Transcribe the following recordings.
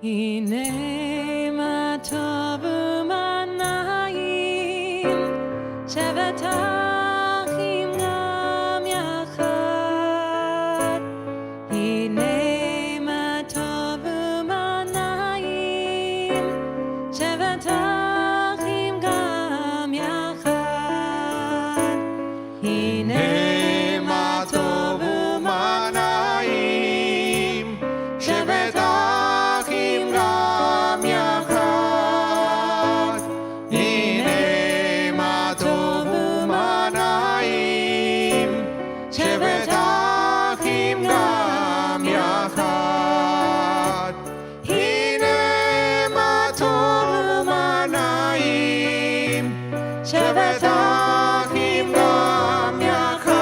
הנה מה טוב ומה נעים, שבת אחים גם יחד. הנה מה טוב ומה נעים, שבת אחים גם יחד. הנה מה טוב ומה נעים, שבת אחים גם יחד. הנה מה טוב ומה נעים, שבת אחים גם יחד. הנה מה טוב ומה נעים, שבת אחים גם יחד.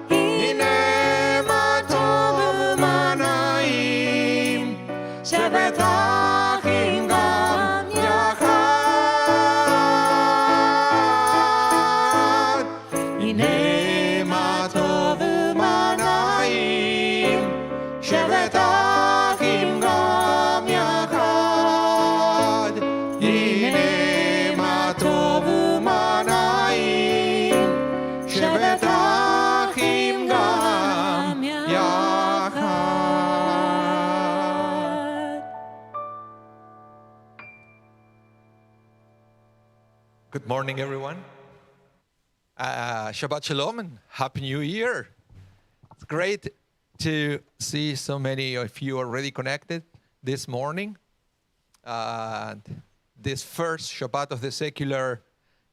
הנה מה טוב ומה נעים, שבת אחים גם יחד. הנה מה טוב ומה נעים, שבת אחים גם יחד. הנה מה טוב ומה נעים, שבת אחים גם יחד. Good morning, everyone. Shabbat Shalom and Happy New Year. It's great to see so many of you already connected this morning. This first Shabbat of the secular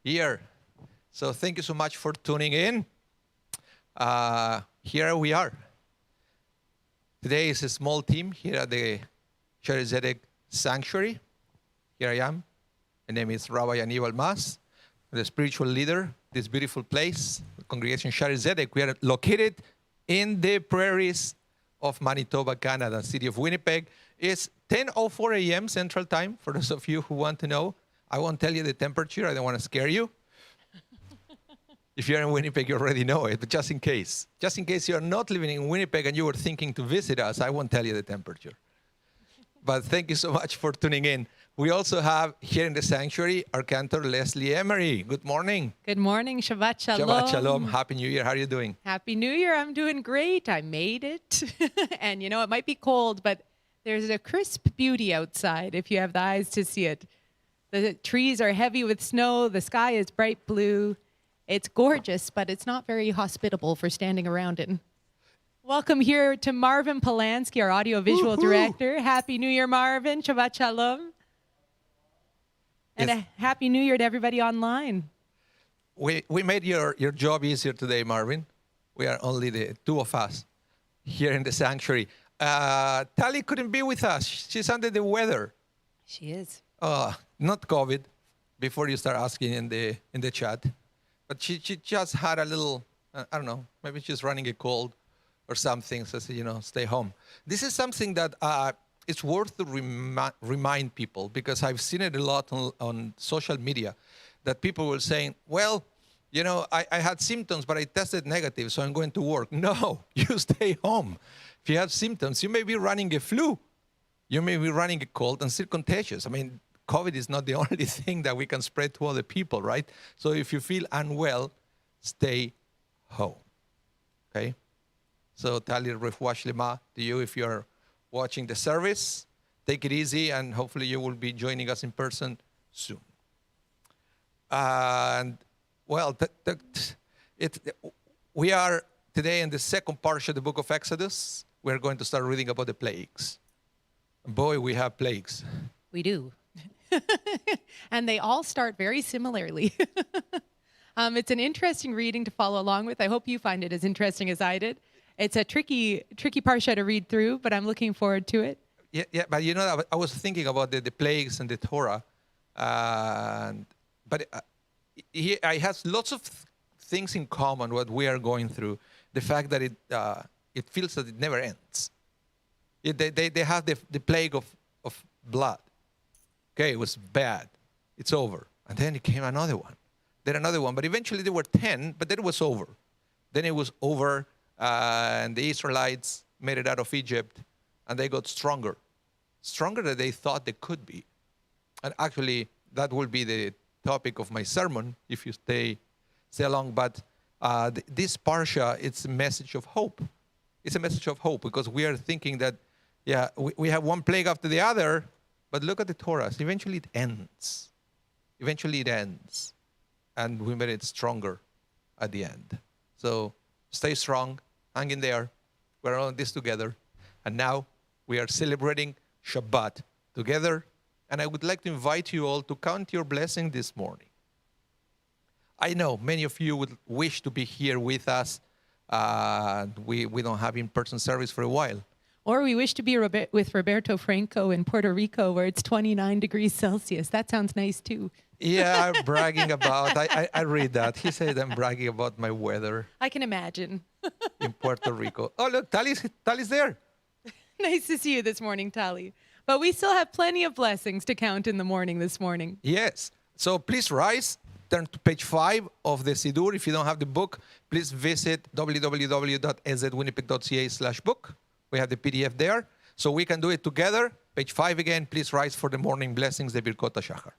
year. So thank you so much for tuning in. Here we are. Today is a small team here at the Shari Zedek Sanctuary. Here I am. My name is Rabbi Yaniv Almas, the spiritual leader of this beautiful place, the congregation Shari Zedek. We are located in the prairies of Manitoba, Canada, city of Winnipeg. It's 10:04 a.m. Central Time, for those of you who want to know. I won't tell you the temperature. I don't want to scare you. If you're in Winnipeg, you already know it, but just in case you're not living in Winnipeg and you were thinking to visit us, I won't tell you the temperature. But thank you so much for tuning in. We also have here in the sanctuary our cantor Leslie Emery. Good morning. Good morning, Shabbat Shalom. Shabbat Shalom. Happy New Year. How are you doing? Happy New Year. I'm doing great. I made it. And you know, it might be cold, but there's a crisp beauty outside if you have the eyes to see it. The trees are heavy with snow. The sky is bright blue. It's gorgeous, but it's not very hospitable for standing around in. Welcome here to Marvin Polanski, our audiovisual director. Happy New Year, Marvin. Shabbat Shalom. And Yes. a Happy New Year to everybody online. We made your job easier today, Marvin. We are only the two of us here in the sanctuary. Tali couldn't be with us. She's under the weather. She is. Not COVID, before you start asking in the chat. But she just had a little, I don't know, maybe she's running a cold or something, so stay home. This is something that it's worth to remind people, because I've seen it a lot on social media, that people were saying, well, I had symptoms, but I tested negative, so I'm going to work. No, you stay home. If you have symptoms, you may be running a flu. You may be running a cold and still contagious. I mean, COVID is not the only thing that we can spread to other people, right? So if you feel unwell, stay home, okay? So Tali Refuah Shlema to you if you're watching the service. Take it easy, and hopefully you will be joining us in person soon. And, well, we are today in the second part of the book of Exodus. We're going to start reading about the plagues. Boy, we have plagues. We do. And they all start very similarly. It's an interesting reading to follow along with. I hope you find it as interesting as I did. It's a tricky parsha to read through, but I'm looking forward to it. Yeah, but I was thinking about the plagues and the Torah, but it has lots of things in common what we are going through. The fact that it feels that it never ends. They have the plague of blood. Okay, it was bad. It's over. And then it came another one. Then another one. But eventually there were 10, but then it was over. Then it was over, and the Israelites made it out of Egypt, and they got stronger stronger than they thought they could be. And actually, that will be the topic of my sermon if you stay along. But this parsha, it's a message of hope. It's a message of hope because we are thinking that, yeah, we have one plague after the other, but look at the Torah. Eventually it ends. Eventually it ends. And we made it stronger at the end. So stay strong, hang in there. We're on this together. And now we are celebrating Shabbat together. And I would like to invite you all to count your blessing this morning. I know many of you would wish to be here with us. We don't have in-person service for a while. Or we wish to be with Roberto Franco in Puerto Rico where it's 29 degrees Celsius. That sounds nice too. Yeah, I'm bragging about, I read that. He said I'm bragging about my weather I can imagine. in Puerto Rico. Oh, look, Tali's there. Nice to see you this morning, Tali. But we still have plenty of blessings to count in the morning this morning. Yes. So please rise. Turn to page 5 of the Siddur. If you don't have the book, please visit www.ezwinnipeg.ca/book. We have the PDF there. So we can do it together. Page 5 again. Please rise for the morning blessings, the Birkot HaShachar.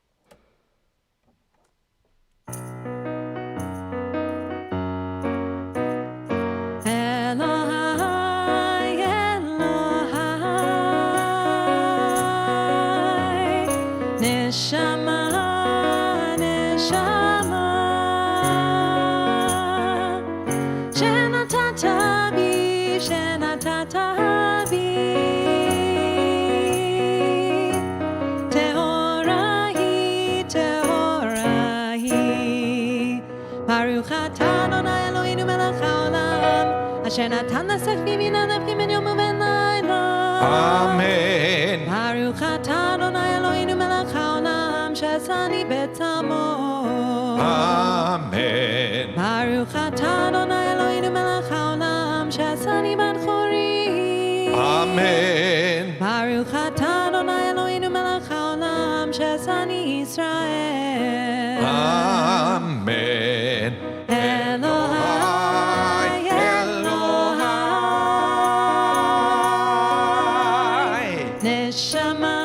Amen. Baruch atah Adonai Eloheinu melech haolam she'asani b'tzamo. Amen. Baruch atah Adonai Eloheinu melech haolam she'asani bat chori. Amen. Baruch atah Adonai Eloheinu melech haolam she'asani Yisrael. Amen. Elohai, Elohai, Neshama,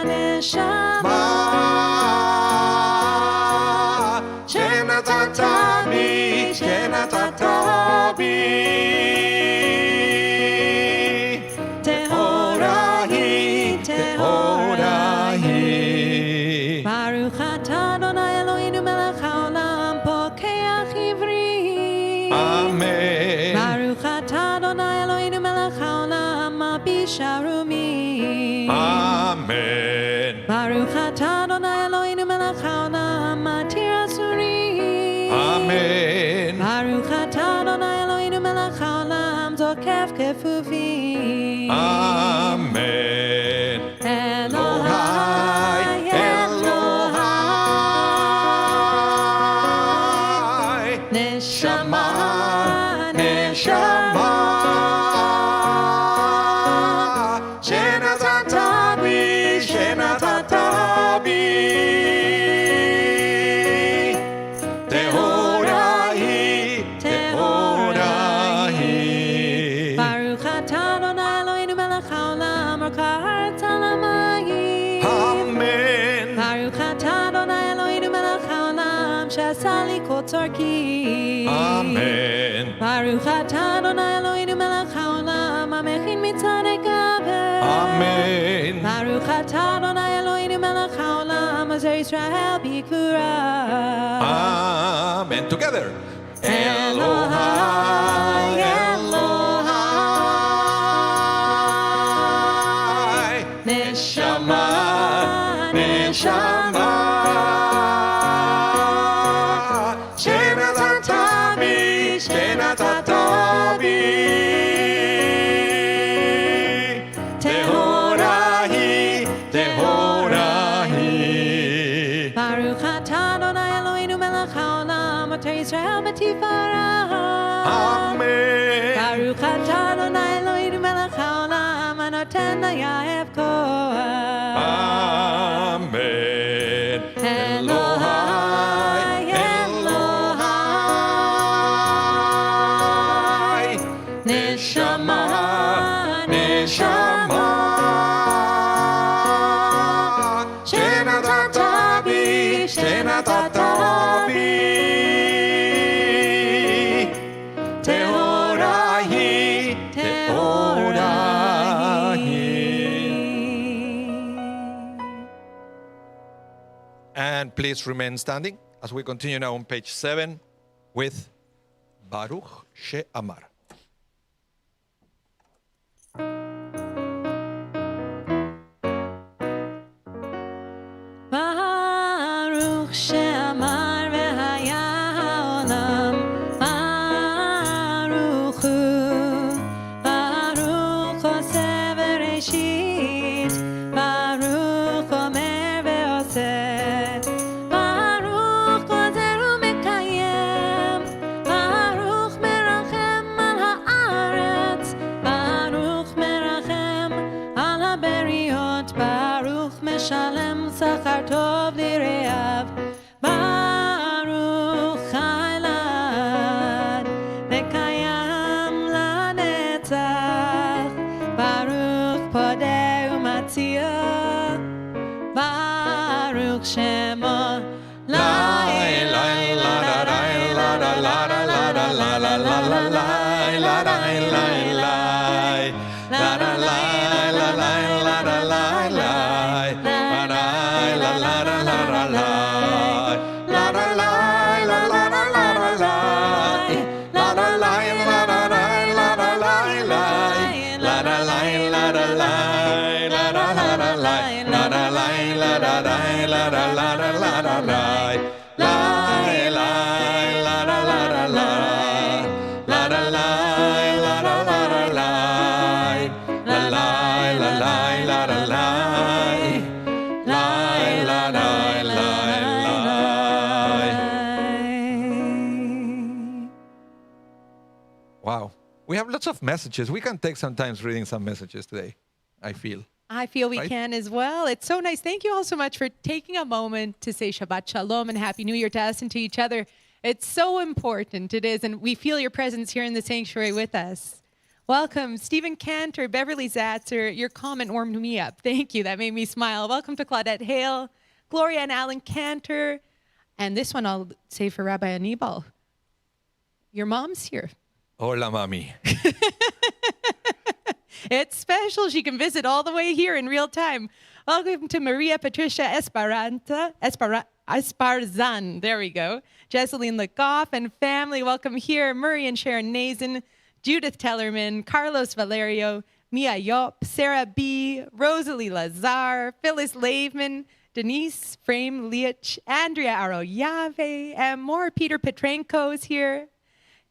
Neshama, Shenatata bi, Tehorahi, Tehorahi. Baruch atah Adonai Eloheinu melech haolam pokeach ivri. Amen. Baruch atah Adonai Eloheinu melech haolam mabis sharumi. Amen. Baruch atah Adonai Eloheinu melech haolam matir asurim. Amen. Baruch atah Adonai Eloheinu melech haolam zokef kefuvim. Amen. Elohai, Elohai, Neshama, Neshama, Shenatata bi, Tehorahi, Tehorahi. Baruch atah Adonai Eloheinu melech haolam roka'aretz alamayim. Amen. Baruch atah Adonai Eloheinu melech haolam she'asa li kol tzorki. Amen. Baruch atah Adonai Eloheinu melech haolam hamechin mitzadei gaber. Amen. Baruch atah Adonai Eloheinu melech haolam azer Yisrael bikura. Amen. Together. Elohai, Elohai, Neshama, Neshama, Shenatata bi, Tehorahi, Tehorahi. Baruch atah Adonai Eloheinu melech haolam ater Yisrael b'tifara. Amen. Baruch atah Adonai Eloheinu melech haolam anoten layahev koach. Amen. Elohai, Elohai, Neshama, Neshama, please remain standing as we continue now on page 7 with Baruch She'amar. Baruch she'amar v'haya ha'olam. Baruch hu. Baruch oseh v'reshit. Baruch omer ve'oseh. Baruch gozer u'mekayem. Baruch merachem al ha'aretz. Baruch merachem al ha'beriot. Baruch meshalem sachar tov lireav. Baruch Chaylan v'kayam lanetzach. Baruch podeh u'matzia. Baruch Shemo Wow. We have lots of messages. We can take some time reading some messages today, I feel. I feel we Right? can as well. It's so nice. Thank you all so much for taking a moment to say Shabbat Shalom and Happy New Year to us and to each other. It's so important. It is. And we feel your presence here in the sanctuary with us. Welcome, Stephen Cantor, Beverly Zatzer. Your comment warmed me up. Thank you. That made me smile. Welcome to Claudette Hale, Gloria and Alan Cantor. And this one I'll say for Rabbi Anibal. Your mom's here. Hola, mami. It's special. She can visit all the way here in real time. Welcome to Maria Patricia Esparzan. There we go. Jesseline Legoff and family. Welcome here. Murray and Sharon Nazen, Judith Tellerman, Carlos Valerio, Mia Yop, Sarah B., Rosalie Lazar, Phyllis Laveman, Denise Frame Leach, Andrea Aroyave, and more. Peter Petrenko is here.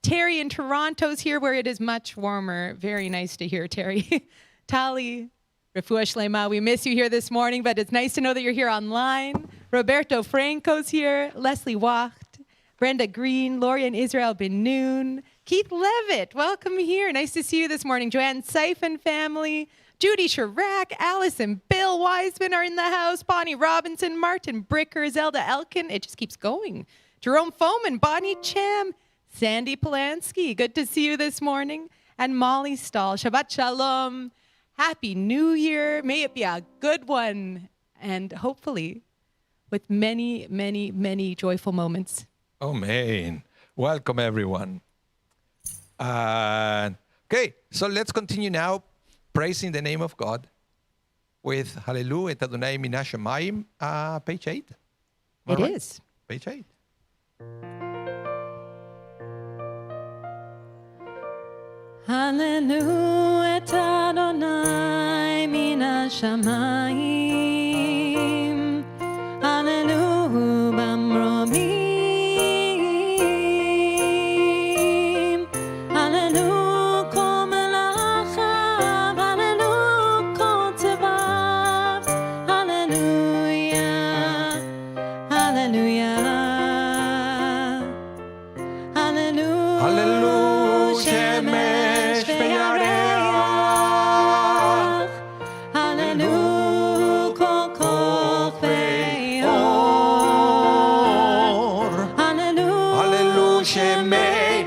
Terry in Toronto's here where it is much warmer. Very nice to hear, Terry. Tali, Refuah Shlema, we miss you here this morning, but it's nice to know that you're here online. Roberto Franco's here. Leslie Wacht, Brenda Green, Loria and Israel Ben Noon. Keith Levitt, welcome here. Nice to see you this morning. Joanne Siphon family. Judy Chirac, Alice and Bill Wiseman are in the house. Bonnie Robinson, Martin Bricker, Zelda Elkin. It just keeps going. Jerome Foman, Bonnie Cham, Sandy Polanski, good to see you this morning. And Molly Stahl, Shabbat Shalom. Happy New Year. May it be a good one. And hopefully with many, many, many joyful moments. Amen. Welcome, everyone. Okay, so let's continue now praising the name of God with Hallelujah et Adonai Mina Shamayim, page 8. It is. Page 8. Hallelujah et Adonai min hashamayim. Hallelujah b'mromim. Hallelujah kol melachav. Hallelujah kol tzevav. Hallelujah. Hallelujah. Hallelujah. Hallelujah. Shemesh ve'yareach. Hallelujah, kol koch ve'or. Hallelujah, Hallelujah. Shemei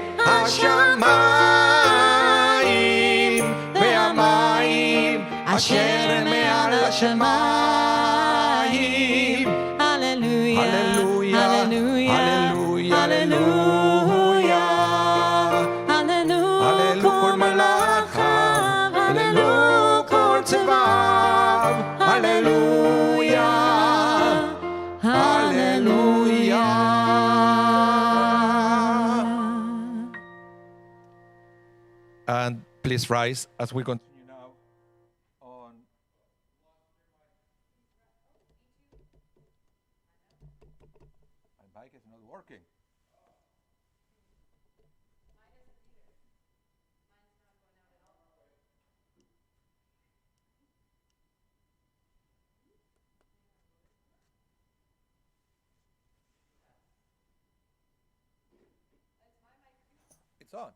hashamayim ve'amayim asher me'al hashamayim. Hallelujah, Hallelujah. hallelujah, Hallelujah. hallelujah. Hallelujah. Kol malachav. Hallelujah. Kol tzevav. Hallelujah. Hallelujah. please rise as we continue now on. My mic is not working. It's on.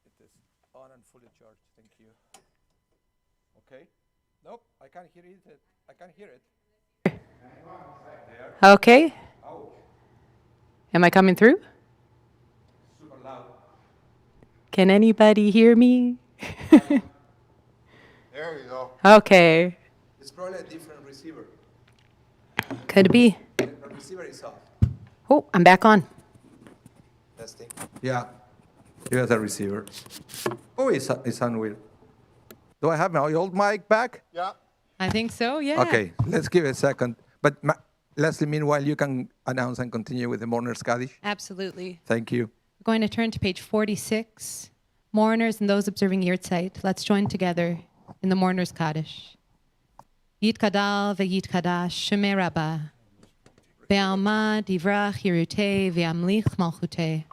It is on and fully charged. Thank you. Okay. Nope, I can't hear it. I can't hear it. Okay. Ouch. Am I coming through? Super loud. Can anybody hear me? There you go. Okay. It's probably a different receiver. Could be. The receiver is off. Oh, I'm back on. Testing. Yeah. Here's a receiver. Oh, it's on weird. Do I have my old mic back? Yeah. I think so, yeah. Okay, let's give it a second. But Leslie, meanwhile, you can announce and continue with the Mourners Kaddish. Absolutely. Thank you. We're going to turn to page 46. Mourners and those observing Yahrzeit, let's join together in the Mourners Kaddish. Yit Kadal ve'yit Kadash Shemei Rabbah. Be'alma divrach Yerutei ve'amlich malchutei.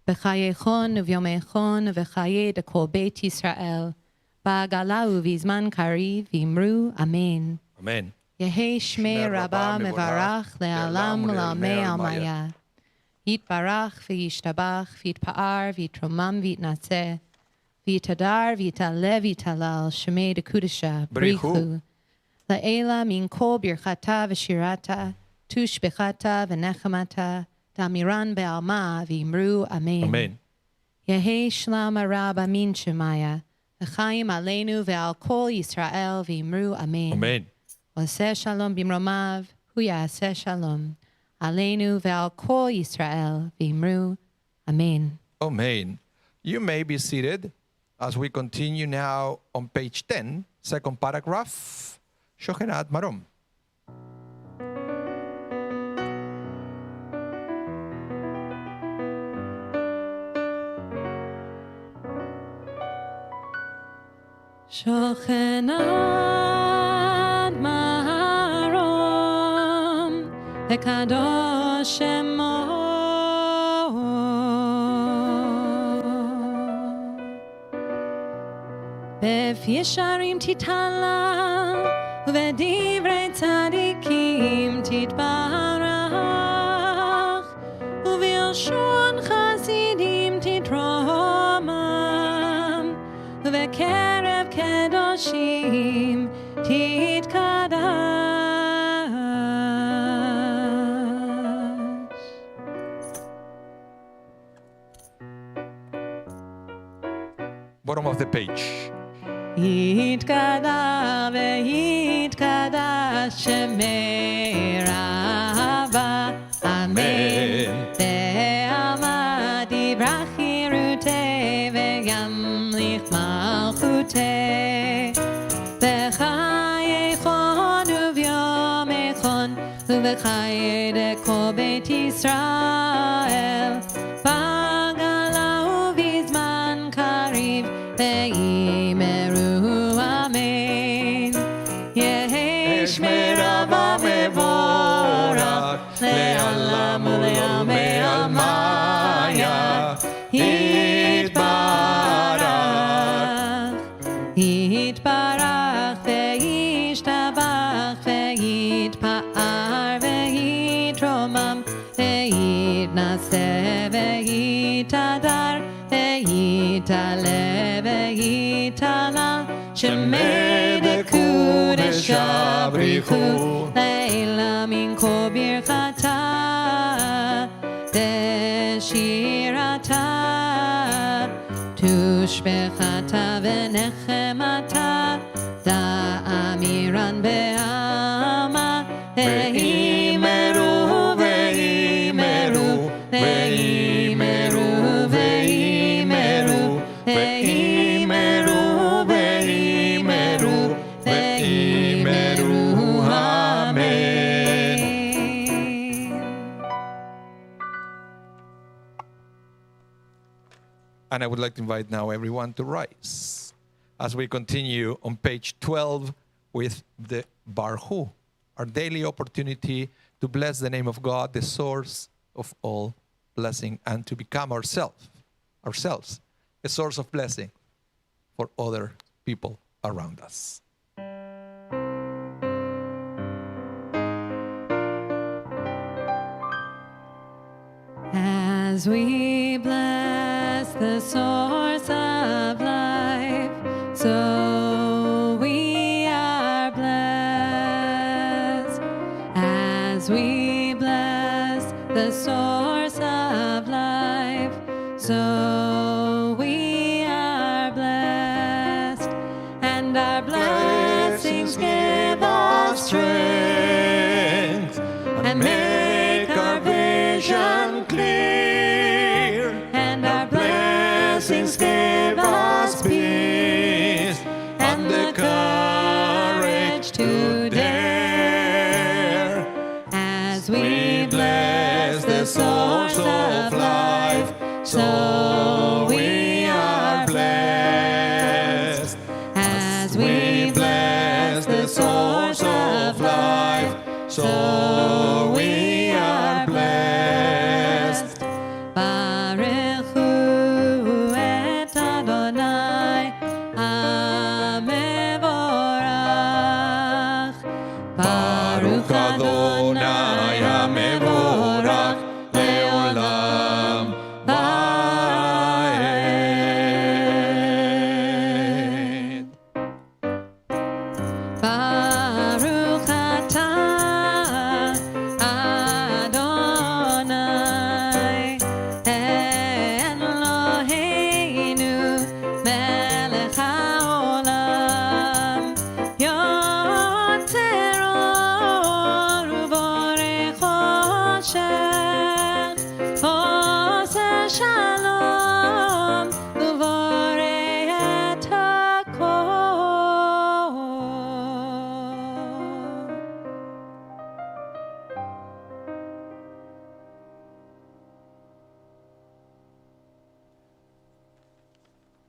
B'chayechon u'vyomechon u'v'chayei dekol Beit Yisrael. Ba'agala u'vizman kariv v'imru Amen. Amen. Yehei Shmei Rabbah mevarach le'alam la'amei almaya. Yitbarach v'yishtabach v'yitpa'ar v'yitromam v'yitnatzeh. V'yitadar v'yitale v'yitalal Shemei dekudesha brichu. La'ela min kol birchata v'shirata. Tush bechata v'nechamata. Damiran be'alma v'imru Amen. Amen. Yehei Shlam Rabba min Shemaya. V'chaim aleinu ve'al kol Yisrael v'imru Amen. Amen. V'aseh shalom bimromav, hu ya'aseh shalom. Aleinu ve'al kol Yisrael v'imru Amen. Amen. You may be seated as we continue now on page 10, second paragraph, Shochenat Marom. Shochenad marom v'kadosh shemo b'fi yesharim titala u'v'divrei tzadikim titbarach u'v'yelshon chasidim titromam u'v'kerev kedoshim titkadash. Bottom of the page. Yitkada ve'yitkada Shemei Rabbah. Amen. Be'alma divrach Yerutei ve'yamlich malchutei. B'chayechon u'vyomechon u'v'chayei dekol Beit Yisrael. B'agala u'vizman kariv ve'imeru Amen. Yehei Shmei Rabbah mevorach le'alam u'le'amei almaya. Yitbarach, Yitbarach ve'yishtabach ve'yitpa'ar ve'itromam ve'yitnaseh ve'yitadar ve'yitale ve'yitalal Shemei dekudesha brichu le'ela min kol birchata de'shirata tush bechata v'nechemata da'amiran be'alma ve'imeru ve'imeru ve'imeru ve'imeru ve'imeru ve'imeru ve'imeru Amen. And I would like to invite now everyone to rise as we continue on page 12 with the Barhu, our daily opportunity to bless the name of God, the source of all blessing, and to become ourselves a source of blessing for other people around us. As we bless the source of life, so we are blessed. As we bless the source of life, so we are blessed. And our blessings give us strength and make our vision clear, and our blessings give us peace and the courage to dare. As we bless the source of life, so we are blessed. As we bless the source of life, so we are blessed. Baruch hu et Adonai HaMevorach. Baruch Adonai HaMevorach le'olam va'ed. Baruch atah Adonai Eloheinu melech haolam, yotzer or uvorech choshech, oseh shalom uvorech et hakol.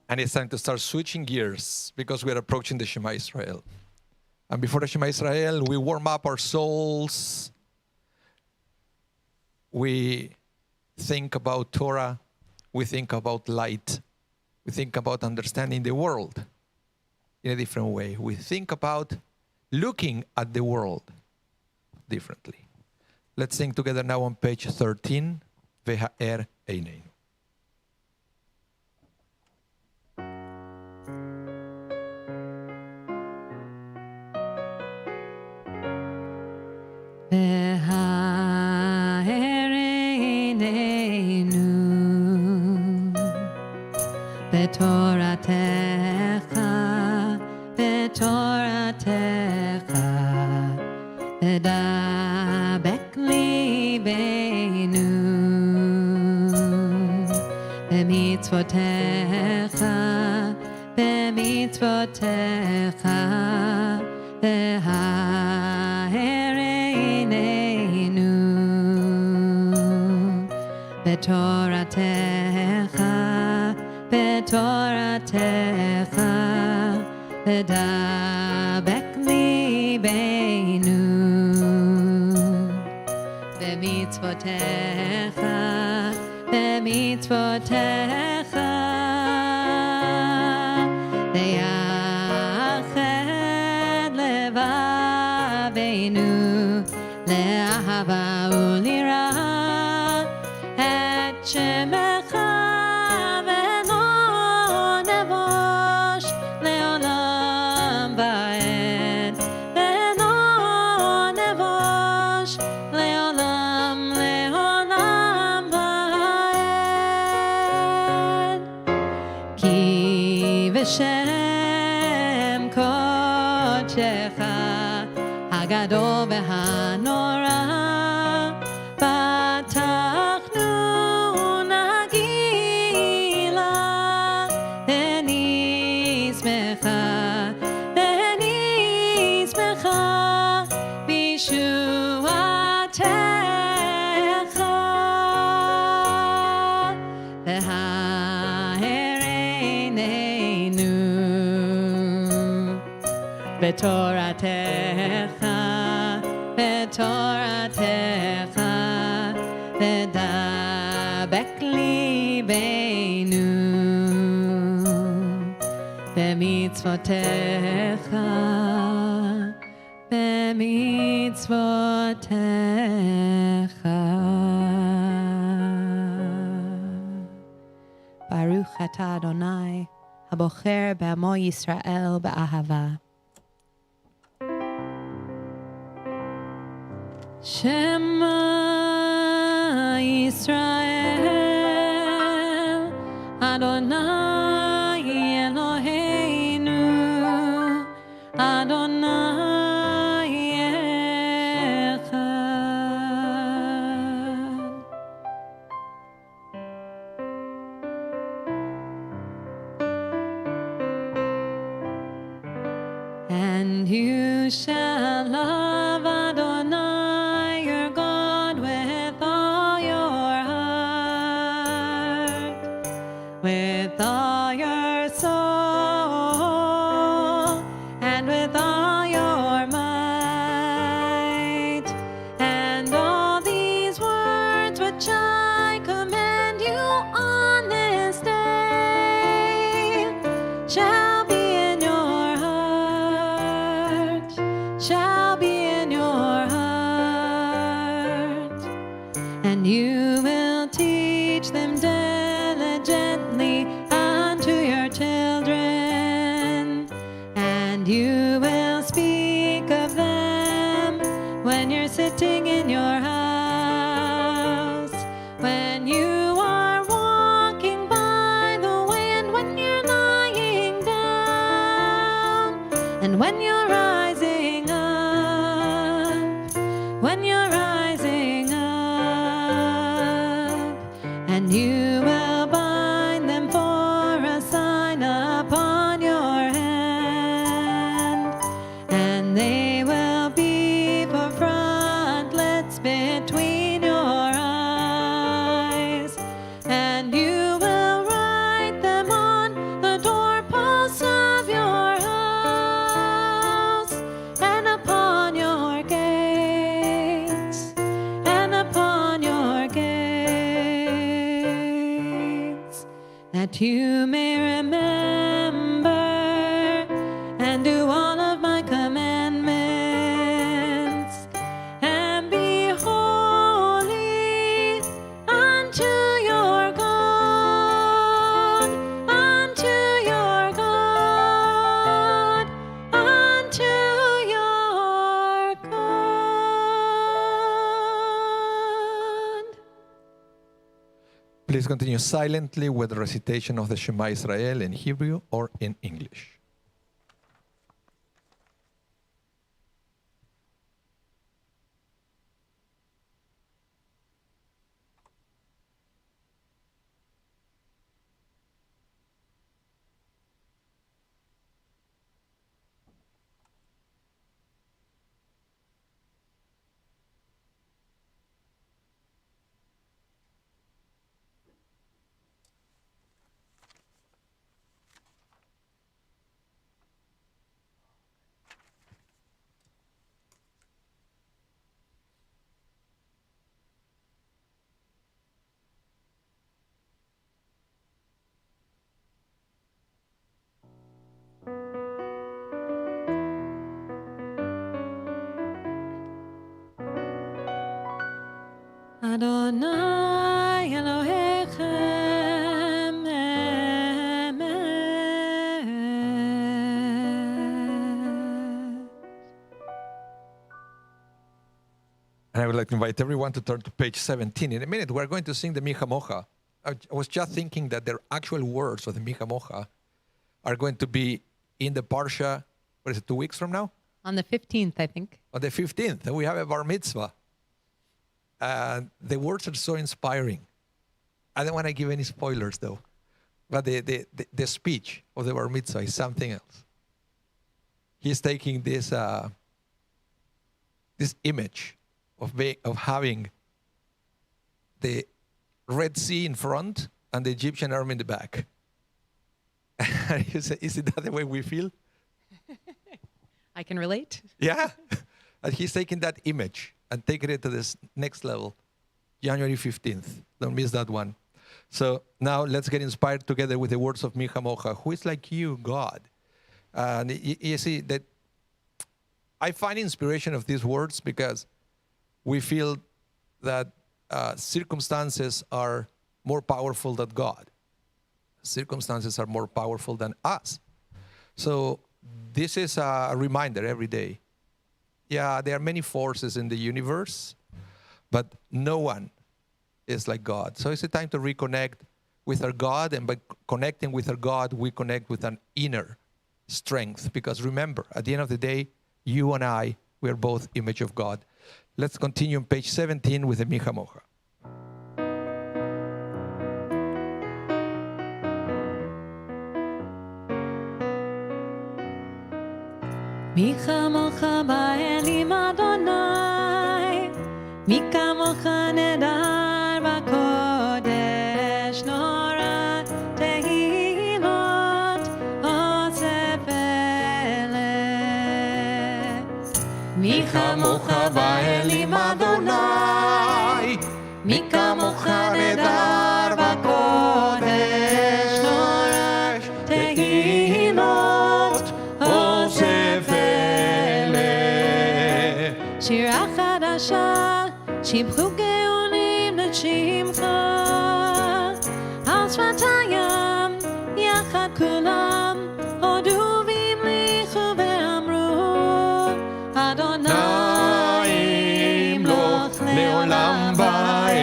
And it's time to start switching gears because we're approaching the Shema Israel. And before the Shema Israel, we warm up our souls. We think about Torah. We think about light. We think about understanding the world in a different way. We think about looking at the world differently. Let's sing together now on page 13, Vaera Eineinu. Vaera betoratecha, betoratecha, bedabek libeinu, bemitzvotecha, bemitzvotecha, behaereinu, betoratecha, betoratecha, bedabek libeinu, bemitzvotecha, bemitzvotecha, leyached levaveinu, le'ahava ulira, et shemecha velo nevosh le'olam va'ed, velo nevosh le'olam va'ed. Ki v'shem kodshecha hagadol v'hanora, patachnu nagila, v'nismecha, v'nismecha, bishuatecha, v'ha עינינו בתורתך, בתורתך, ודבק ליבנו במצוותיך, במצוותיך. ברוך אתה אדוני, הבוחר בעמו ישראל באהבה. שמע ישראל, אדוני אלוהינו, אדוני אחד. And you shall love Adonai your God with all your heart, with all your soul, and with all your might. And all these words which I command you on this day shall be in your heart, shall be in your heart. And you will teach them diligently unto your children, and you will speak of them when you're sitting in your house, when you are walking by the way, and when you're lying down, and when you're rising up, when you're rising up. And you will bind them for a sign upon your hand, and they will be for frontlets between your eyes, and you will write them on the doorposts of your house, and upon your gates, and upon your gates, that you may remember and do all of my commandments, and be holy unto your God, unto your God, unto your God. Please continue silently with the recitation of the Shema Israel in Hebrew or in English. Adonai Elohechem Emet. And I would like to invite everyone to turn to page 17. In a minute, we're going to sing the Micha Mocha. I was just thinking that the actual words of the Micha Mocha are going to be in the Parsha, what is it, 2 weeks from now? On the 15th, I think. On the 15th, and we have a bar mitzvah. The words are so inspiring. I don't want to give any spoilers, though. But the speech of the bar mitzvah is something else. He's taking this this image of having the Red Sea in front and the Egyptian army in the back. You say, is it that the way we feel? I can relate. Yeah. And he's taking that image and taking it to this next level. January 15th. Don't miss that one. So now let's get inspired together with the words of Micha Mocha, who is like you, God. And you see that I find inspiration of these words because we feel that circumstances are more powerful than God. Circumstances are more powerful than us. So this is a reminder every day. Yeah, there are many forces in the universe, but no one is like God. So it's a time to reconnect with our God, and by connecting with our God, we connect with an inner strength. Because remember, at the end of the day, you and I, we are both image of God. Let's continue on page 17 with the Micha Mocha. מי כמוך באלים אדוני, מי כמוך נדר בקודש, נורא תהילות אוסף פלא. מי כמוך באלים אדוני, מי כמוך נדר בקודש, נורא תהילות אוסף שיר החדשה, שיבחו גאונים לשמך, על שפתיים יחד כולם, הודו והמליכו ואמרו, אדוני ימלוך לעולם ועד.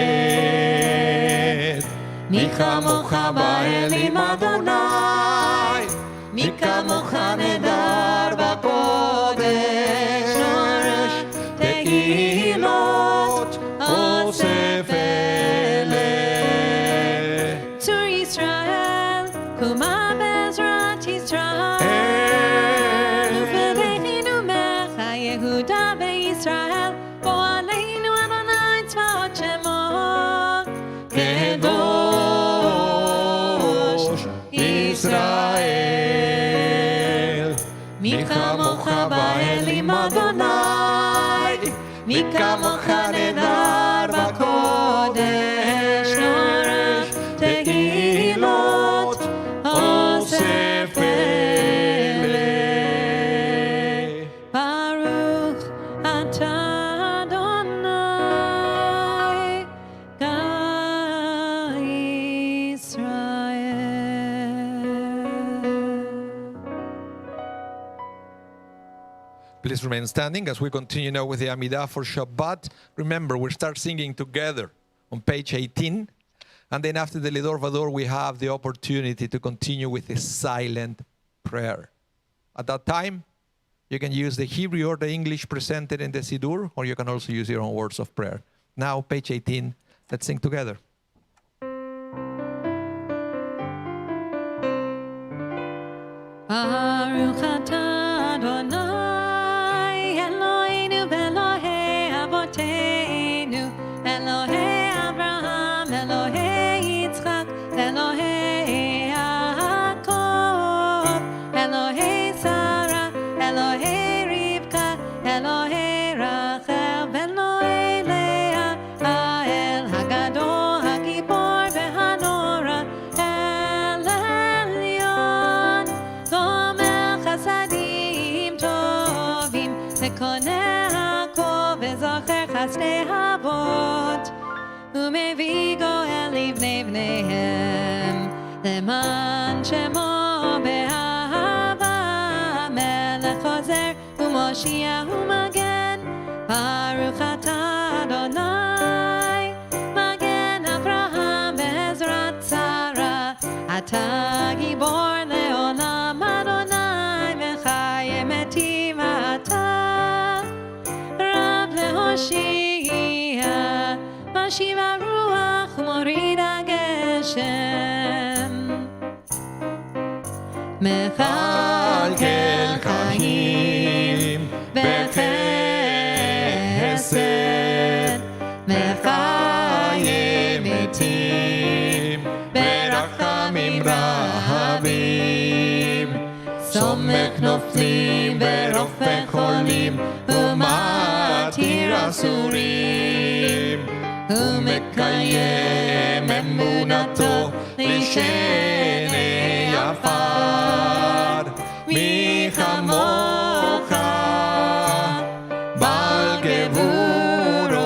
מי כמוך באלים אדוני, מי כמוך נדר בקודש, תהילות אוסף אלה. צור ישראל, קומה בעזרת ישראל, ובכינו מך יהודה וישראל, בוא עלינו אדוני צבאות שמו, קדוש ישראל. מי כמוך באלים אדוני, מי כמוך נדר בקודש, נורא תהילות אוסף אלה. ברוך אתה אדוני גיא ישראל. Please remain standing as we continue now with the Amidah for Shabbat. Remember, we'll start singing together on page 18. And then after the Lidor Vador, we have the opportunity to continue with a silent prayer. At that time, you can use the Hebrew or the English presented in the Siddur, or you can also use your own words of prayer. Now, page 18, let's sing together. Baruch atah Adonai Eloheinu Elohei Avoteinu, Elohei Abraham, Elohei Yitzchak, Elohei Yaakov, Elohei Sarah, Elohei Rivka, Elohei Rachel, Elohei Leah, Hael Hagadol, Hagibor והנורא, אל עליון, גומר חסדים טובים, וקונה הכל וזוכר חסדי אבות, ומביא גואל לבני בניהם, למען שמו באהבה, מלך חוזר ומושיע ומגן. ברוך אתה אדוני, מגן אברהם בעזרת שרה, אתה גיבור לעולם אדוני, וחי אמיתי ואתה רב להושיע, משיב הרוח ומוריד הגשם, מכלכל חיים בחסד, מחיה מתים ברחמים. כוכבים, סומך נופלים ורופא חולים, ומתיר אסורים, ומקיים אמונתו לשני עפר. מי כמוך בעל גבורות,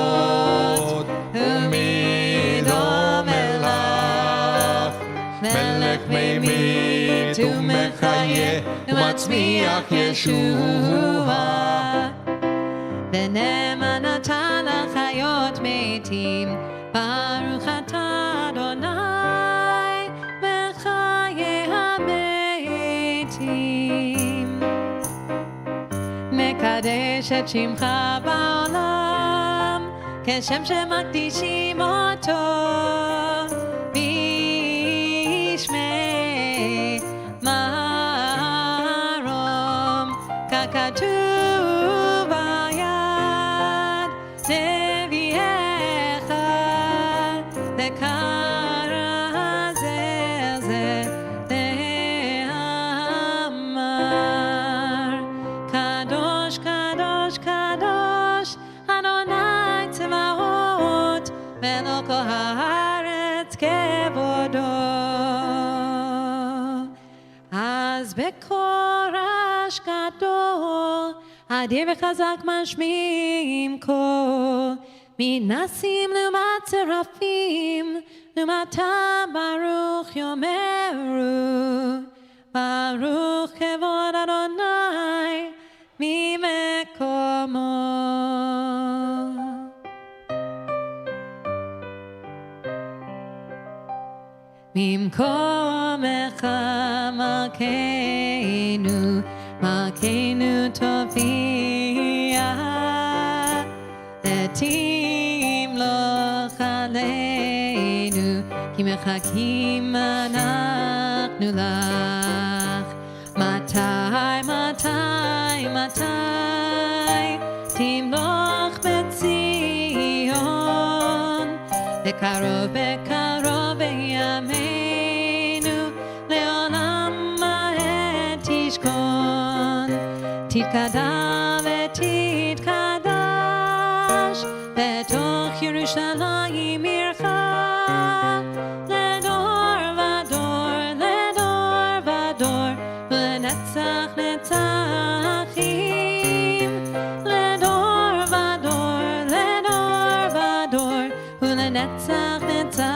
ומי דומה לך, מלך ממית ומחיה ומצמיח ישועה. ונאמנתה לחיות מתים, ברוך אתה אדוני בחיי המתים. מקדש את שמך בעולם, כשם שמקדישים אותו, בשמי מרום, ככתוב ביד נביאך, וקרא זה לאמר. קדוש קדוש קדוש אדוני צבאות, מלך הארץ כבודו. אז בקורש גדול אדיר וחזק משמיעים קול, מנסים לעומת צרפים, לעומתה ברוך יאמרו, ברוך כבוד אדוני ממקומו. ממקומך מלכנו, מלכנו תופיע, תמלוך עלינו, כי מחכים אנחנו לך. מתי, מתי, מתי תמלוך בציון, בקרוב בקרוב בימינו, לעולם מהר תשכון. תתקדש ותתקדש בתוך ירושלים עירך, לדור ודור, לדור ודור, ולנצח נצחים. לדור ודור, לדור ודור, ולנצח נצחים.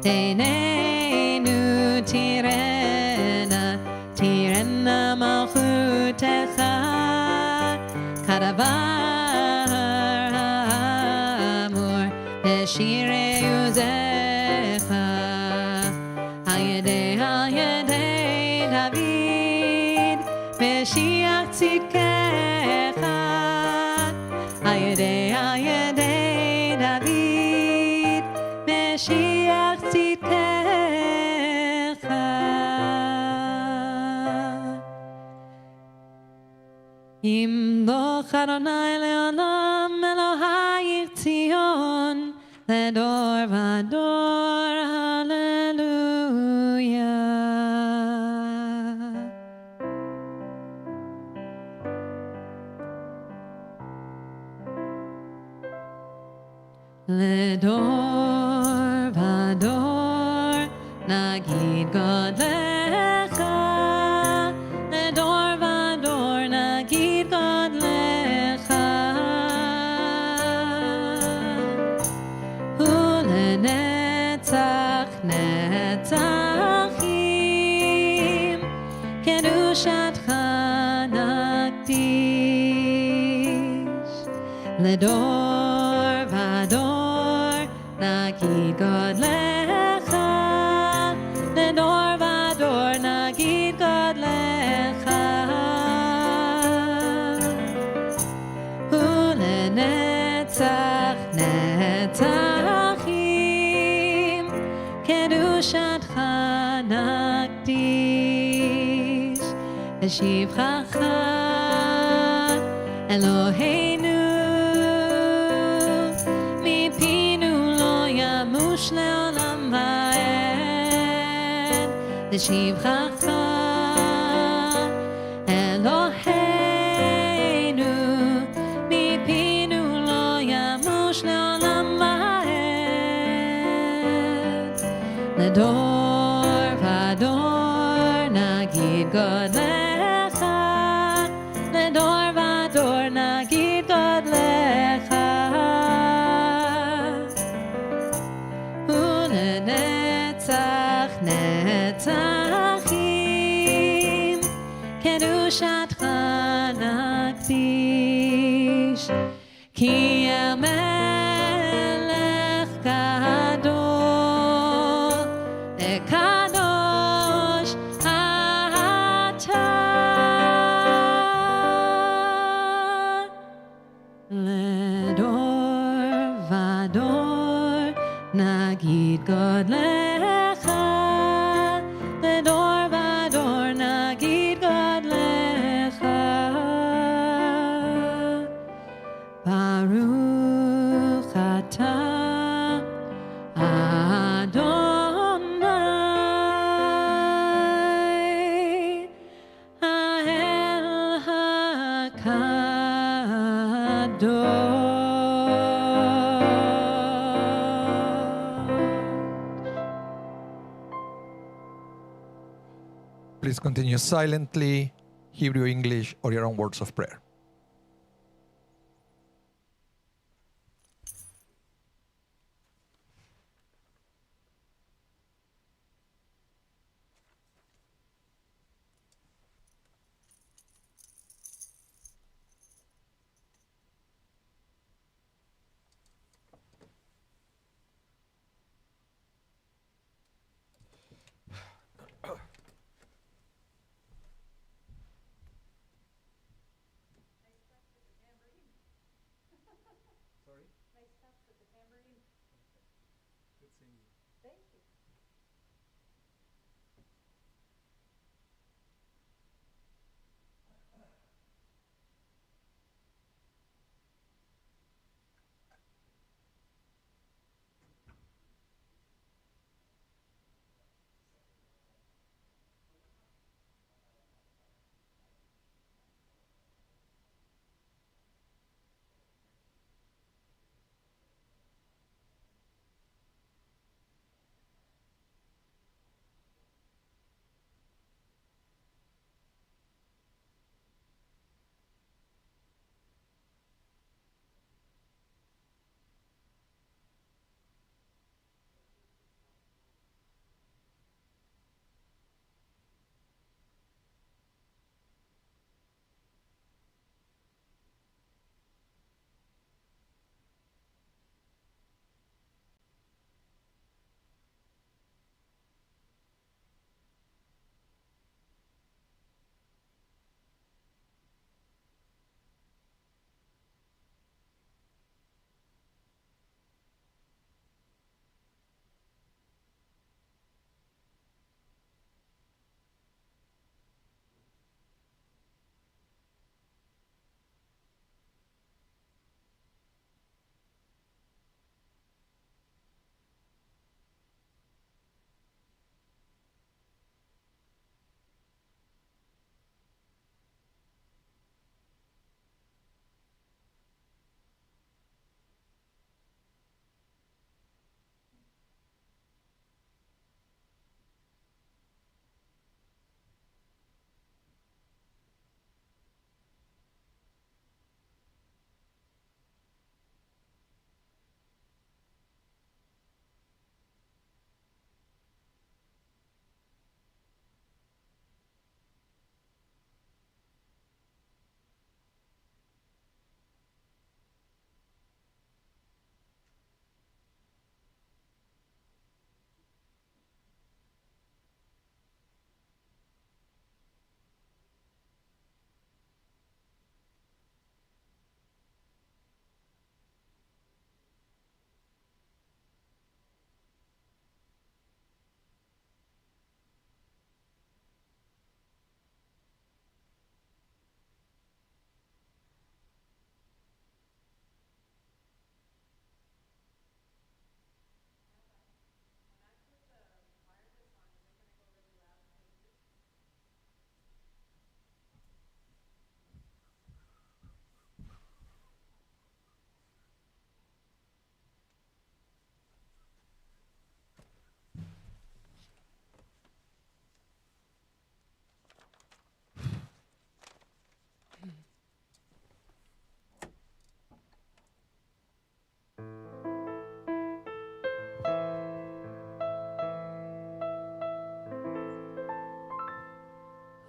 עינינו תראנה, תראנה מלכותך, כדבר האמור בשירי עוזך. על ידי דוד משיח צדקך, על ידי דוד משיח צדקך. ימלוך אדוני לעולם, אלוהיך ציון, לדור ודור, הללויה. לדור ודור נגיד גודלך, לדור ודור נגיד גודלך, ולנצח נצחים קדושתך נקדיש. לדור ודור נגיד גודלך, לדור ודור נגיד גודלך, ולנצח נצחים קדושתך נקדיש. בשבחך אלוהינו, מפינו לא ימוש לעולם ועד. לשבחך אלוהינו מפינו לא ימוש לעולם ועד לדור ודור נגיד גודלך לדור ודור נגיד גודלך ולנצח נצחים קדושתך נקדיש כי המלך גדול וקדוש אתה לדור ודור נגיד גודלך לדור ודור נגיד גודלך ברוך אתה אדוני האל הקדוש. Please continue silently, Hebrew, English, or your own words of prayer.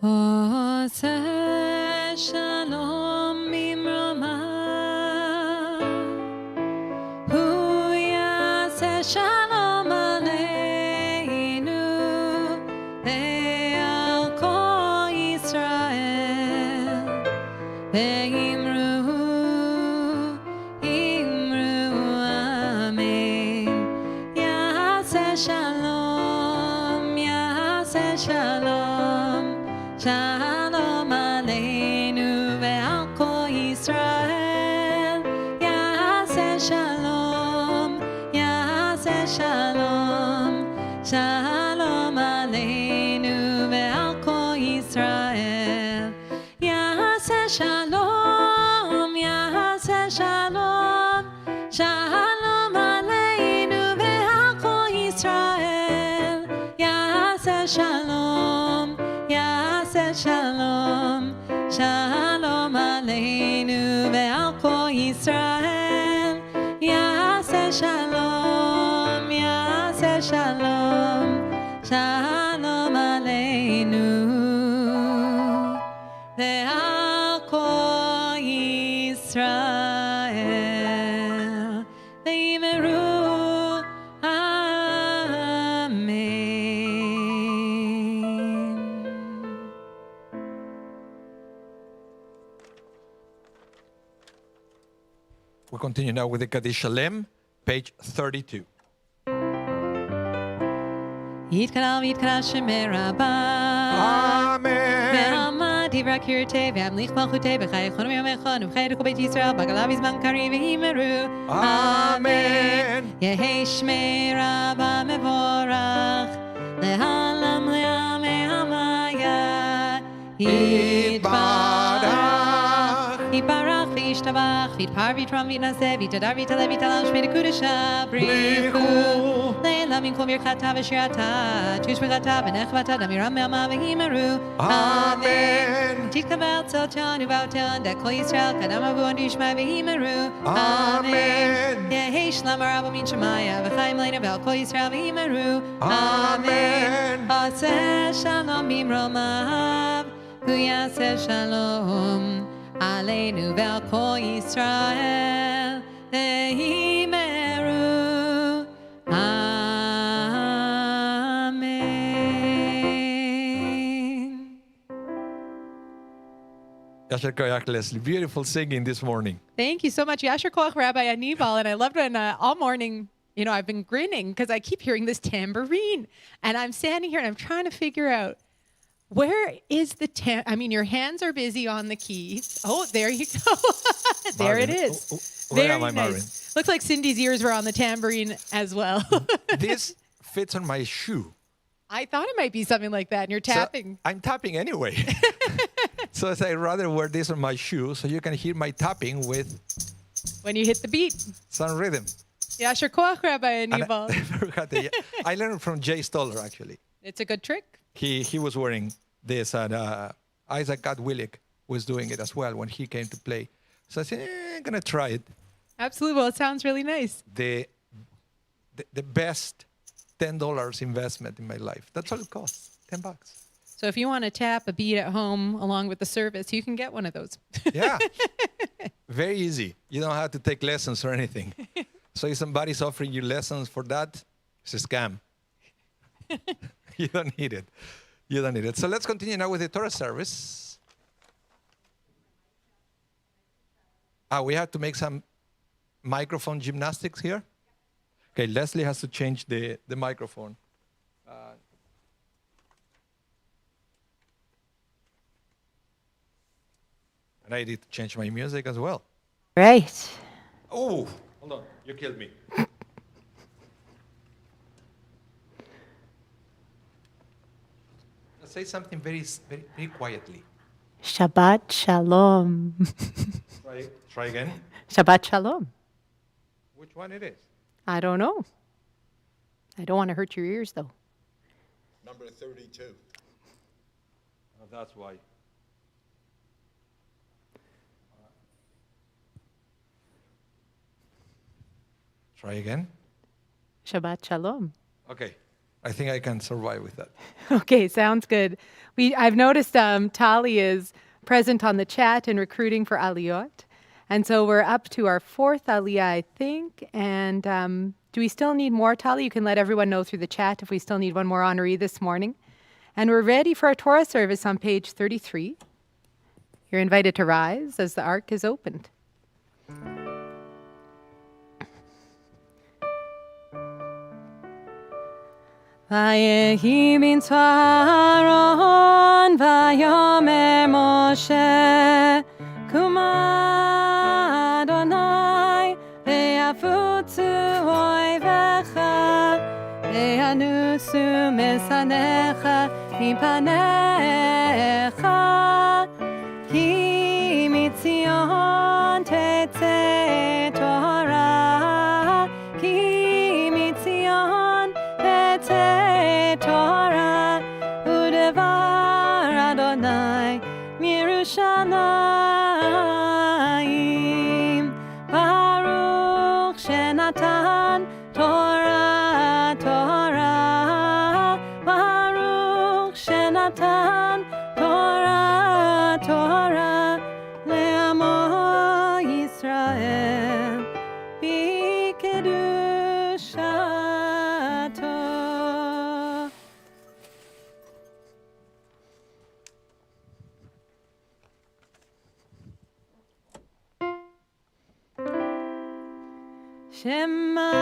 עושה שלום במרומיו, הוא יעשה שלום עלינו ועל כל ישראל, ואמרו אמן. יעשה שלום, יעשה שלום, שלום עלינו ועל כל ישראל. יעשה שלום, יעשה שלום, שלום עלינו ועל כל ישראל. יעשה שלום, יעשה שלום, שלום עלינו ועל כל ישראל. יעשה שלום, יעשה שלום, שלום עלינו ועל כל ישראל. יעשה שלום, יעשה שלום, שלום עלינו ועל כל ישראל. ואמרו אמן. We continue now with the Kaddish Shalem, page 32. יתקלל ויתקדש שמי רבה. Amen. ועלמא דברי קירתי והמליך מלכותי בחיי חונו ויומך ובחיי כל בית ישראל בגלה בזמן קריב ואמרו Amen. יהי שמי רבה מבורך להלם לעמי המיה יתברך וישתבח ויתפר ויתרום ויתנשא ויתהדר ויתעלה ויתהלל שמי לקודשה בריחו לילה מן כל ברכתה ושירתה תשבחתה ונחמתה דמירם מעמה ואמרו אמן. תתקבל צלצון ובאותן דה כל ישראל קדם אבו נשמע ואמרו אמן. יהי שלום רב מן שמיה וחיים עלינו ועל כל ישראל ואמרו אמן. עושה שלום במרומיו, הוא יעשה שלום עלינו ועל כל ישראל, ואמרו אמן. Yasher Koyach Leslie, beautiful singing this morning. Thank you so much. Yasher Koach, Rabbi Anibal. And I loved when all morning, you know, I've been grinning because I keep hearing this tambourine. And I'm standing here and I'm trying to figure out, where is the I mean, your hands are busy on the keys. Oh, there you go. There it Marvin. is. Where Very am I, Marvin? nice. Looks like Cindy's ears were on the tambourine as well. This fits on my shoe. I thought it might be something like that. And you're So tapping. I'm tapping anyway. So I'd rather wear this on my shoe so you can hear my tapping with When you hit the beat. some rhythm. Yasher Koach, Rabbi And Anibal. I learned it from Jay Stoller, actually. It's a good trick. He was wearing this, and Isaac Gadwillik was doing it as well when he came to play. So I said, I'm going to try it. Absolutely. Well, it sounds really nice. The best $10 investment in my life. That's all it costs, $10. So if you want to tap a beat at home along with the service, you can get one of those. Yeah. Very easy. You don't have to take lessons or anything. So if somebody's offering you lessons for that, it's a scam. You don't need it. You don't need it. So let's continue now with the Torah service. We have to make some microphone gymnastics here. Okay, Leslie has to change the microphone. And I need to change my music as well. Right. Oh, hold on. You killed me. Let's say something very, very, very quietly. Shabbat Shalom. Try again. Shabbat Shalom. Which one it is? I don't know. I don't want to hurt your ears, though. Number 32. Oh, that's why. Try again. Shabbat Shalom. Okay. I think I can survive with that. Okay, sounds good. I've noticed Tali is present on the chat and recruiting for Aliyot. And so we're up to our fourth Aliyah, I think. And do we still need more, Tali? You can let everyone know through the chat if we still need one more honoree this morning. And we're ready for our Torah service on page 33. You're invited to rise as the ark is opened. Vayehi min Aaron, vayomer Moshe, Kuma Adonai, ve'afutzu oivecha, ve'anusu mesanecha mipanecha, ki mitzion tetzeh Torah, ki mitzion tetzeh Torah, udevar Adonai mirushalayim, Baruch shenatan Torah, Torah, Baruch shenatan Torah, Torah, le'amo Yisrael, b'kedushato. Shema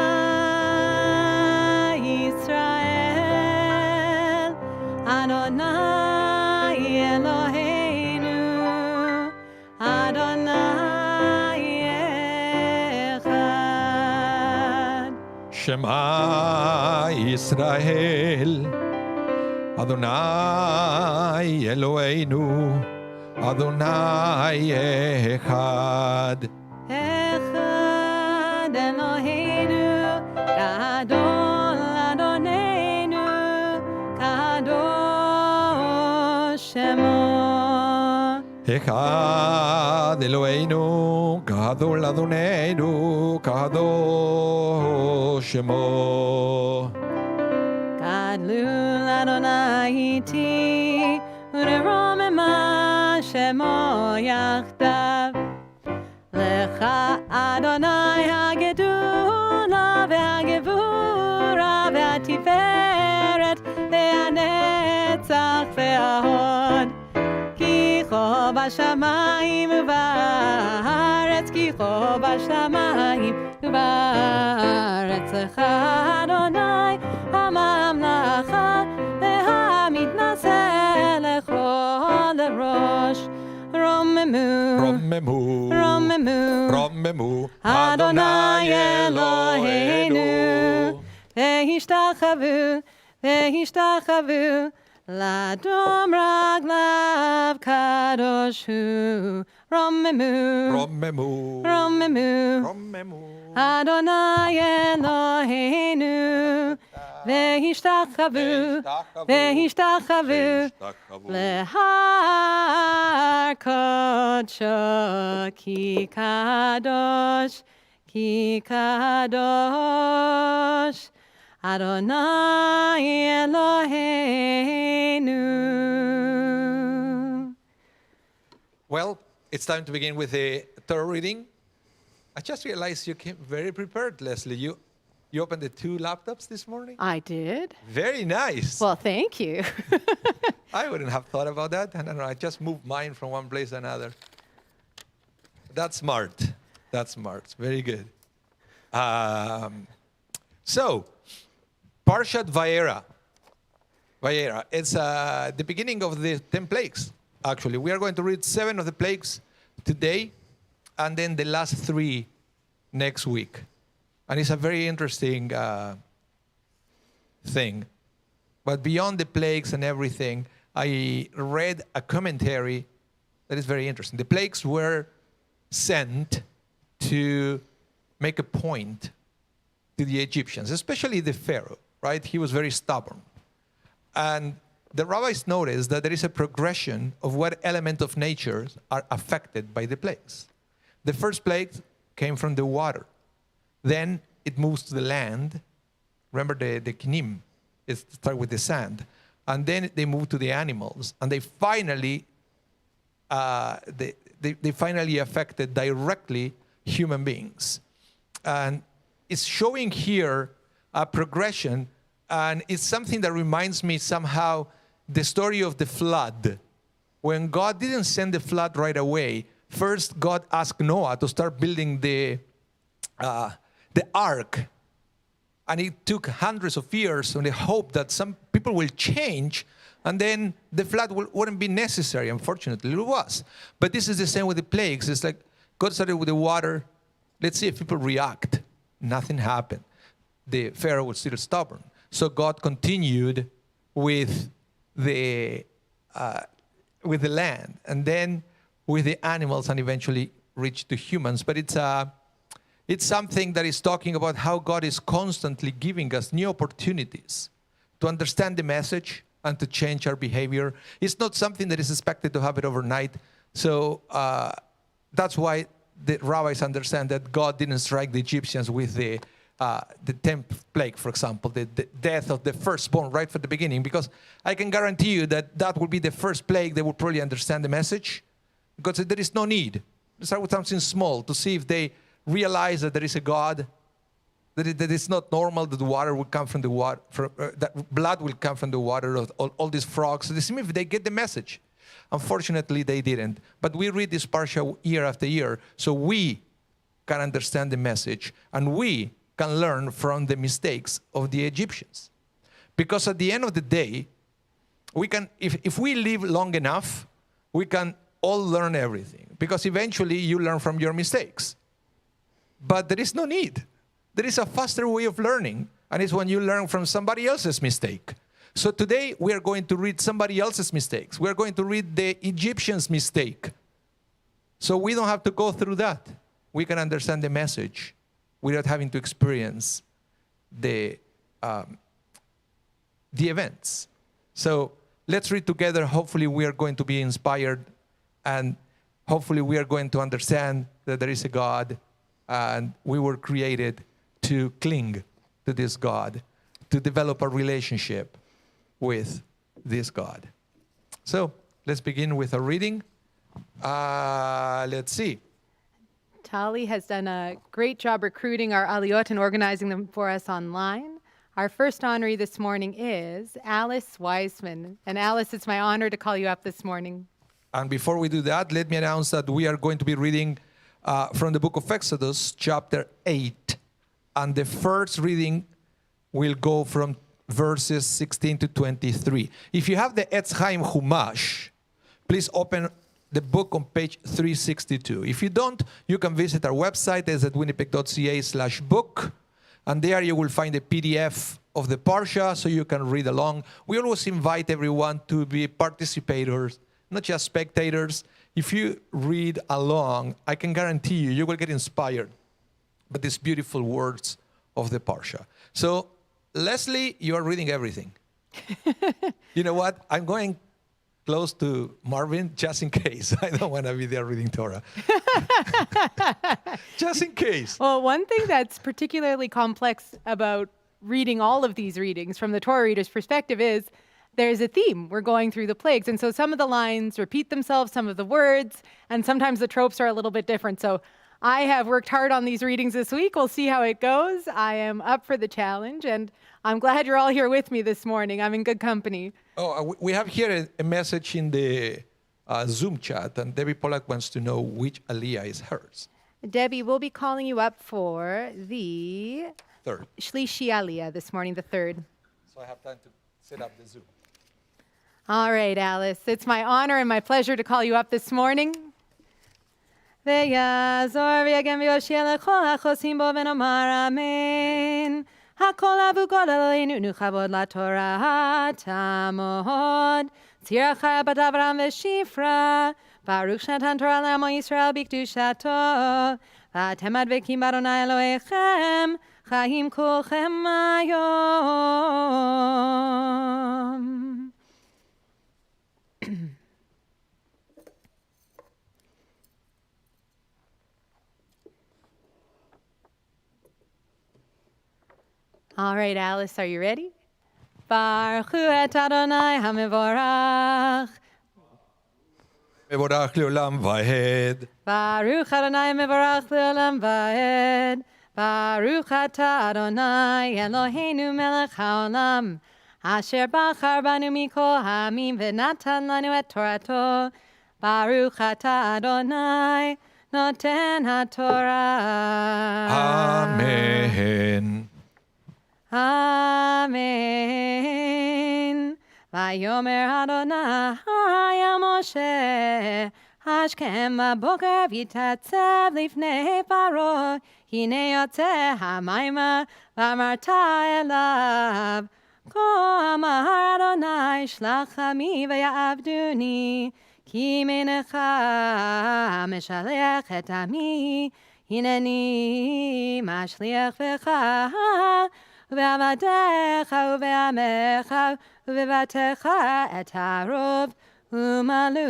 Yisrael, Adonai Eloheinu, Adonai Echad. Shema Yisrael, Adonai Eloheinu, Adonai Echad. Echad Eloheinu, Gadol Adonenu, Kadosh Shemo. Echad Eloheinu, Gadol Adonenu, Kadosh Shemo. Gadlu Adonai iti, u'neromema Shemo yachdav. Lecha Adonai hagedula ve'hagevura ve'atiferet ve'anetzach ve'ahod. Ki cho b'shamayim u'ba'aretz, ki cho b'shamayim u'ba'aretz. Lecha Adonai hamamlacha ve'hamitnaseh lechol lerosh. Romemu, Romemu, Romemu, Romemu, Adonai Eloheinu, ve'hishtachavu, ve'hishtachavu, ladom raglav kadosh hu. Romemu, Romemu, Romemu, Romemu. Adonai Eloheinu, ve'hishtachavu, ve'hishtachavu, lehar kodsho, ki kadosh, Adonai Eloheinu. Well, it's time to begin with the Torah reading. I just realized you came very prepared, Leslie. You opened the 2 laptops this morning? I did. Very nice. Well, thank you. I wouldn't have thought about that. I don't know. I just moved mine from one place to another. That's smart. That's smart. Very good. So, Parshat Vaera. Vaera. It's the beginning of the 10 plagues, actually. We are going to read 7 of the plagues today, and then the last 3 next week. And it's a very interesting thing. But beyond the plagues and everything, I read a commentary that is very interesting. The plagues were sent to make a point to the Egyptians, especially the Pharaoh, right? He was very stubborn. And the rabbis noticed that there is a progression of what element of nature are affected by the plagues. The first plague came from the water. Then it moves to the land. Remember the Kinim. It started with the sand. And then they moved to the animals. And they finally, they finally affected directly human beings. And it's showing here a progression. And it's something that reminds me somehow the story of the flood. When God didn't send the flood right away, first God asked Noah to start building the ark. And it took hundreds of years in the hope that some people will change, and then the flood wouldn't be necessary. Unfortunately, it was. But this is the same with the plagues. It's like God started with the water. Let's see if people react. Nothing happened. The Pharaoh was still stubborn. So God continued with the land, and then with the animals, and eventually reached to humans. But it's something that is talking about how God is constantly giving us new opportunities to understand the message and to change our behavior. It's not something that is expected to happen overnight. So that's why the rabbis understand that God didn't strike the Egyptians with the 10th plague, for example, the death of the firstborn right from the beginning, because I can guarantee you that would be the first plague. They would probably understand the message, because there is no need. Start with something small to see if they realize that there is a God, that it's not normal that the water will come from the water, that blood will come from the water of all these frogs. They see if they get the message. Unfortunately, they didn't. But we read this parsha year after year, so we can understand the message, and we can learn from the mistakes of the Egyptians. Because at the end of the day, we can, if we live long enough, we can all learn everything. Because eventually you learn from your mistakes. But there is no need. There is a faster way of learning, and it's when you learn from somebody else's mistake. So today we are going to read somebody else's mistakes. We are going to read the Egyptians' mistake. So we don't have to go through that. We can understand the message without having to experience the events. So let's read together. Hopefully we are going to be inspired, and hopefully we are going to understand that there is a God, and we were created to cling to this God, to develop a relationship with this God. So let's begin with a reading. Let's see. Tali has done a great job recruiting our aliyot and organizing them for us online. Our first honoree this morning is Alice Wiseman. And Alice, it's my honor to call you up this morning. And before we do that, let me announce that we are going to be reading from the book of Exodus, chapter 8. And the first reading will go from verses 16 to 23. If you have the Etz Chaim Chumash, please open the book on page 362. If you don't, you can visit our website. It's at winnipeg.ca/book. And there you will find a PDF of the Parsha, so you can read along. We always invite everyone to be participators, not just spectators. If you read along, I can guarantee you will get inspired by these beautiful words of the Parsha. So, Leslie, you are reading everything. You know what? I'm going close to Marvin just in case. I don't want to be there reading Torah. Just in case. Well, one thing that's particularly complex about reading all of these readings from the Torah reader's perspective is there's a theme. We're going through the plagues. And so some of the lines repeat themselves, some of the words, and sometimes the tropes are a little bit different. So I have worked hard on these readings this week. We'll see how it goes. I am up for the challenge, and I'm glad you're all here with me this morning. I'm in good company. Oh, we have here a message in the Zoom chat, and Debbie Pollack wants to know which aliyah is hers. Debbie, we'll be calling you up for the Third. Shlishi aliyah this morning, the third. So I have time to set up the Zoom. All right, Alice. It's my honor and my pleasure to call you up this morning. ויעזור ויגן ויושיע לכל החוסים בו ונאמר אמן. הכל אבו גודל עלינו נכבוד לתורה תעמוד. ציר אחר בת אברהם ושפרה. ברוך שנתן תורה לעמו ישראל בקדושתו. ואתם הדבקים באדוני אלוהיכם חיים כולכם היום. All right, Alice, are you ready? Baruch hu et Adonai HaMevorach. Mevorach leolam vahed. Baruch Adonai Mevorach le'olam va'ed. Baruch atah Adonai Eloheinu melech haolam. Asher bachar banu mikol ha'amim v'natan lanu et Torato. Baruch atah Adonai noten haTorah. Amen. Amen. Vayomer Adonai el Moshe, Hashkem b'boker v'yitatzev lifnei Paro, hine yotzeh hamayma v'amarta elav. Ko amar Adonai shlach ami v'ya'avduni, ki menecha meshalech et ami, hineni mashliach v'cha, Uve'amadecha uve'amecha uve'vatecha et ha'arov umalu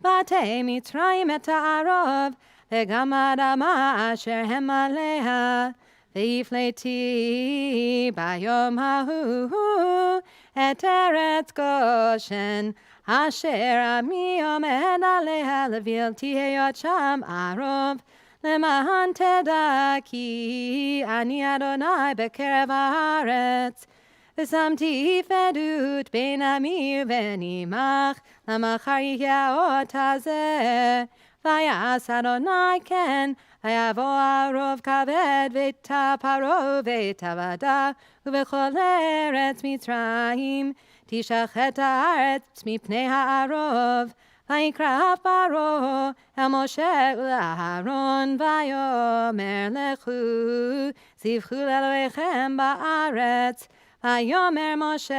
batei Mitzrayim et ha'arov ve'gam adama asher hem aleha ve'ifleti bayom hahu et eretz Goshen asher ami omed aleha levil tiheyot sham arov למען תדע כי אני אדוני בקרב הארץ, ושמתי עדות בין עמי ובין עמך, למחר יהיה האות הזה. ויעש אדוני כן, ויבוא הרוב כבד, ואת פרעה ואת עבדה, ובכל ארץ מצרים, תשחט הארץ מפני הערוב. ויקרא פרעה אל משה ולאהרון ויאמר לכו זבחו לאלוהיכם בארץ. ויאמר משה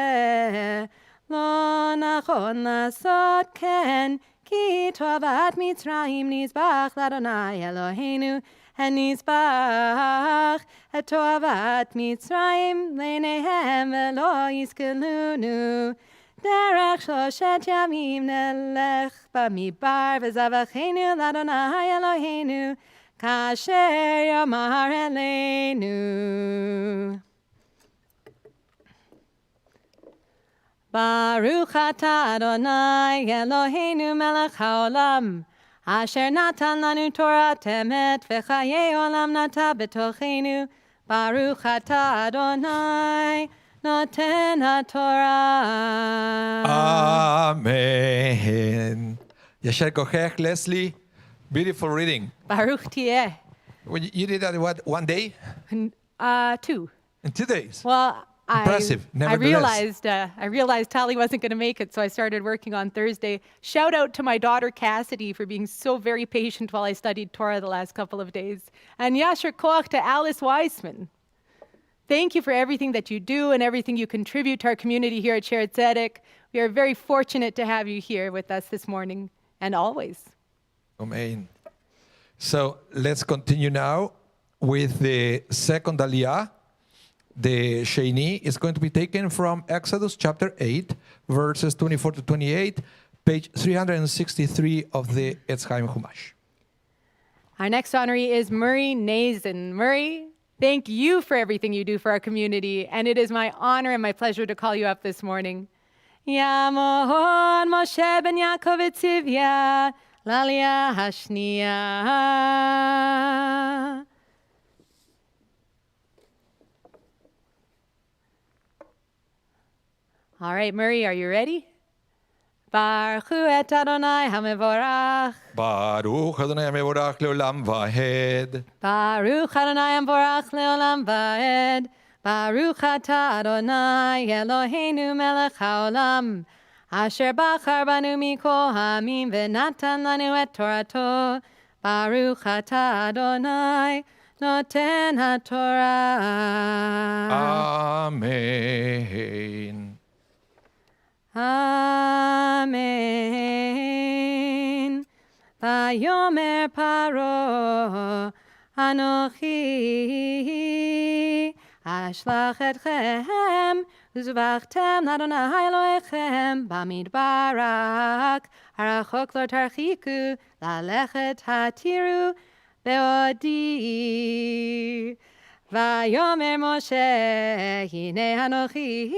לא נכון לעשות כן כי תועבת מצרים נזבח לאדוני אלוהינו הנזבח את תועבת מצרים לעיניהם ולא יסכלונו. דרך שלושת ימים נלך במדבר וזבחנו לאדוני אלוהינו כאשר יאמר אלינו. ברוך אתה אדוני אלוהינו מלך העולם אשר נתן לנו תורת אמת וחיי עולם נטע בתוכנו. ברוך אתה אדוני נותן התורה. Amen. Yasher Kochech, Leslie, beautiful reading. Baruch tieh. Well, you did that, what, one day? 2. In 2 days? Well, Impressive, I nevertheless. realized Tali wasn't going to make it, so I started working on Thursday. Shout out to my daughter Cassidy for being so very patient while I studied Torah the last couple of days. And Yasher Koach to Alice Weissman. Thank you for everything that you do and everything you contribute to our community here at Shared Tzedek. We are very fortunate to have you here with us this morning and always. Amen. So let's continue now with the second Aliyah. The Sheni is going to be taken from Exodus chapter 8, verses 24 to 28, page 363 of the Etz Chaim Chumash. Our next honoree is Murray Nazen. Murray, thank you for everything you do for our community, and it is my honor and my pleasure to call you up this morning. Yamon Moshe ben Yaakov etzivya l'aliyah hashniya. All right, Murray, are you ready? Baruch hu et Adonai HaMevorach. Baruch Adonai Mevorach leolam vahed. Baruch Adonai HaMevorach le'olam va'ed. Baruch atah Adonai Eloheinu melech haolam. Asher bachar banu mikol ha'amim v'natan lanu et Torato. Baruch atah Adonai noten haTorah. Amen. Amen. Vayomer Paro Anochi Ashlach etchem Uzvachtem Ladonai Elohechem Bamidbarak Arachok lo tarchiku Lalechet hatiru Beodi ויאמר משה, הנה אנוכי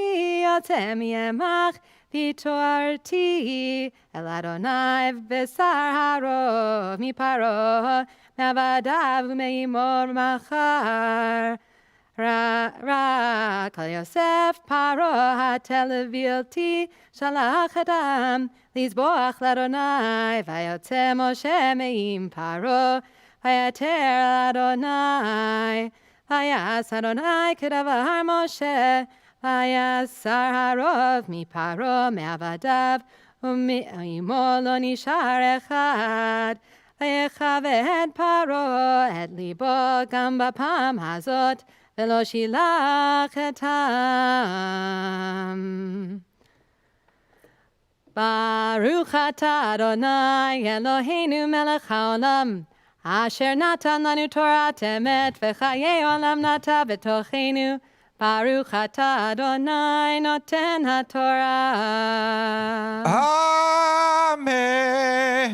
יוצא מימך, והתעוררתי אל אדוני בשר הרוב מפרעה, מעבדיו ומאמור מחר. רק על יוסף פרעה התל אותי, שלח אדם לזבוח לאדוני, ויוצא משה מעם פרעה, ויתר אדוני. ויעש אדוני כדבר משה, ויסר הרוב מפרעה מעבדיו, ומעמו לא נשאר אחד. ויכבד פרעה את ליבו גם בפעם הזאת, ולא שילח אתם. ברוך אתה אדוני אלוהינו מלך העולם, אשר נתן לנו תורת אמת וחיי עולם נטע בתוכנו. ברוך אתה אדוני נותן התורה.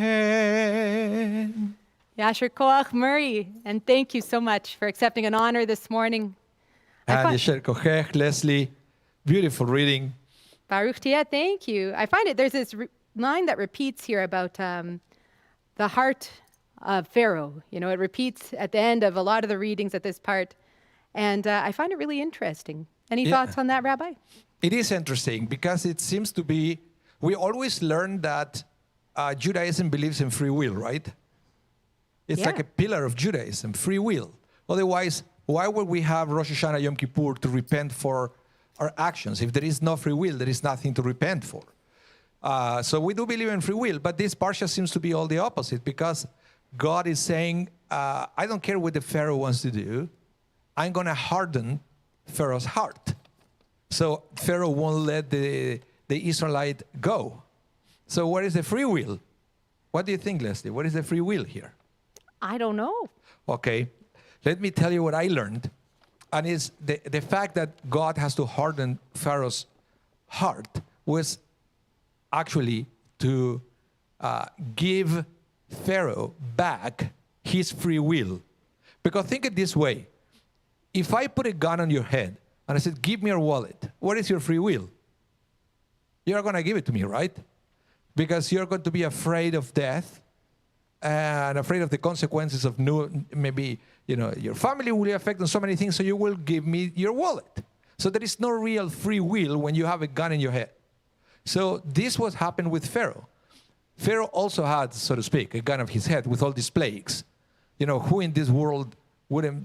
Amen. Yasher Koach Murray, and thank you so much for accepting an honor this morning. And Yasher Kochech, Leslie, beautiful reading. Baruch Tia, thank you. I find there's this line that repeats here about the heart of Pharaoh. You know, it repeats at the end of a lot of the readings at this part. And I find it really interesting. Any thoughts on that, Rabbi? It is interesting because it seems to be, we always learn that Judaism believes in free will, right? It's like a pillar of Judaism, free will. Otherwise, why would we have Rosh Hashanah Yom Kippur to repent for our actions? If there is no free will, there is nothing to repent for. So we do believe in free will, but this parsha seems to be all the opposite because God is saying, I don't care what the Pharaoh wants to do. I'm going to harden Pharaoh's heart. So Pharaoh won't let the Israelite go. So where is the free will? What do you think, Leslie? What is the free will here? I don't know. Okay, let me tell you what I learned. And it's the fact that God has to harden Pharaoh's heart was actually to give Pharaoh back his free will. Because think it this way. If I put a gun on your head and I said, give me your wallet, what is your free will? You're going to give it to me, right? Because you're going to be afraid of death and afraid of the consequences of maybe, your family will be affected on so many things, so you will give me your wallet. So there is no real free will when you have a gun in your head. So this was happened with Pharaoh. Pharaoh also had, so to speak, a gun of his head with all these plagues. Who in this world wouldn't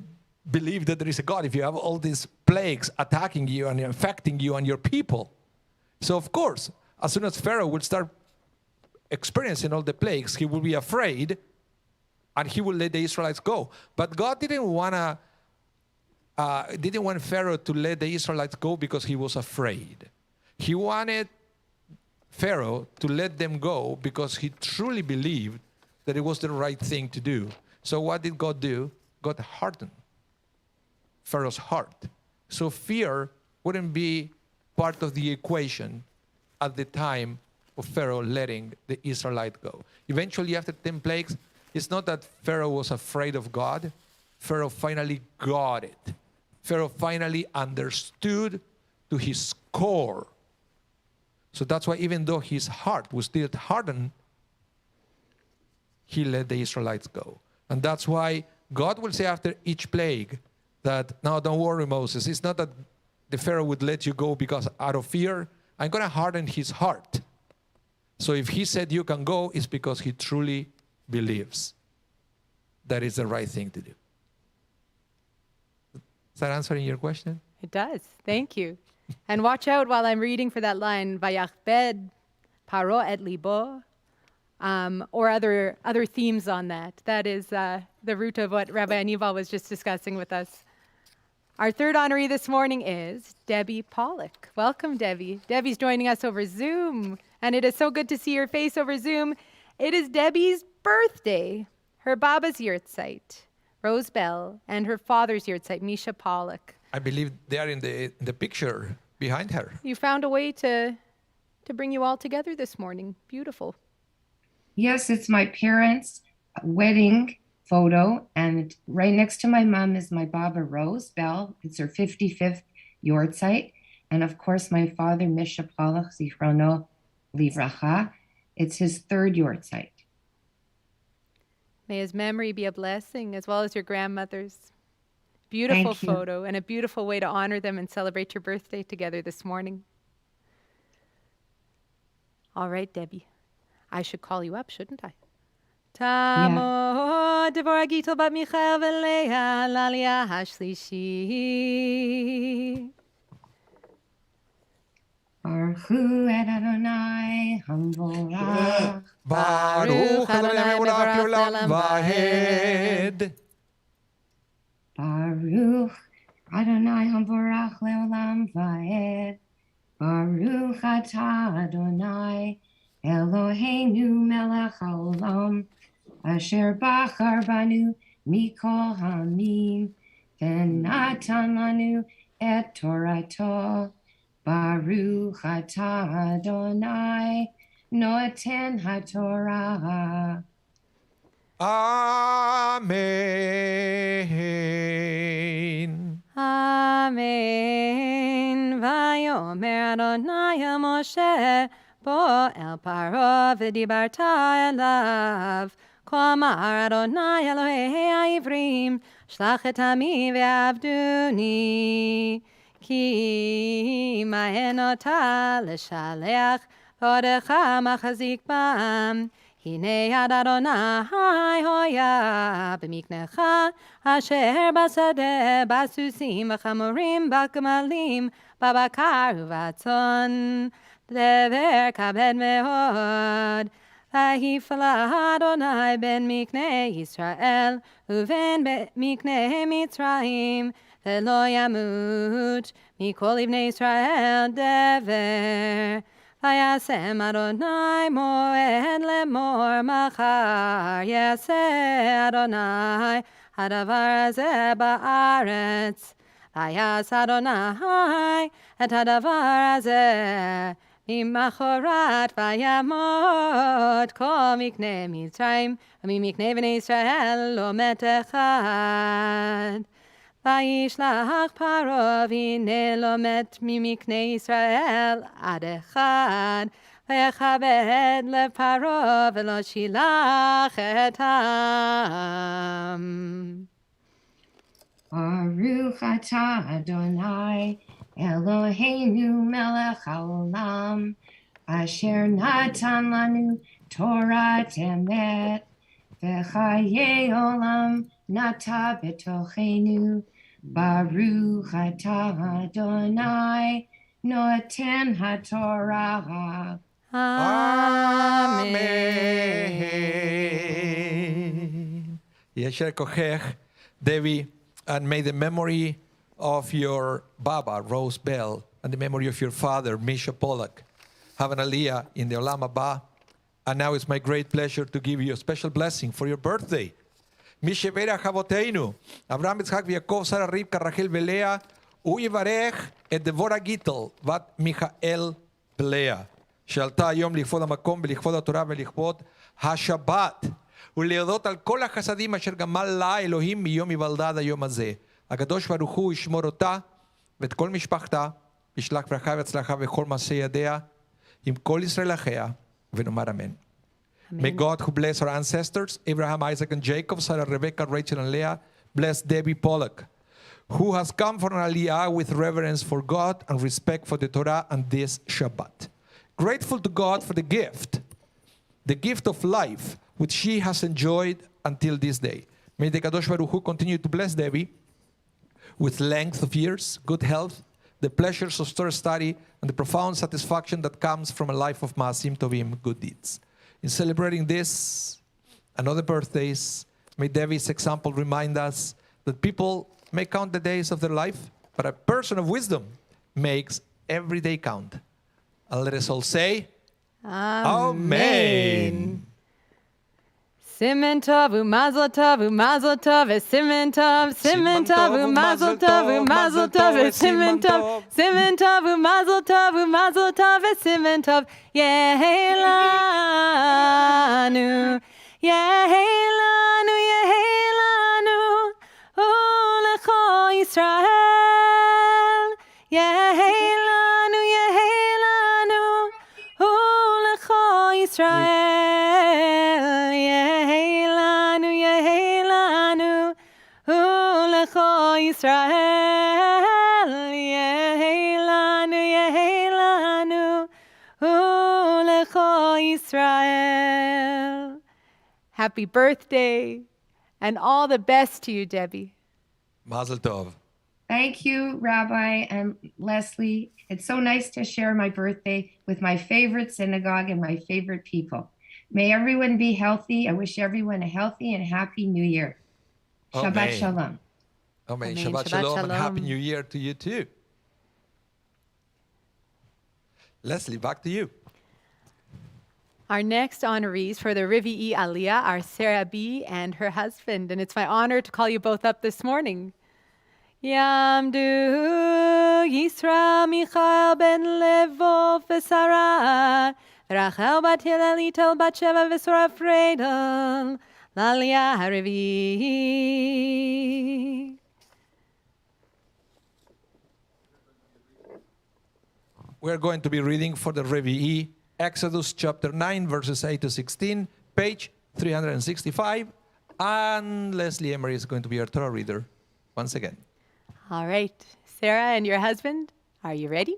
believe that there is a God if you have all these plagues attacking you and affecting you and your people? So of course, as soon as Pharaoh would start experiencing all the plagues, he will be afraid and he will let the Israelites go. But God didn't want Pharaoh to let the Israelites go because he was afraid. He wanted Pharaoh to let them go because he truly believed that it was the right thing to do. So what did God do? God hardened Pharaoh's heart. So fear wouldn't be part of the equation at the time of Pharaoh letting the Israelite go. Eventually, after 10 plagues, it's not that Pharaoh was afraid of God. Pharaoh finally got it. Pharaoh finally understood to his core. So that's why even though his heart was still hardened, he let the Israelites go. And that's why God will say after each plague that, no, don't worry, Moses. It's not that the Pharaoh would let you go because out of fear. I'm going to harden his heart. So if he said you can go, it's because he truly believes that is the right thing to do. Is that answering your question? It does. Thank you. And watch out while I'm reading for that line, Vayachbed Paro et libo, or other themes on that. That is the root of what Rabbi Anival was just discussing with us. Our third honoree this morning is Debbie Pollock. Welcome, Debbie. Debbie's joining us over Zoom, and it is so good to see your face over Zoom. It is Debbie's birthday. Her baba's yurtzeit, Rose Bell, and her father's yurtzeit, Misha Pollock. I believe they are in the picture behind her. You found a way to bring you all together this morning. Beautiful. Yes, it's my parents' wedding photo. And right next to my mom is my Baba Rose Bell. It's her 55th yortzeit. And of course, my father, Misha Palach, Zichrono Livracha. It's his third yortzeit. May his memory be a blessing, as well as your grandmother's. Beautiful Thank you. photo and a beautiful way to honor them and celebrate your birthday together this morning. All right, Debbie. I should call you up, shouldn't I? Tamo Devorah Gittel Bat Michael V'Leah L'Aliyah HaShlishi. Baruch Hu et Adonai Hamvorach. Baruch Adonai Mevorach Leolam Vahed. Baruch Adonai Hamvorach Leolam Vaed. Baruch Atah Adonai Eloheinu Melech Haolam Asher Bachar Banu Mikol Hamim V'natan Lanu et Torato. Baruch Atah Adonai Noten HaTorah. Amen. Amen. Vayomer Adonai el Moshe bo el Paro v'dibarta elav. כה אמר אדוני אלוהי העברים, שלח את עמי ועבדוני. כי מהן אותה לשלח, ועודך מחזיק בם. הנה יד אדוני הויה במקנך, אשר בשדה, בסוסים וחמורים, בגמלים, בבקר ובצאן. דבר כבד מאוד. ויפלא אדוני בין מקנה ישראל ובין מקנה מצרים, ולא ימות מכל לבני ישראל דבר. וישם אדוני מועד לאמור, מחר יעשה אדוני הדבר הזה בארץ. ויעש אדוני את הדבר הזה ממחרת, וימות כל מקנה מצרים, וממקנה בני ישראל לא מת אחד. וישלח פרעה, והנה לא מת ממקנה ישראל עד אחד. ויכבד לב פרעה, ולא שילח את העם. Baruch atah Adonai Eloheinu melech haolam, asher natan lanu Torah emet, v'chayei olam nata betochenu. Baruch atah Adonai noten haTorah. Amen. Yesher Kochech, Devi, and may the memory of your Baba, Rose Bell, and the memory of your father, Misha Pollack, have an aliyah in the Olam Haba. And now it's my great pleasure to give you a special blessing for your birthday. Misha Vaera Chavoteinu, Abraham, Yitzhak, Yaakov, Sarah, Rivka, Rachel, Belea, Uyivarech, et Devorah Gittel, Vat Michael Belea. שעלתה היום לכבוד המקום ולכבוד התורה ולכבוד השבת. ולהודות על כל החסדים אשר גמל לה אלוהים מיום היוולדה היום הזה. הקדוש ברוך הוא ישמור אותה ואת כל משפחתה, ישלח ברכה והצלחה בכל מעשה ידיה, עם כל ישראל אחיה, ונאמר אמן. May God who bless our ancestors, Abraham, Isaac, and Jacob, Sarah, Rebecca, Rachel, and Leah, bless Debbie Pollack, who has come for an aliyah with reverence for God and respect for the Torah and this Shabbat. Grateful to God for the gift of life, which she has enjoyed until this day. May the Kadosh Baruch Hu continue to bless Debbie with length of years, good health, the pleasures of Torah study, and the profound satisfaction that comes from a life of Maasim Tovim, good deeds. In celebrating this and other birthdays, may Debbie's example remind us that people may count the days of their life, but a person of wisdom makes every day count. And let us all say, Amen. Simen tov u'mazel tov u'mazel tov simen tov u'mazel tov u'mazel tov simen tov u'mazel tov simen tov yehelanu Yisrael. Yehi lanu, ulecho Yisrael. Yehi lanu, ulecho Yisrael. Yehi lanu, ulecho Yisrael. Happy birthday, and all the best to you, Debbie. Mazel tov. Thank you, Rabbi and Leslie. It's so nice to share my birthday with my favorite synagogue and my favorite people. May everyone be healthy. I wish everyone a healthy and happy new year. Shabbat Amen. Shalom. Amen. Amen. Shabbat Shabbat shalom and Happy shalom. New Year to you too. Leslie, back to you. Our next honorees for the Rivi'i Aliyah are Sarah B. and her husband, and it's my honor to call you both up this morning. Yamdu Yisra Michael ben Levo v'Sara Rachel bat Hillel Tel bat Sheva v'Sora Fredel L'Aliyah HaRivi'i. We're going to be reading for the Revi'i, Exodus chapter 9, verses 8 to 16, page 365. And Leslie Emery is going to be our Torah reader once again. All right, Sarah and your husband, are you ready?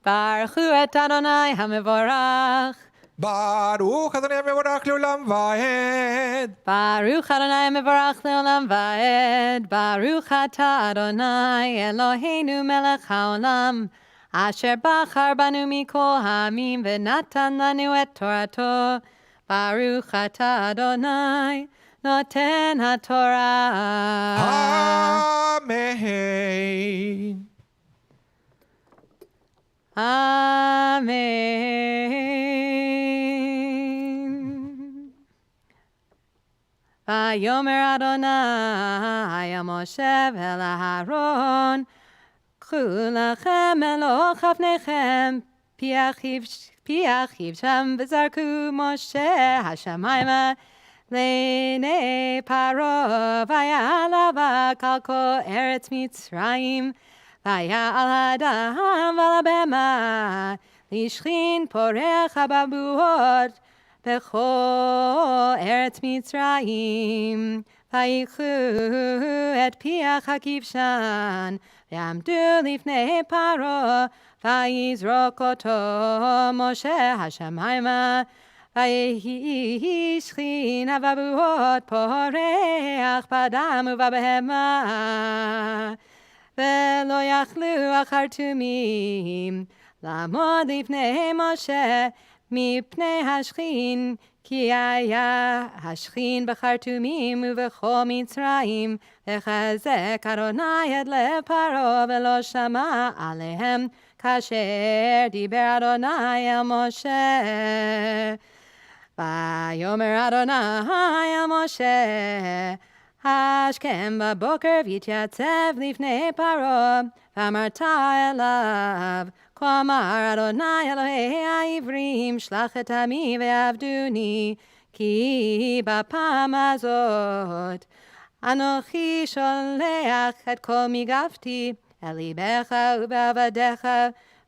Baruch hu et Adonai HaMevorach. Baruch Adonai mevorach leolam vaed. Baruch Adonai mevorach leolam vaed. Baruch atah Adonai Eloheinu melech haolam. Asher bachar banu mikol hamim v'natan lanu et Torato. Baruch atah Adonai noten haTorah. Amen. Amen. Vayomer Adonai el Moshe vel Aharon, K'u lachem elo chavnechem, pi achiv sham v'zarku Moshe hashamayma l'nei paro, vayala v'kal kol eretz Mitzrayim, vayal hadam v'alabema, lishchin porech hababuot, b'chol eretz Mitzrayim, vayikhu et piach hakivshan, v'yamdu lifnei paro, vayizrok oto Moshe hashamayma, vayishchin havabuot poreach b'adam u'b'behema, ve'lo yachlu achartumim, לעמוד לפני משה מפני השכין, כי היה השכין בחרטומים ובכל מצרים, וחזק אדוני את לב פרעה ולא שמע עליהם, כאשר דיבר אדוני אל משה. ויאמר אדוני אל משה, השכם בבוקר והתייצב לפני פרעה, ואמרת אליו, כה אמר אדוני אלוהי העברים, שלח את עמי ועבדוני, כי בפעם הזאת אנוכי שולח את כל מגבתי אל ליבך ובעבדיך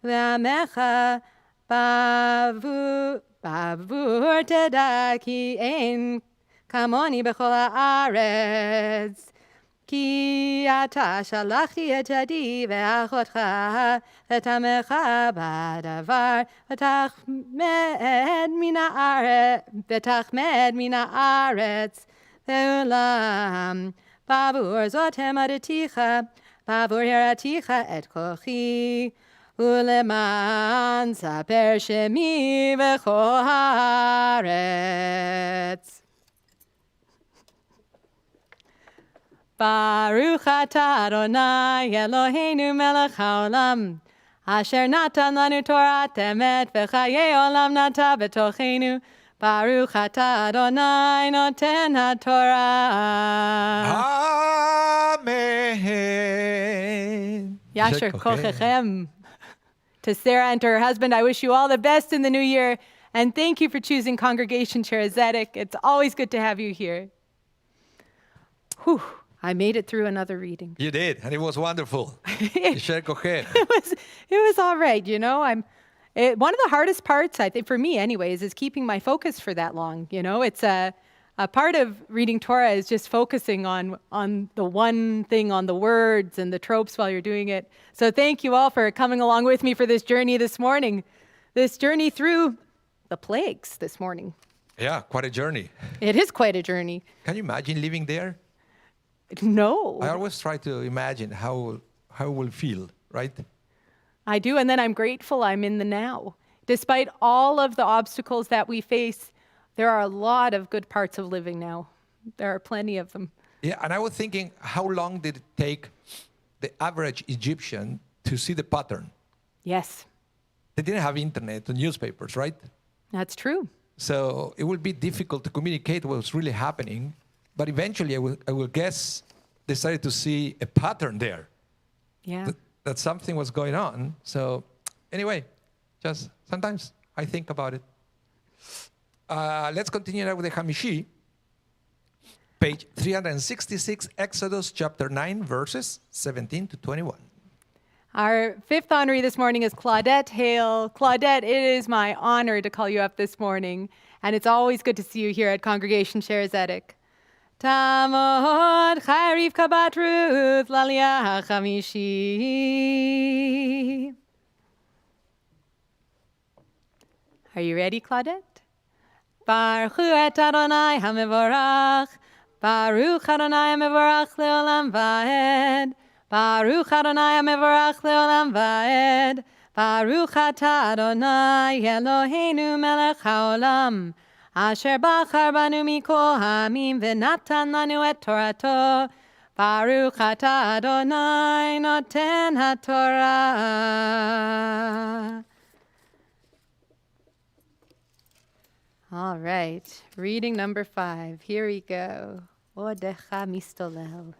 ועמך, בעבור תדע כי אין כמוני בכל הארץ. כי אתה שלחתי את ידי ואחותך ואת עמך בדבר, ותחמד מן הארץ לעולם. בעבור זאת העמדתיך, בעבור הראתיך את כוחי, ולמען ספר שמי בכל הארץ. Baruch atah Adonai Eloheinu melech haolam, asher natan lanu Torat emet v'chayei olam nata b'tochenu. Baruch atah Adonai noten haTorah. Amen. Yasher kochechem. To Sarah and to her husband, I wish you all the best in the new year, and thank you for choosing Congregation Chair Zedek. It's always good to have you here. Whew. I made it through another reading. You did, and it was wonderful. it Yesher kochech. was all right, you know. One of the hardest parts, I think, for me anyways, is keeping my focus for that long. You know, it's a part of reading Torah is just focusing on the one thing, on the words and the tropes while you're doing it. So thank you all for coming along with me for this journey this morning, this journey through the plagues this morning. Yeah, quite a journey. It is quite a journey. Can you imagine living there? No. I always try to imagine how it will feel, right? I do, and then I'm grateful I'm in the now. Despite all of the obstacles that we face, there are a lot of good parts of living now. There are plenty of them. Yeah, and I was thinking, how long did it take the average Egyptian to see the pattern? Yes, They didn't have internet or newspapers, right? that's true. So it would be difficult to communicate what was really happening. But eventually, I will guess they started to see a pattern there. Yeah. That something was going on. So anyway, just sometimes I think about it. Let's continue now with the Hamishi. Page 366, Exodus chapter 9, verses 17 to 21. Our fifth honoree this morning is Claudette Hale. Claudette, it is my honor to call you up this morning, and it's always good to see you here at Congregation Sher Zedek. Tamod Chayriv Kabat Ruth Lalia Chamishi. Are you ready, Claudette? Baruch et Adonai HaMevorach, Baruch Adonai HaMevorach Leolam Vaed, Baruch Adonai HaMevorach Leolam Vaed, Baruch Ata Adonai Eloheinu Melech HaOlam, Asher Bachar Banu Mikol Hamim V'natan Lanu et Torato, Baruch Ata Adonai Noten HaTorah. All right, reading number 5. Here we go. Odecha mistolel.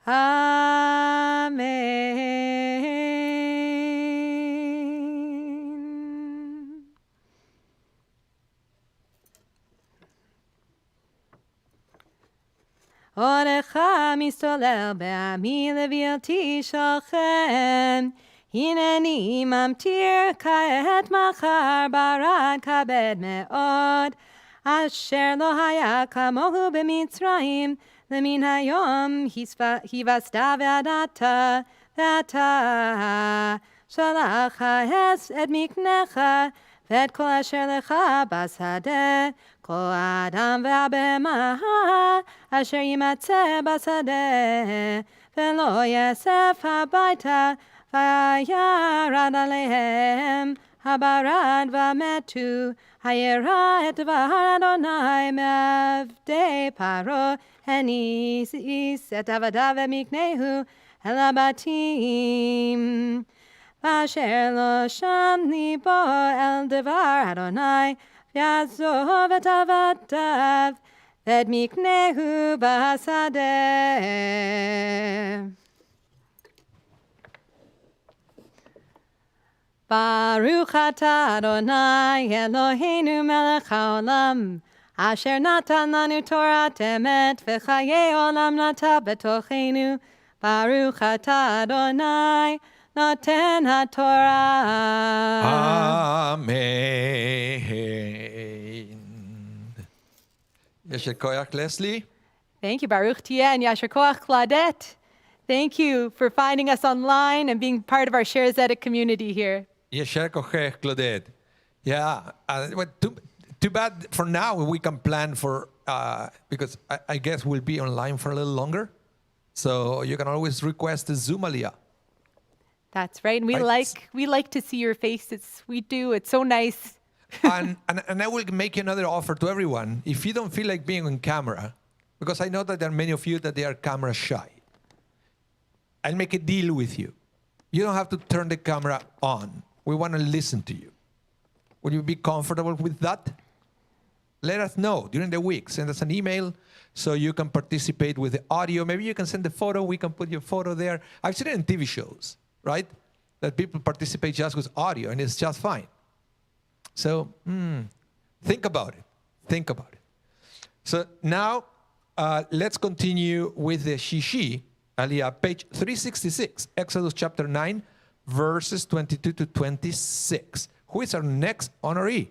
Amen. Odecha mistolel be'ami levilti shochem. Hineni mamtir ka'et machar barad kabed me'od, asher lo haya kamohu b'mitzrayim, lemin hayom hivasta ve'adata, ve'ata shalach ha'es et miknecha, ve'et kol asher lecha basadeh, kol adam ve'abema, asher yimatzeh basadeh, ve'lo yasef habayta, Vayarad alehem habarad vametu hayera et vahar Adonai me'avdei paro henis et avadav miknehu elabatim vasher lo sham libo el devar Adonai v'yazov et avadav et miknehu basadeh. Baruch Ata Adonai Eloheinu Melech HaOlam, Asher natan lanu Torah emet v'chayei olam nata betochenu. Baruch Ata Adonai Noten HaTorah. Amen. Yesher koyach, Leslie. Thank you, Baruch Tia and Yasher Koach Claudette. Thank you for finding us online and being part of our Sher Zedek community here. Yesher kochech, Claudette. Yeah, too bad for now we can plan for, because I guess we'll be online for a little longer. So you can always request a Zoom aliyah. That's right. And Right. we like to see your faces. We do. It's so nice. and I will make another offer to everyone. If you don't feel like being on camera, because I know that there are many of you that they are camera shy, I'll make a deal with you. You don't have to turn the camera on. We want to listen to you. Will you be comfortable with that? Let us know during the week. Send us an email so you can participate with the audio. Maybe you can send a photo. We can put your photo there. I've seen it in TV shows, right? That people participate just with audio, and it's just fine. So think about it. Think about it. So now let's continue with the Shishi Aliyah, page 366, Exodus chapter 9, verses 22 to 26. Who is our next honoree?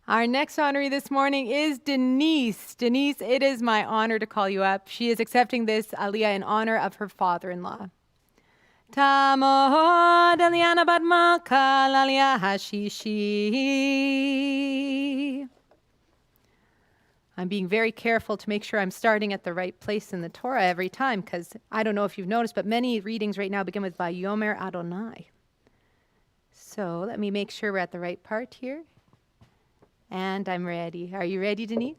Our next honoree this morning is Denise. Denise, it is my honor to call you up. She is accepting this Aliyah in honor of her father-in-law. Tamod Eliana Bat Malka Aliyah Hashishi. I'm being very careful to make sure I'm starting at the right place in the Torah every time, because I don't know if you've noticed, but many readings right now begin with Vayomer Adonai. So let me make sure we're at the right part here. And I'm ready. Are you ready, Denise?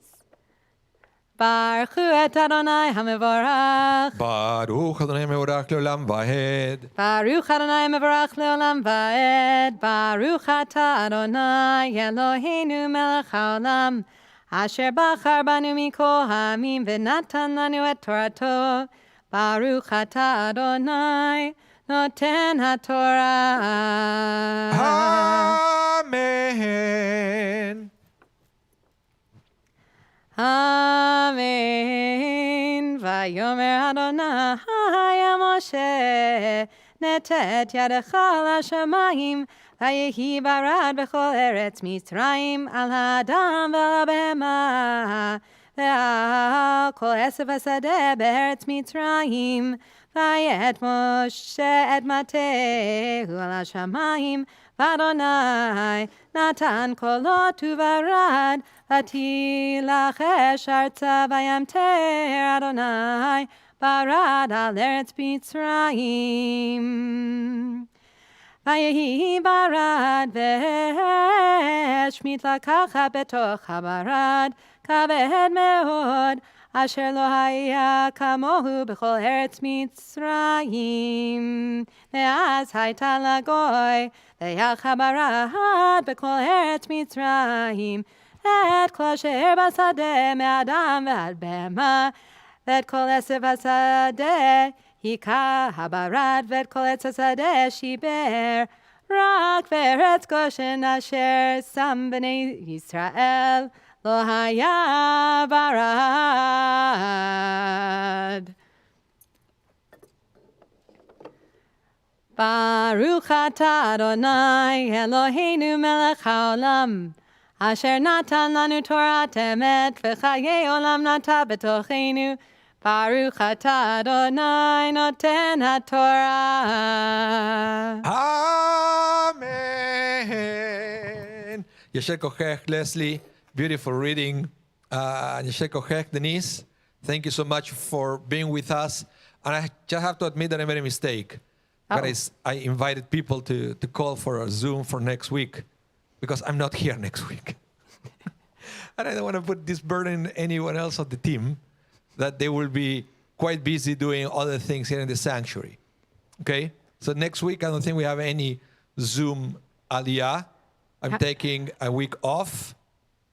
Baruch et Adonai HaMevorach. Baruch Adonai Mevorach Leolam Vaed. Baruch Adonai Mevorach Leolam Vaed. Baruch Ata Adonai Eloheinu Melech HaOlam. Asher Bachar Banu Mikohamim V'natan Lanu et Torato. Baruch Ata Adonai Noten HaTorah. Amen. Amen. Vayomer Adonai Moshe netet yadecha l'shamayim vayehi barad b'chol eretz Mitzrayim al ha'adam ve'al ha'behema ve'al kol esef hasadeh be'eretz Mitzrayim vayet Moshe et matehu al ha'shamayim v'Adonai natan kolot uvarad v'tilachesh arza vayamter Adonai barad al eretz Mitzrayim. Vayehi barad ve'shmit lakacha betoch habarad kaved meod asher lo haya kamohu b'chol eretz Mitzrayim. Ve'az hayta lagoy ve'yach habarad b'chol eretz Mitzrayim et kol asher basadeh me'adam ve'ad behema ואת כל עשב השדה היכה הברad ואת כל עץ השדה שיבר רק בארץ גושן אשר שם בני ישראל לא היה ברד. ברוך אתה אדוני אלוהינו מלך העולם אשר נתן לנו תורת אמת וחיי עולם נטע בתוכנו. Baruch atah Adonai noten haTorah. Amen. Yesher Kochech, Leslie. Beautiful reading. Yesher Kochech, Denise. Thank you so much for being with us. And I just have to admit that I made a mistake. But I invited people to call for a Zoom for next week because I'm not here next week. And I don't want to put this burden on anyone else on the team, that they will be quite busy doing other things here in the sanctuary. Okay? So next week, I don't think we have any Zoom Aliyah. I'm taking a week off.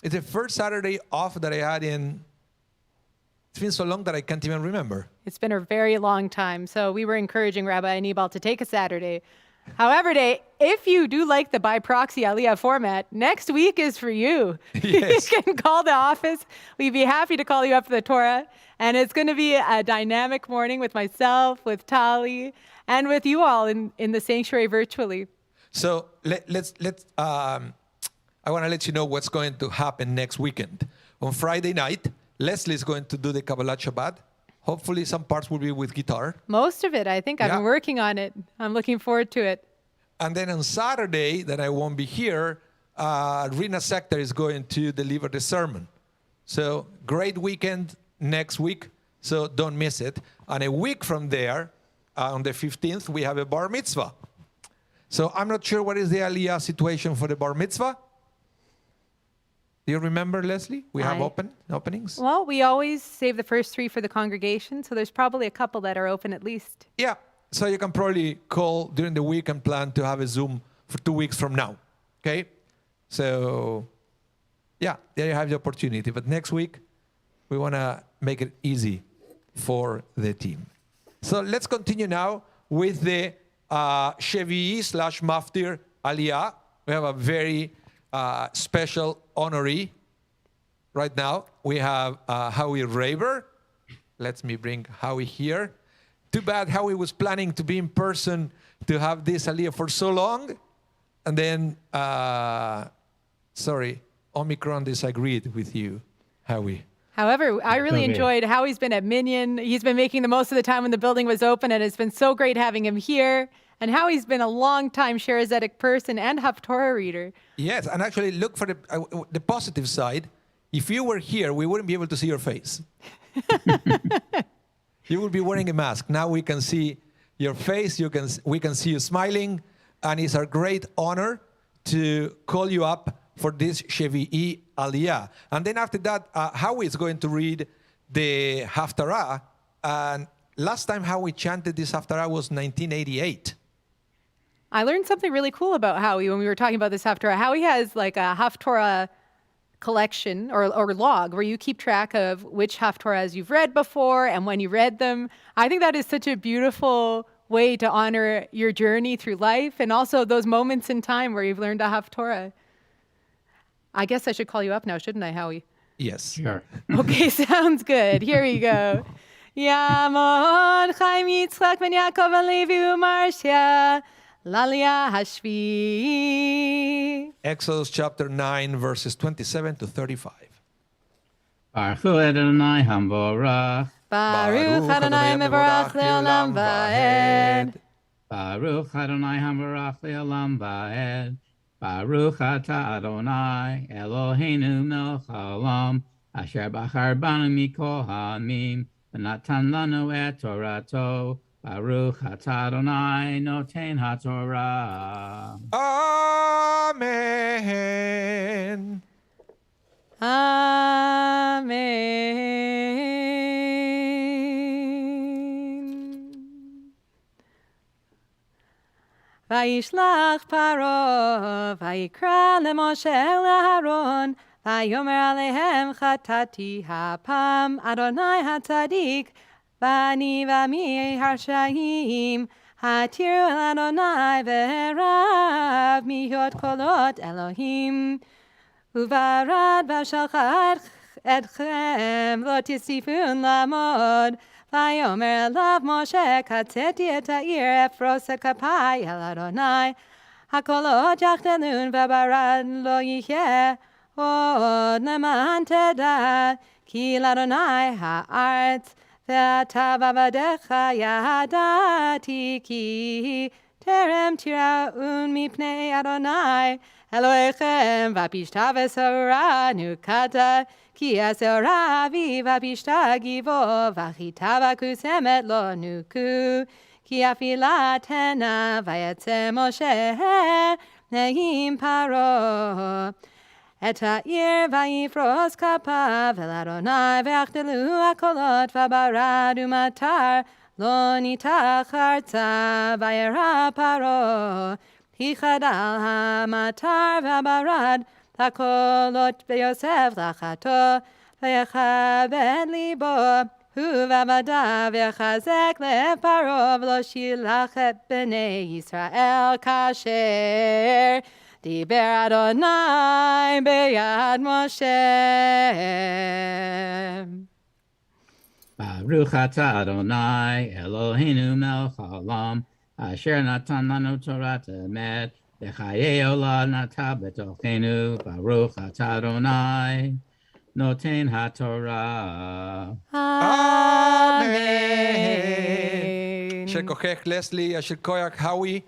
It's the first Saturday off that I had in... It's been so long that I can't even remember. It's been a very long time. So we were encouraging Rabbi Anibal to take a Saturday. However, if you do like the by proxy Aliyah format, next week is for you. Yes. You can call the office. We'd be happy to call you up for the Torah. And it's going to be a dynamic morning with myself, with Tali, and with you all in the sanctuary virtually. So let's I want to let you know what's going to happen next weekend. On Friday night, Leslie is going to do the Kabbalat Shabbat. Hopefully some parts will be with guitar. Most of it, I think. I've been working on it. I'm looking forward to it. And then on Saturday, that I won't be here, Rina Sector is going to deliver the sermon. So great weekend next week, so don't miss it. And a week from there, on the 15th, we have a bar mitzvah. So I'm not sure what is the Aliyah situation for the bar mitzvah. Do you remember, Leslie? We have openings? Well, we always save the first 3 for the congregation, so there's probably a couple that are open at least. Yeah, so you can probably call during the week and plan to have a Zoom for 2 weeks from now, okay? So, yeah, there you have the opportunity. But next week, we want to make it easy for the team. So let's continue now with the Shevi'i/Maftir Aliyah. We have a very special honoree right now. We have Howie Raber. Let me bring Howie here. Too bad Howie was planning to be in person to have this Aliyah for so long. And then, sorry, Omicron disagreed with you, Howie. However, I really Okay. enjoyed how he's been at Minyan. He's been making the most of the time when the building was open, and it's been so great having him here. And how he's been a long-time Sharazetic person and Haftorah reader. Yes, and actually look for the positive side. If you were here, we wouldn't be able to see your face. You would be wearing a mask. Now we can see your face. We can see you smiling, and it's our great honor to call you up for this Shevi'i Aliyah. And then after that, Howie is going to read the Haftarah. And last time Howie chanted this Haftarah was 1988. I learned something really cool about Howie when we were talking about this Haftorah. Howie has like a Haftorah collection or log where you keep track of which Haftorahs you've read before and when you read them. I think that is such a beautiful way to honor your journey through life and also those moments in time where you've learned a Haftorah. I guess I should call you up now, shouldn't I, Howie? Yes. Sure. Okay, sounds good. Here we go. Yamon Chaim Yitzchak Ben Yaakov and Levi Umarshia Lalia Hashvi. Exodus chapter 9, verses 27 to 35. Baruch Hu Adonai Hamvorach. Baruch Adonai Mevorach Leolam Vaed. Baruch Adonai Hamvorach Leolam Vaed. Baruch Ata Adonai Eloheinu melech haolam asher bachar banu mikol ha'amim v'natan lanu et Torato. Baruch Ata Adonai noten haTorah. Amen. Amen. Vayishlach Paro, Vayikra leMoshe leHaron, Vayomer alehem chatati hapam Adonai hatzadik, Vani vami harshayim, Hatiru el Adonai v'erav mihot kolot Elohim. Uvarad v'shalchad etchem lo tisifun lamod. Vayomer elav Moshe katzeti et ha'ir efros et kapai el Adonai. Hakolot yachdelun v'barad lo yihyeh od leman tedad ki l'Adonai ha'aretz ve'ata v'avadecha yadati ki terem tiraun mipnei Adonai Elohechem v'apishta v'sorah nukata ki asorah v'apishta givo v'achita v'kusemet lo nuku ki afilat hena v'yetze Moshe ne'im paro et ha'ir v'yifros kapav el Adonai v'achdelu hakolot v'barad u'matar lo nitach arza v'yera paro Hichadal hamatar v'barad hakolot v'yosef lachato v'yechabed libo hu v'avada v'yechazek le'paro v'lo shilach et b'nei Yisrael kasher diber Adonai beyad Moshe. Baruch Ata Adonai Eloheinu melech haolam asher natan lanu Torat emet v'chayei olam nata b'tochenu. Baruch Ata Adonai noten haTorah. Amen. Shekochech, Leslie, Asher Koyak, Howie.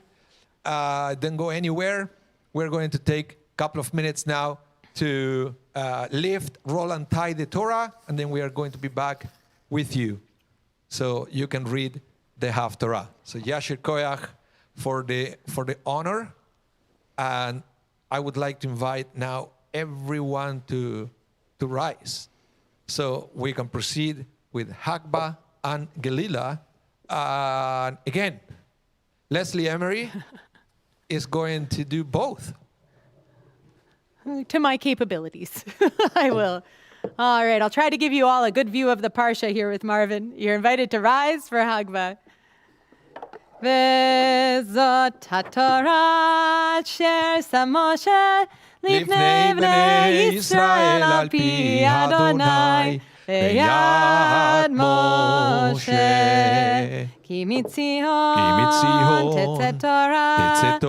Don't go anywhere. We're going to take a couple of minutes now to lift, roll, and tie the Torah, and then we are going to be back with you so you can read the Haftarah. So Yashir Koyach for the honor, and I would like to invite now everyone to rise so we can proceed with Hakba and Gelila. Again, Leslie Emery is going to do both. To my capabilities. I will. All right, I'll try to give you all a good view of the Parsha here with Marvin. You're invited to rise for Hagba. Vezot haTorah asher sam Moshe lifnei bnei Yisrael al pi Adonai Beyad Moshe. Ki mitzion tetzet Torah.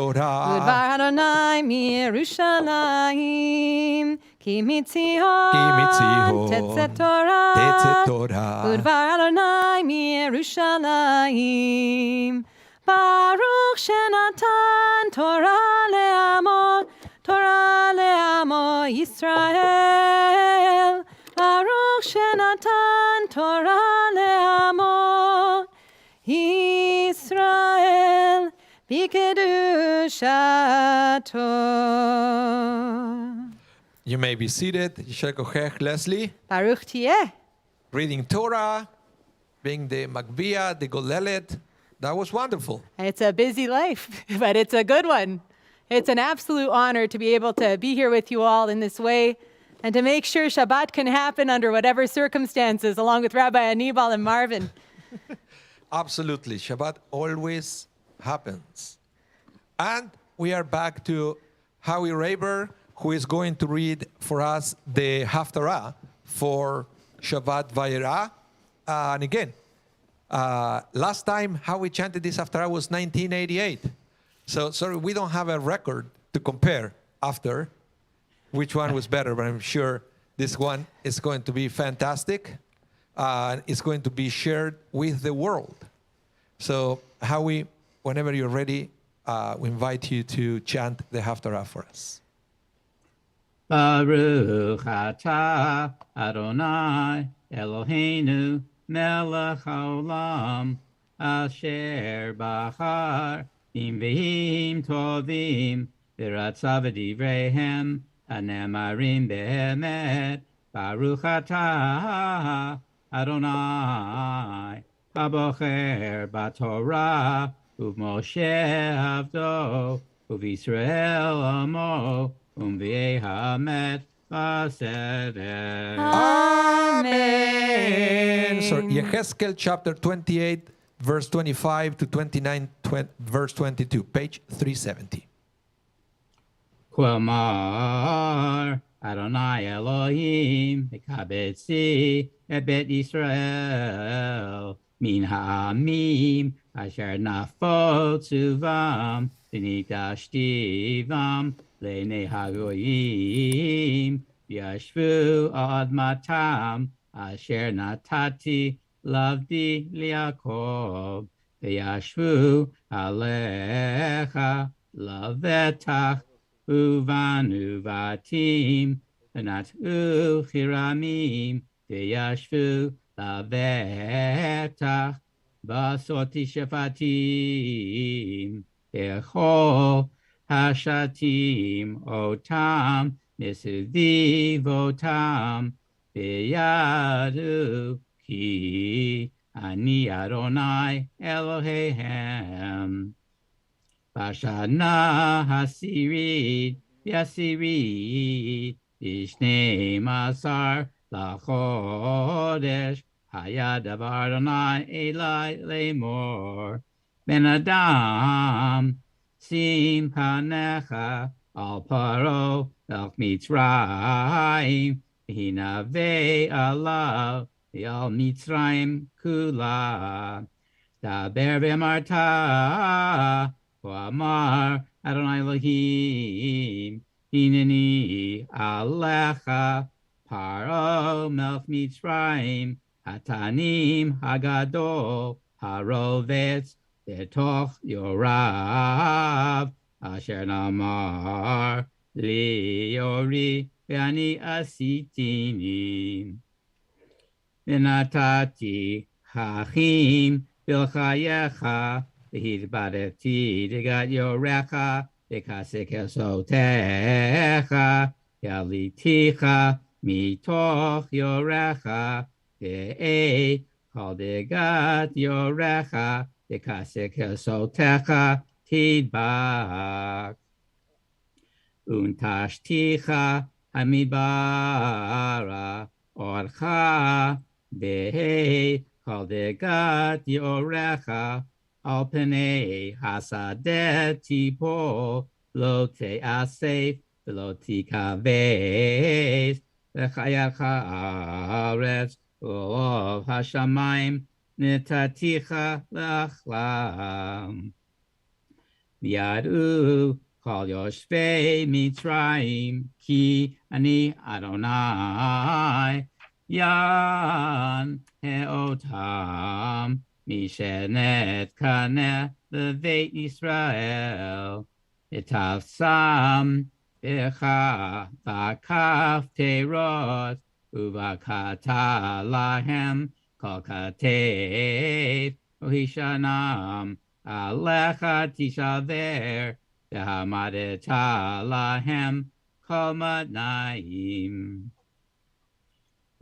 Udvar Adonai miYerushalayim. Ki mitzion tetzet Torah. Udvar Adonai miYerushalayim. Baruch shenatan Torah le'amo Yisrael. Baruch shenatan Torah le'amo Yisrael b'kedushato. You may be seated. Yishar Kochech, Leslie. Baruch tieh. Reading Torah, being the Magbia, the Golelet. That was wonderful. It's a busy life, but it's a good one. It's an absolute honor to be able to be here with you all in this way and to make sure Shabbat can happen under whatever circumstances, along with Rabbi Anibal and Marvin. Absolutely. Shabbat always happens. And we are back to Howie Raber, who is going to read for us the Haftarah for Shabbat Vaera. And again, last time how we chanted this Haftarah was 1988. So sorry, we don't have a record to compare after which one was better, but I'm sure this one is going to be fantastic. It's going to be shared with the world. So Howie, whenever you're ready, we invite you to chant the Haftarah for us. Baruch atah Adonai Eloheinu melech haolam asher bachar bim v'him tovim v'ratzav v'divreihem hanemarim be'emet. Baruch atah Adonai habocher b'torah u'Moshe avdo u'Yisrael amo u'v'yehamet b'seder. Amen. So Yechezkel chapter 28, verse 25 to 29, verse 22, page 370. Kwamar Adonai Elohim Mekabetzi Ebet Yisrael Min Ha'amim Asher Nafot Suvam V'nigdashtivam Le'nei Hagoyim Yashvu Admatam Asher Natati Lavdi Liakov V'yashvu Alecha Lavetach Uvanu Vatim V'natu Chiramim V'yashvu Lavetach Basoti Shefatim Echol Hashatim Otam Misudivotam V'yadu Ki Ani Adonai Elohehem. Bashana Hasirit Yasirit Ishnei Masar Lachodesh Hayadavar Adonai Eli Lemor Ben Adam Sim Panecha Al Paro El Mitzrayim Hinave Allah Al Mitzrayim Kula Daber V'marta Amar Adonai Elohim Hineni Alecha Paro Melch Mitzrayim Hatanim Hagadol Harovetz Betoch Yorav Asher Namar Liori Ve'ani Asitini Venatati Hachim Bilchayecha V'hidbareti Degat Yorecha V'kasek Esotecha Yaliticha Mitoch Yorecha Ve'e Kol Degat Yorecha V'kasek Esotecha Tidbak Untashticha Hamidbara Orcha Ve'e Kol Degat Yorecha Al Penei Hasadet Tipo Lo Te'asef V'lo Tikaves V'chayat Haaretz Ulov hashamayim nitaticha lachlam. Yadu kol yoshvei mitzrayim ki ani Adonai yan heotam mishenet kaneh beveit Yisrael etavsam becha vakaf terot uvakata lahem kol katev uhishanam Alecha tishaver v'hamadeta lahem kol matnaim.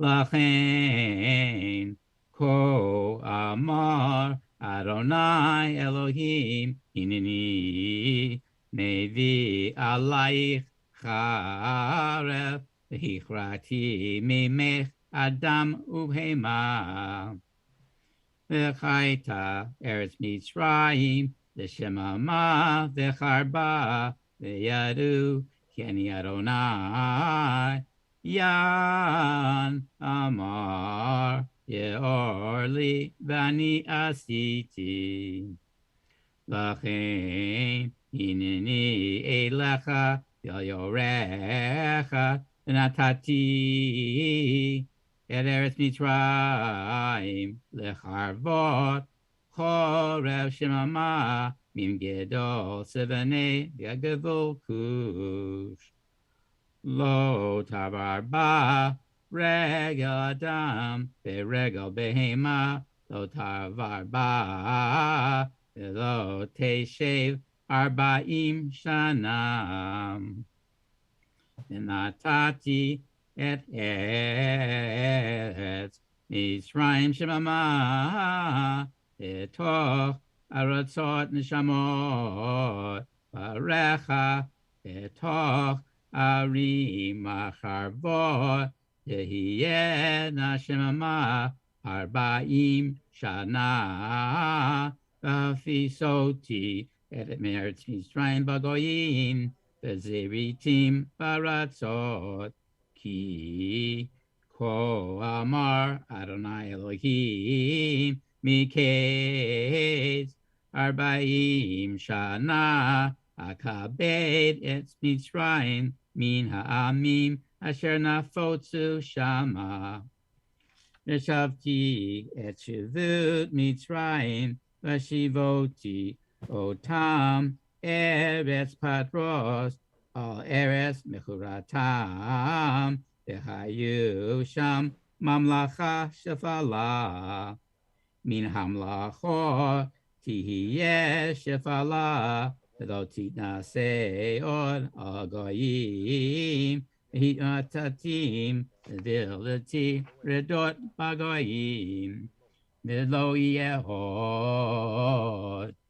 Lachen ko amar Adonai Elohim hineni nevi alayich charev v'hichrati mimech adam ubhema. V'chaita eretz Mitzrayim l'shemama v'charba v'yadu ki ani Adonai yan amar ye'or li v'ani asiti Lachen hineni elecha v'yorecha v'natati Et Eretz Mitzrayim lecharvot chorev shemama mim gedol sevene v'yagavol kush lo tavar ba regel adam beregel behema lo tavar ba lo teshev arba'im shanam Natati et Mitzrayim shemama etoch aratzot neshamot barecha etoch arim acharvot tehiyena shemama arba'im shana v'afisoti et meretz Mitzrayim bagoyim v'zeritim baratzot Ki ko amar Adonai Elohim miketz arba'im shana akabed et Mitzrayim min ha'amim asher nafotzu shama. Neshavti et shivut Mitzrayim v'shivoti otam eretz patros al eretz mechuratam v'hayu sham mamlacha shefala min hamlacho tihiyeh shefala v'lo titnaseh od agoyim v'hitatatim v'vilati redot bagoyim v'lo yehod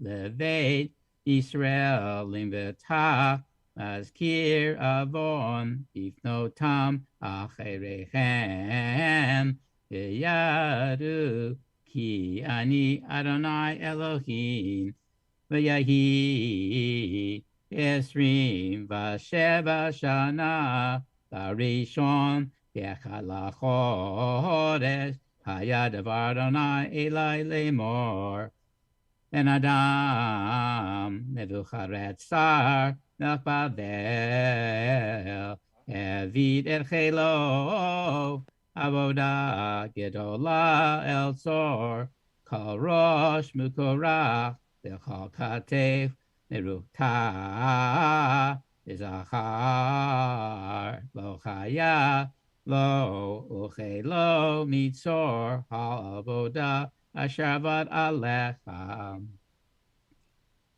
leveit Yisrael limveta Mazkir avon ifnotam acherechem yadu ki ani Adonai Elohim v'yahi esrim v'sheva shana barishon yechad lachodesh hayadav Adonai Eli lemor Ben Adam mevucharet sar Nachbavel, Evid el Chelo, Avoda Gedola el Sor, Kal Rosh Mukorach, V'chal Katev, Merukta, V'zachar, Lo Chaya, Lo Uchelo Mitzor, Hal Avoda, Ashavat Alecha.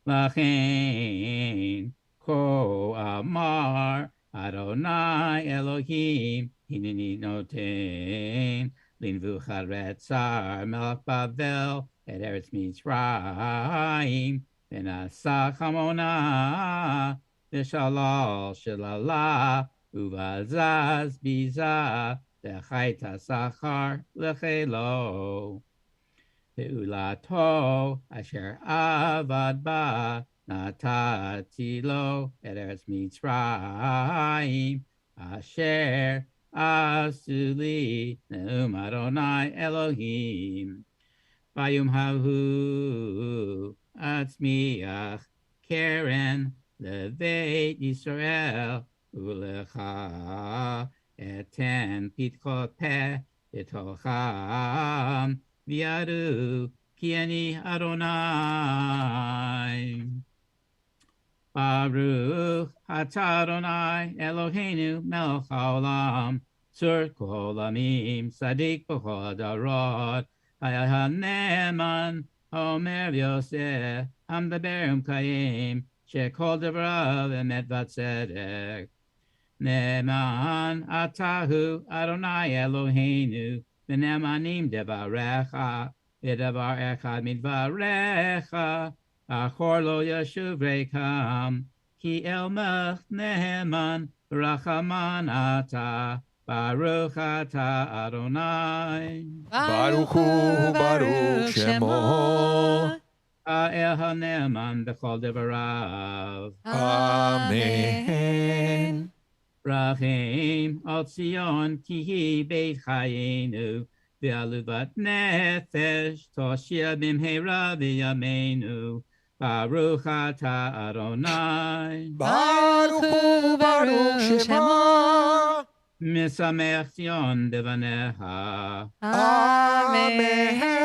Lachen ko amar Adonai Elohim hineni noten linvu charet sar melech Bavel et Eretz Mitzrayim v'nasa chamona v'shalal shalala uvazaz biza v'chaita sachar lechelo Ve'ulato asher avad ba natati lo et Eretz Mitzrayim asher Asuli Neum Adonai Elohim. Bayum Hahu Atzmiach Keren Leveit Yisrael Ulecha Eten Pitkot Peh Etocham Viadu Kiani Adonai. Baruch atah Adonai Eloheinu melech haolam tzur kol amim sadik b'chol hadarot haneman haomer Yosef hamdaber kayim shekol devarav emet v'tzedek. Neman atahu Adonai Eloheinu v'nemanim devarecha v'devar echad midvarecha achor lo yashuv rekam ki el melech neman rachaman ata baruch ata Adonai Baruch Hu, Baruch Shemo. el haneman b'chol devarav. Amen. Rachim al Zion ki hi beit chayenu v'aluvat nefesh toshia bimheira v'yameinu baruch ata Adonai Baruch Hu, Baruch Shemo. misamech Zion devaneha Amen.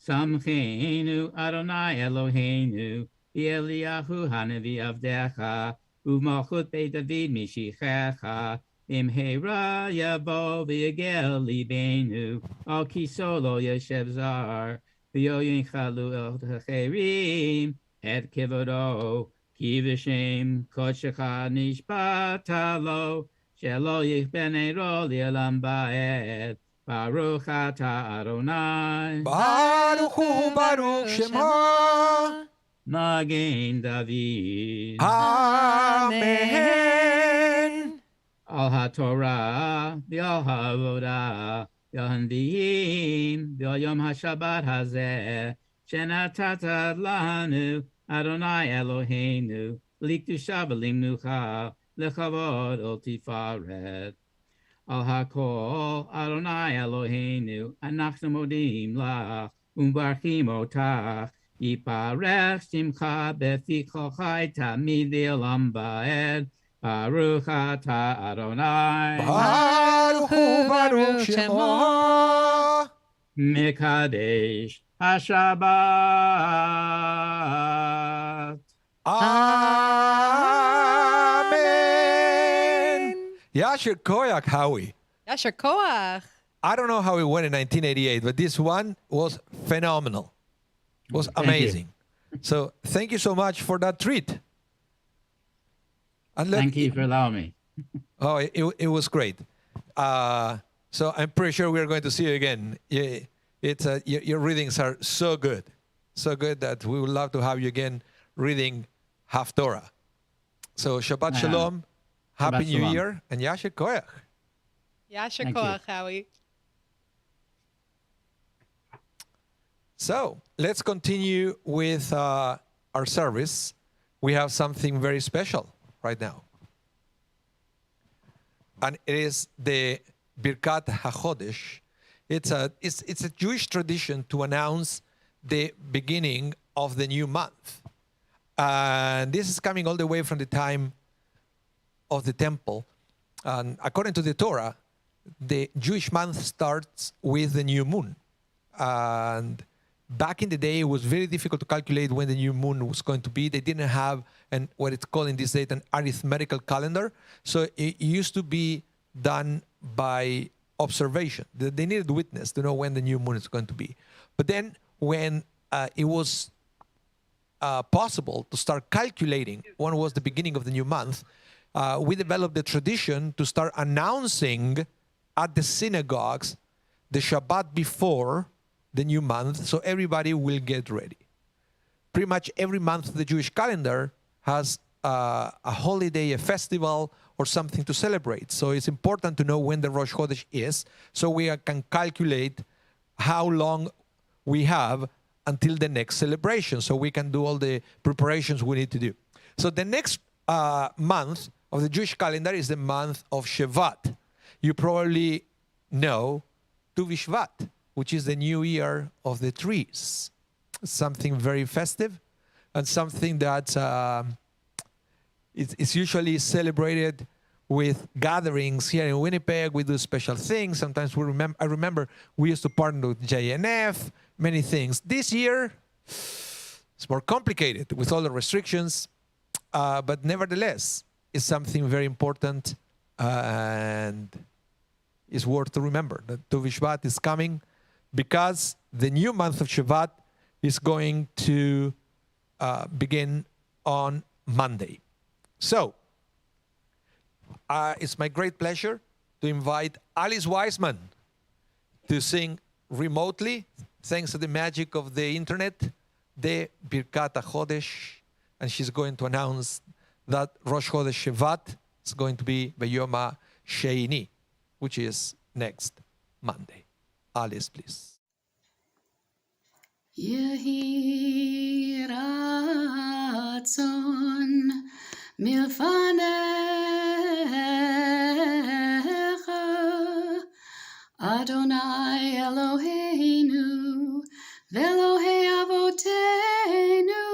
samchenu Adonai Eloheinu v'Eliyahu hanavi avdecha U'malchut Beit David mishichecha imheira yavo v'yagel libenu al kisolo yeshev zar v'yoyinchalu el techerim et kivodo ki v'shem kodshecha nishbata lo shelo yichben ero li'olam ba'ed baruch ata Adonai Baruch Hu, Baruch Shemo. Magen David Amen. Al HaTorah, V'al HaAvodah, V'al Hanviim, V'al Yom HaShabbat Hazeh, Shenatata Lanu, Adonai Eloheinu, Likdusha V'limnucha, Lechavod Ol Tifaret. Al HaKol, Adonai Eloheinu, Anachnu Modim Lach, Umbarchim Otach, Yiparech Simcha Beficha Chai Tamid V'olam Ba'ed, Baruch ata Adonai Baruch Hu, Baruch Shemo. Mekadesh HaShabbat. Amen. Yasher Koyak, Howie. Yasher Koach. I don't know how it went in 1988, but this one was phenomenal. It was Thank you. amazing. So thank you so much for that treat. And look, Thank you for allowing me. Oh, it was great. So I'm pretty sure we're going to see you again. Your readings are so good that we would love to have you again reading Half Torah. So Shabbat Shalom, Happy Shabbat New Shalom. Year, and Yasher Koyach. Yasher Thank you. Koach, Howie. So let's continue with our service. We have something very special right now. And it is the Birkat HaChodesh. It's a Jewish tradition to announce the beginning of the new month. And this is coming all the way from the time of the temple. And according to the Torah, the Jewish month starts with the new moon. And back in the day, it was very difficult to calculate when the new moon was going to be. They didn't have what it's called in this date an arithmetical calendar. So it used to be done by observation. They needed witness to know when the new moon is going to be. But then when it was possible to start calculating when was the beginning of the new month, we developed the tradition to start announcing at the synagogues the Shabbat before the new month, so everybody will get ready. Pretty much every month of the Jewish calendar has a holiday, a festival, or something to celebrate. So it's important to know when the Rosh Chodesh is, so we can calculate how long we have until the next celebration, so we can do all the preparations we need to do. So the next month of the Jewish calendar is the month of Shevat. you probably know Tu B'Shvat, which is the new year of the trees. Something very festive and something that it's usually celebrated with gatherings here in Winnipeg. We do special things. Sometimes I remember we used to partner with JNF, many things. This year, it's more complicated with all the restrictions, but nevertheless, it's something very important and it's worth to remember that Tu B'Shvat is coming because the new month of Shabbat is going to begin on Monday. So, it's my great pleasure to invite Alice Wiseman to sing remotely, thanks to the magic of the internet, the Birkat HaChodesh, and she's going to announce that Rosh Chodesh Shevat is going to be B'Yom HaSheini, which is next Monday. Alice, please. Yehi ratzon milfanecha Adonai Eloheinu v'Elohei avotenu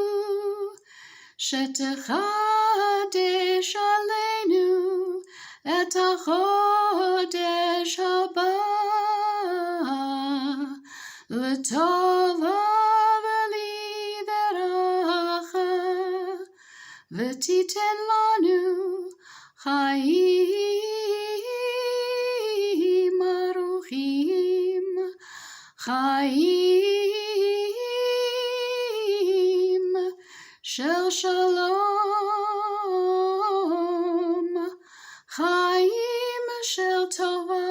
shetechadesh aleinu et hachodesh haba l'tova v'liveracha v'titen lanu chayim aruchim chayim shel shalom chayim shel tova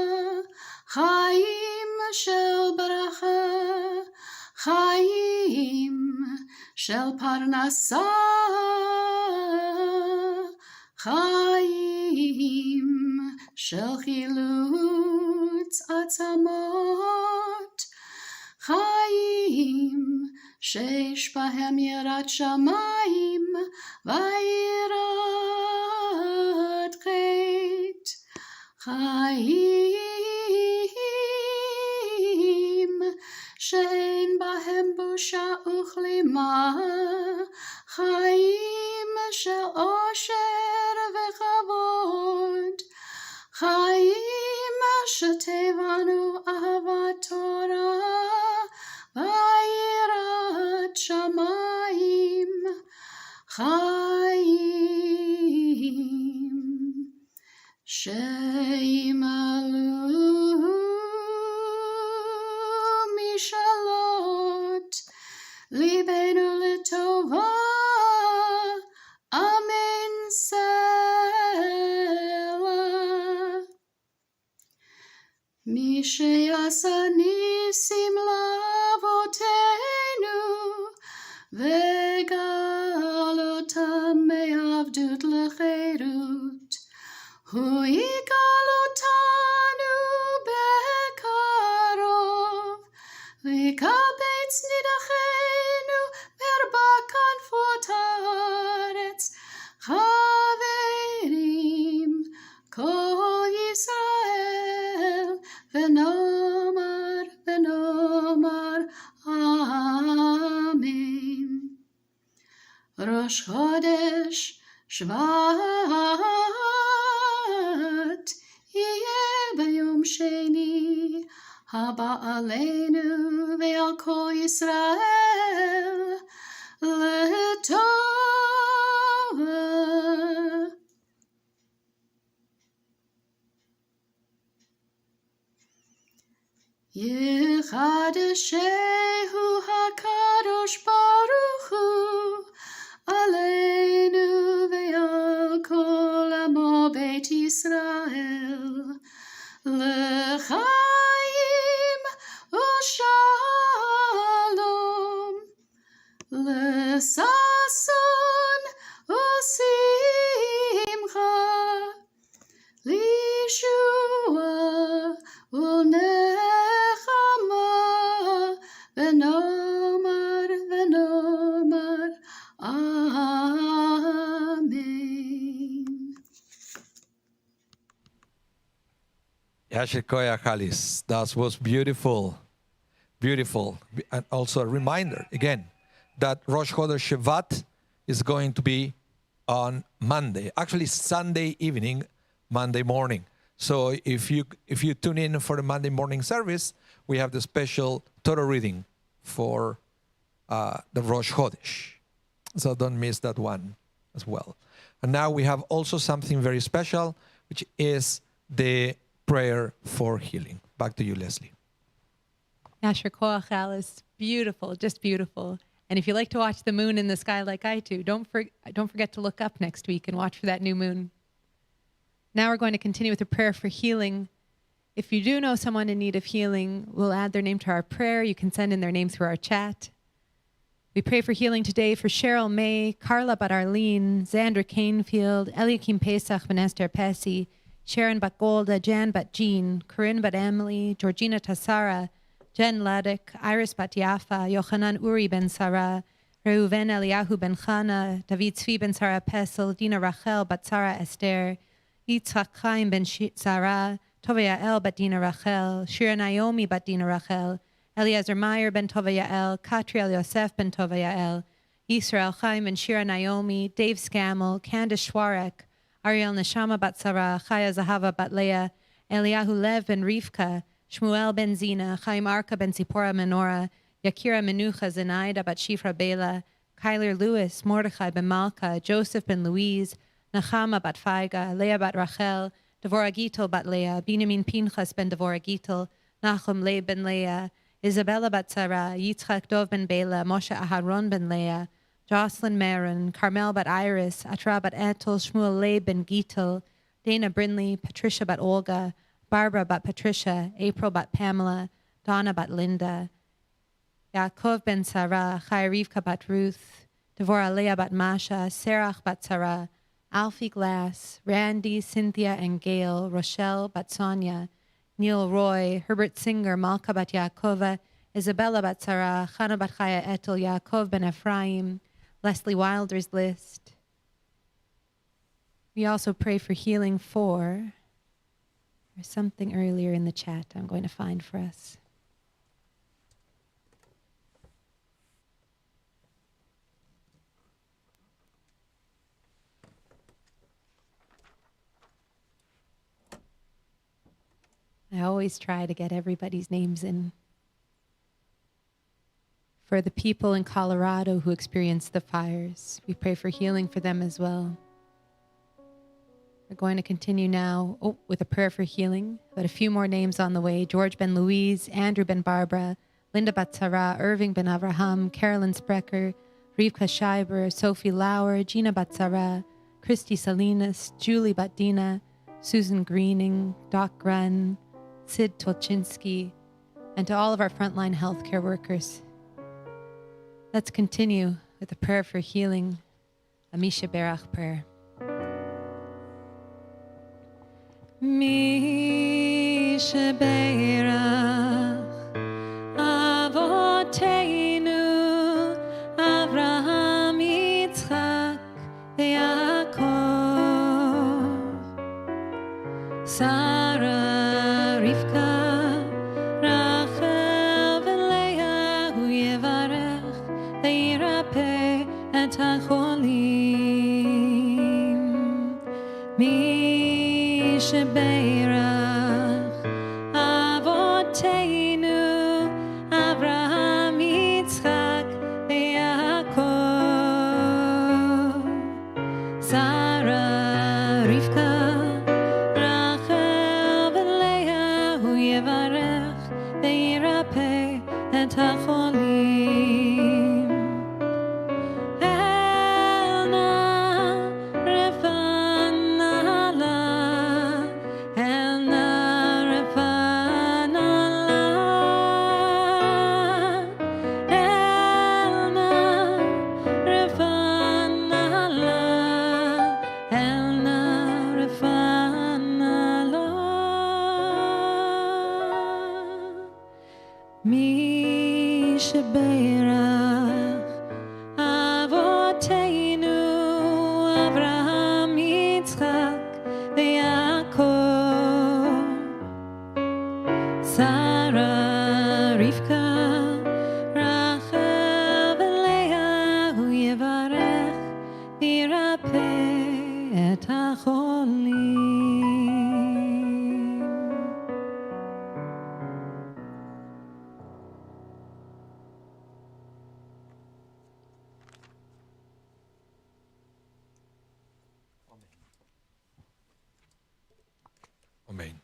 chayim shel baracha chayim shel parnasa chayim shel chilutz atzamot chayim sheish bahem yirat shamayim v'yirat chet chayim shein bahem busha uchlima chayim shel osher v'chavod chayim shetevanu ahavat Torah v'yirat shamayim chayim sheimalu mishalot libenu l'tova amen selah Misheyasa nisim lavotenu v'galotam me'avdut l'cherut hu yigalotanu bekarov v'kabetz nidachenu berbakan fotaretz chaverim kol Yisrael v'nomar amen Rosh Chodesh Shvat yeh b'yom sheni haba aleinu ve'al kol Yisrael l'tova Yechadeshehu HaKadosh Baruch Hu Aleinu ve'al kol amo Beit Yisrael L'chaim u'shalom L'sason u'simcha L'yeshua u'nechama v'nomar amen Yasher Koyach, Alice. That was beautiful. Beautiful. And also a reminder, again, that Rosh Chodesh Shabbat is going to be on Monday. Actually, Sunday evening, Monday morning. So if you tune in for the Monday morning service, we have the special Torah reading for the Rosh Chodesh. So don't miss that one as well. And now we have also something very special, which is the prayer for healing. Back to you, Leslie. Yasher Koach, Alice. Beautiful, just beautiful. And if you like to watch the moon in the sky like I do, don't forget to look up next week and watch for that new moon. Now we're going to continue with a prayer for healing. If you do know someone in need of healing, we'll add their name to our prayer. You can send in their name through our chat. We pray for healing today for Cheryl May, Carla Bat Arlene, Xandra Canefield, Eliakim Pesach Ben Esther Pesci, Sharon Bat Golda, Jan Bat Jean, Corinne Bat Emily, Georgina Tassara, Jen Ladek, Iris Bat Yafa, Yochanan Uri Ben Sarah, Reuven Eliyahu Ben Chana, David Tzvi Ben Sarah Pesel, Dina Rachel Bat Sarah Esther, Yitzhak Chaim Ben Sarah, Tova Yael Bat Dina Rachel, Shira Naomi Bat Dina Rachel, Eliezer Meyer Ben Tova Yael, Katriel Yosef Ben Tova Yael, Yisrael Chaim Ben Shira Naomi, Dave Scammell, Candace Schwarek, Ariel Neshama Bat Sarah, Chaya Zahava Bat Leah, Eliyahu Lev Ben Rivka, Shmuel Ben Zina, Chaim Arka Ben Zipporah Menorah, Yakira Menucha Zenaida Bat Shifra Bela, Kyler Lewis, Mordechai Ben Malka, Joseph Ben Louise, Nachama Bat Faiga, Leah Bat Rachel, Devorah Gittel Bat Leah, Binyamin Pinchas Ben Devorah Gittel, Nachum Leib Ben Leah, Isabella Bat Sarah, Yitzchak Dov Ben Bela, Moshe Aharon Ben Leah, Jocelyn Marin, Carmel Bat Iris, Atra Bat Etel, Shmuel Leib Ben Gittel, Dana Brinley, Patricia Bat Olga, Barbara Bat Patricia, April Bat Pamela, Donna Bat Linda, Yaakov Ben Sarah, Chai Rivka Bat Ruth, Devorah Leah Bat Masha, Serach Bat Sarah, Alfie Glass, Randy, Cynthia and Gail, Rochelle Bat Sonia, Neil Roy, Herbert Singer, Malka Bat Yaakova, Isabella Bat Sarah, Chana Bat Chaya Etel, Yaakov Ben Ephraim, Leslie Wilder's list. We also pray for healing for, there's something earlier in the chat I'm going to find for us. I always try to get everybody's names in. For the people in Colorado who experienced the fires, we pray for healing for them as well. We're going to continue now with a prayer for healing, but a few more names on the way. George Ben Louise, Andrew Ben Barbara, Linda Bat Sarah, Irving Ben Avraham, Carolyn Sprecher, Rivka Scheiber, Sophie Lauer, Gina Bat Sarah, Christy Salinas, Julie Bat Dina, Susan Greening, Doc Grun, Sid Tolchinsky, and to all of our frontline healthcare workers. Let's continue with a prayer for healing, a Misha Berach prayer. Misha Berach Avoteinu Avraham Yitzchak Yaakov Sarah Rivka Rachel Leah Hu Yevarech Ve'yirapeh et hacholim Shebeirach Avoteinu Avraham Yitzchak Yaakov Sarah Rivka Rachel Leah Hu Yevarech Ve'yirapeh et hacholim Sarah, Rivka, Rachel ולאה, הוא יברך וירפא את החולים. Amen.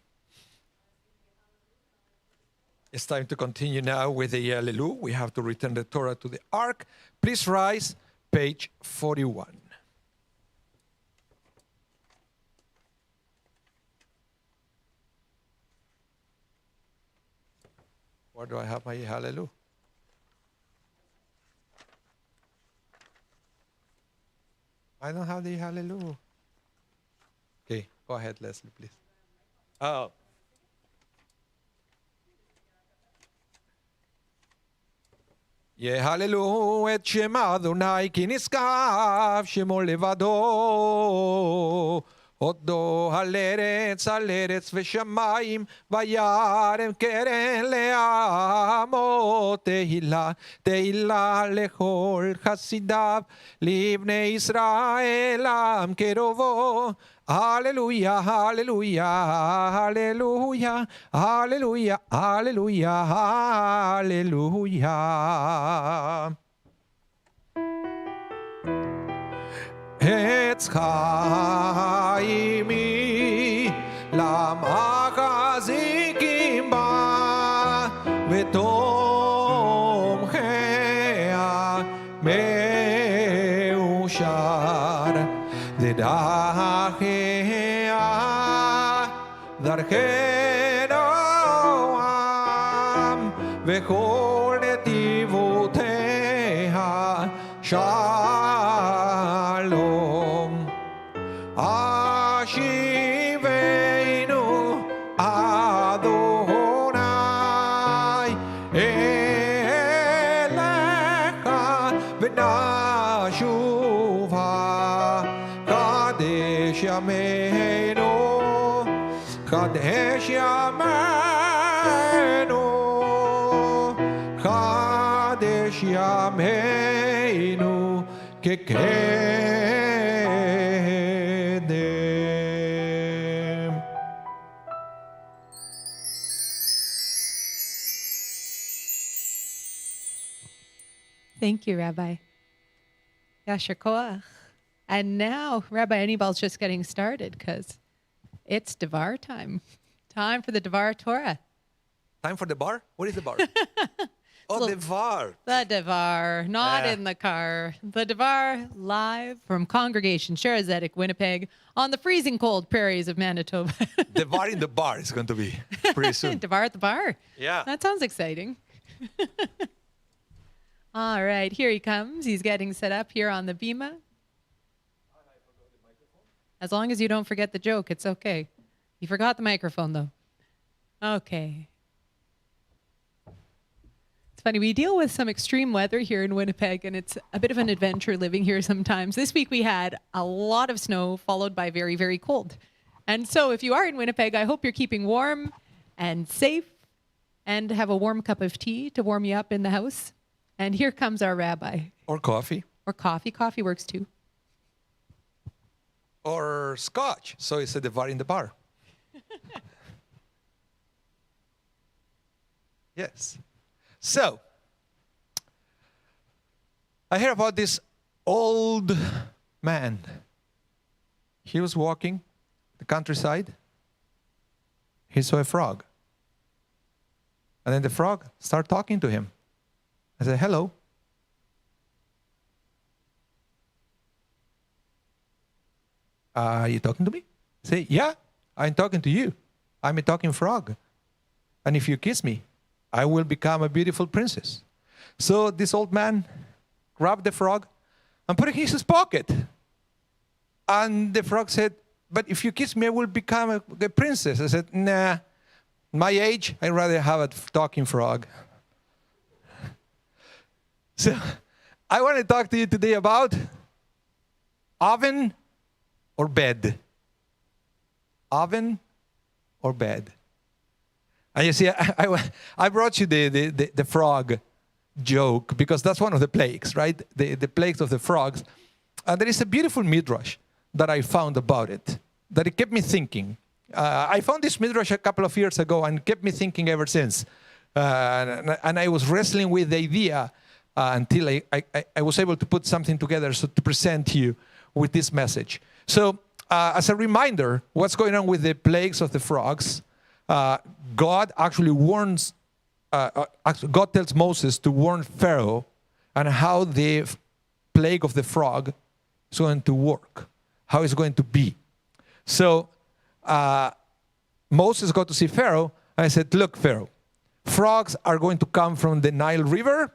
It's time to continue now with the Hallelujah. We have to return the Torah to the ark. Please rise, page 41. Where do I have my Hallelujah? I don't have the Hallelujah. Okay, go ahead, Leslie, please. Oh. יהללו את שם אדוני כי נשגב שמו לבדו. הודו על ארץ ושמיים וירם קרן לעמו. תהילה תהילה לכל חסידיו לבני ישראל עם קרובו. Hallelujah, hallelujah, hallelujah, hallelujah, hallelujah, hallelujah. עץ חיימי למחזיקים בה ותומכיה מאושר. דרכיה דרכי נועם וכל נתיבותיה שלום. השיבנו אדוני אליך ונשובה. קדש ימינו, קדש ימינו, קדש ימינו כקדם. Thank you, Rabbi. Yasher koach. And now, Rabbi Anibal's just getting started because it's Devar time. Time for the Devar Torah. Time for the bar? What is the bar? Oh, the bar. The Devar, not in the car. The Devar live from Congregation Sherazedek, Winnipeg, on the freezing cold prairies of Manitoba. The bar in the bar is going to be pretty soon. Devar at the bar. Yeah. That sounds exciting. All right, here he comes. He's getting set up here on the bima. As long as you don't forget the joke, it's okay. You forgot the microphone, though. Okay. It's funny, we deal with some extreme weather here in Winnipeg, and it's a bit of an adventure living here sometimes. This week we had a lot of snow, followed by very, very cold. And so if you are in Winnipeg, I hope you're keeping warm and safe and have a warm cup of tea to warm you up in the house. And here comes our rabbi. Or coffee. Or coffee. Coffee works too. Or scotch. So it's a Devar in the bar. Yes. So, I heard about this old man. He was walking the countryside. He saw a frog. And then the frog started talking to him. I said, hello. Are you talking to me? Say, yeah, I'm talking to you. I'm a talking frog. And if you kiss me, I will become a beautiful princess. So this old man grabbed the frog and put it in his pocket. And the frog said, but if you kiss me, I will become a princess. I said, nah, my age, I'd rather have a talking frog. So I want to talk to you today about oven or bed. Oven or bed. And you see, I brought you the frog joke because that's one of the plagues, right? The plagues of the frogs. And there is a beautiful midrash that I found about it that it kept me thinking. I found this midrash a couple of years ago and kept me thinking ever since. And I was wrestling with the idea until I was able to put something together so to present you with this message. So as a reminder, what's going on with the plagues of the frogs, God actually warns, God tells Moses to warn Pharaoh on how the plague of the frog is going to work, how it's going to be. So Moses got to see Pharaoh, and I said, look, Pharaoh, frogs are going to come from the Nile River,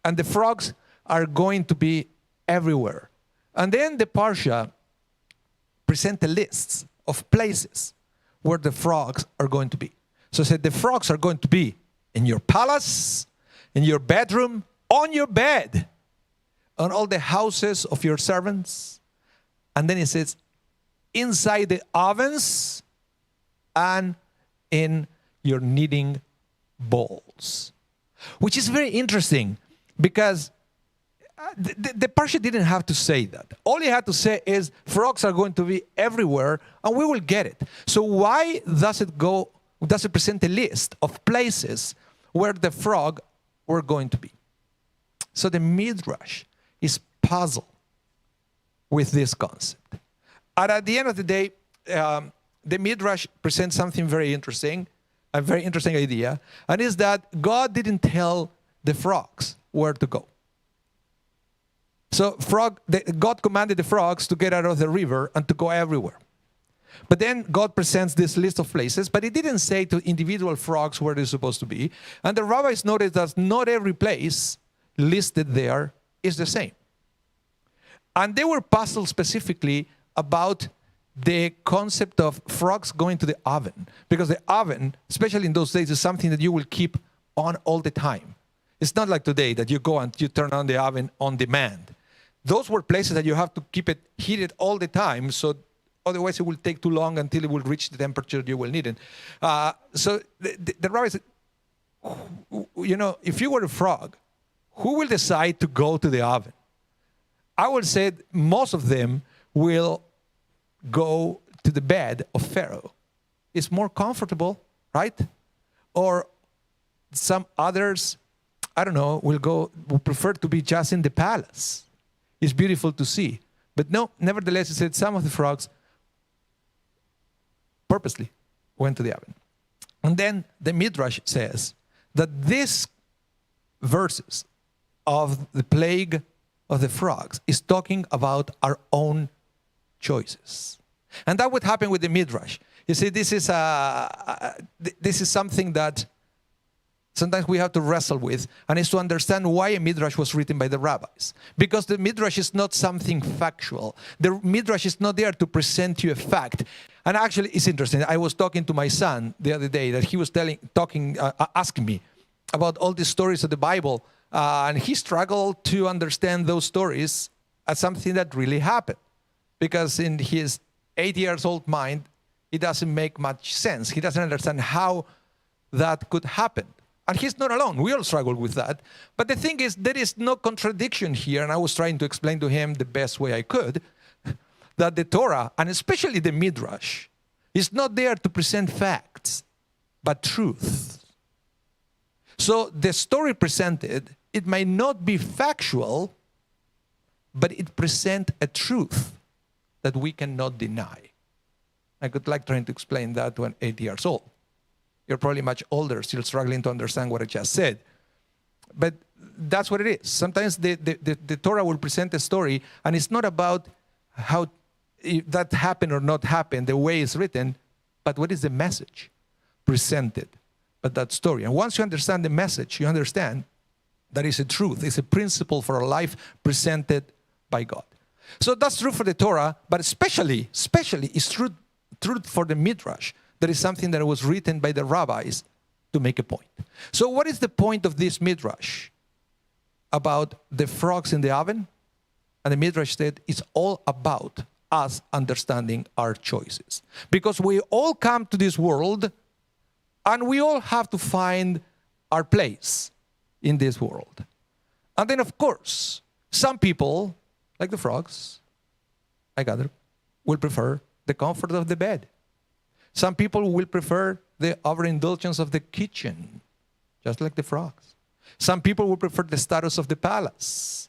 and the frogs are going to be everywhere. And then the Parsha present a list of places where the frogs are going to be. So I said, the frogs are going to be in your palace, in your bedroom, on your bed, on all the houses of your servants. And then it says, inside the ovens and in your kneading bowls. Which is very interesting because the Parsha didn't have to say that. All he had to say is frogs are going to be everywhere and we will get it. So why does it present a list of places where the frog were going to be? So the Midrash is puzzled with this concept. And at the end of the day, the Midrash presents something very interesting, a very interesting idea, and is that God didn't tell the frogs where to go. So God commanded the frogs to get out of the river and to go everywhere. But then God presents this list of places, but he didn't say to individual frogs where they're supposed to be. And the rabbis noticed that not every place listed there is the same. And they were puzzled specifically about the concept of frogs going to the oven. Because the oven, especially in those days, is something that you will keep on all the time. It's not like today that you go and you turn on the oven on demand. Those were places that you have to keep it heated all the time, so otherwise it will take too long until it will reach the temperature you will need it. So the rabbi said, you know, if you were a frog, who will decide to go to the oven? I would say most of them will go to the bed of Pharaoh. It's more comfortable, right? Or some others, I don't know, will prefer to be just in the palace. It's beautiful to see. But no, nevertheless, it said some of the frogs purposely went to the oven. And then the Midrash says that these verses of the plague of the frogs is talking about our own choices. And that would happen with the Midrash. You see, this is something that sometimes we have to wrestle with, and it's to understand why a Midrash was written by the rabbis. Because the Midrash is not something factual. The Midrash is not there to present you a fact. And actually, it's interesting. I was talking to my son the other day that he was asking me about all these stories of the Bible, and he struggled to understand those stories as something that really happened. Because in his 8-year-old mind, it doesn't make much sense. He doesn't understand how that could happen. And he's not alone. We all struggle with that. But the thing is, there is no contradiction here. And I was trying to explain to him the best way I could that the Torah, and especially the Midrash, is not there to present facts, but truth. So the story presented, it may not be factual, but it presents a truth that we cannot deny. I could like trying to explain that to an 8 years old. You're probably much older, still struggling to understand what I just said. But that's what it is. Sometimes the Torah will present a story, and it's not about how that happened or not happened, the way it's written, but what is the message presented by that story. And once you understand the message, you understand that it's a truth. It's a principle for a life presented by God. So that's true for the Torah, but especially it's true for the Midrash. That is something that was written by the rabbis to make a point. So what is the point of this Midrash about the frogs in the oven? And the Midrash said it's all about us understanding our choices. Because we all come to this world And we all have to find our place in this world. And then, of course, some people, like the frogs, I gather, will prefer the comfort of the bed. Some people will prefer the overindulgence of the kitchen, just like the frogs. Some people will prefer the status of the palace.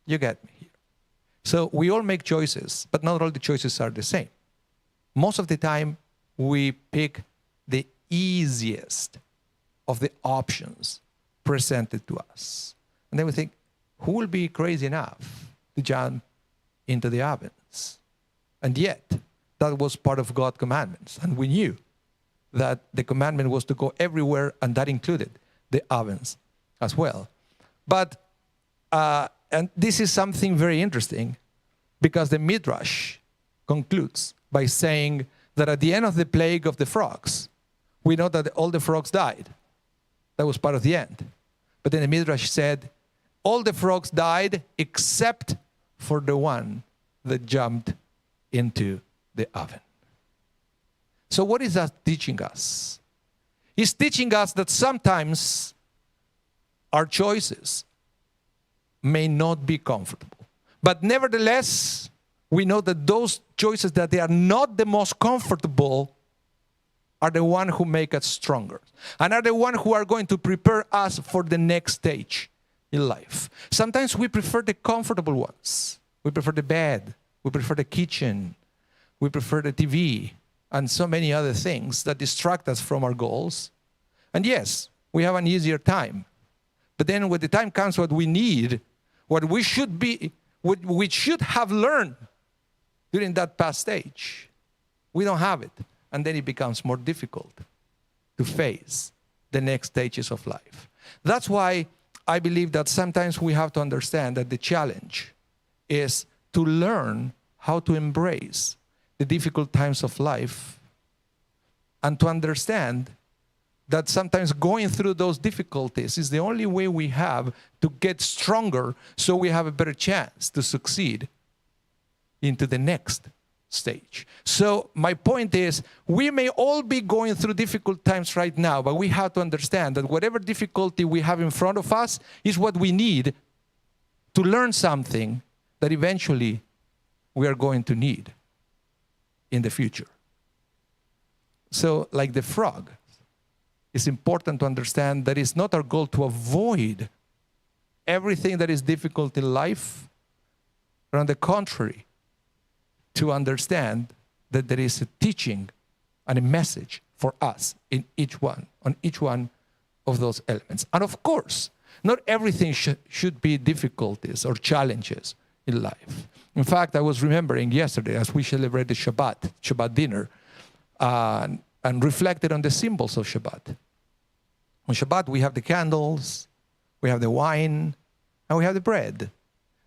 You get me here. So we all make choices, but not all the choices are the same. Most of the time, we pick the easiest of the options presented to us. And then we think, who will be crazy enough to jump into the ovens? And yet, that was part of God's commandments. And we knew that the commandment was to go everywhere, and that included the ovens as well. But, and this is something very interesting, because the Midrash concludes by saying that at the end of the plague of the frogs, we know that all the frogs died. That was part of the end. But then the Midrash said, all the frogs died except for the one that jumped into the oven. So what is that teaching us? It's teaching us that sometimes our choices may not be comfortable. But nevertheless, we know that those choices that they are not the most comfortable are the one who make us stronger, and are the one who are going to prepare us for the next stage in life. Sometimes we prefer the comfortable ones. We prefer the bed. We prefer the kitchen. We prefer the TV and so many other things that distract us from our goals. And yes, we have an easier time. But then when the time comes, what we need, what we should be, what we should have learned during that past stage, we don't have it. And then it becomes more difficult to face the next stages of life. That's why I believe that sometimes we have to understand that the challenge is to learn how to embrace the difficult times of life, and to understand that sometimes going through those difficulties is the only way we have to get stronger, so we have a better chance to succeed into the next stage. So my point is, we may all be going through difficult times right now, but we have to understand that whatever difficulty we have in front of us is what we need to learn something that eventually we are going to need in the future. So like the frog, it's important to understand that it's not our goal to avoid everything that is difficult in life, but on the contrary, to understand that there is a teaching and a message for us in each one, on each one of those elements. And of course, not everything should be difficulties or challenges in life. In fact, I was remembering yesterday as we celebrated Shabbat dinner, and reflected on the symbols of Shabbat. On Shabbat, we have the candles, we have the wine, and we have the bread.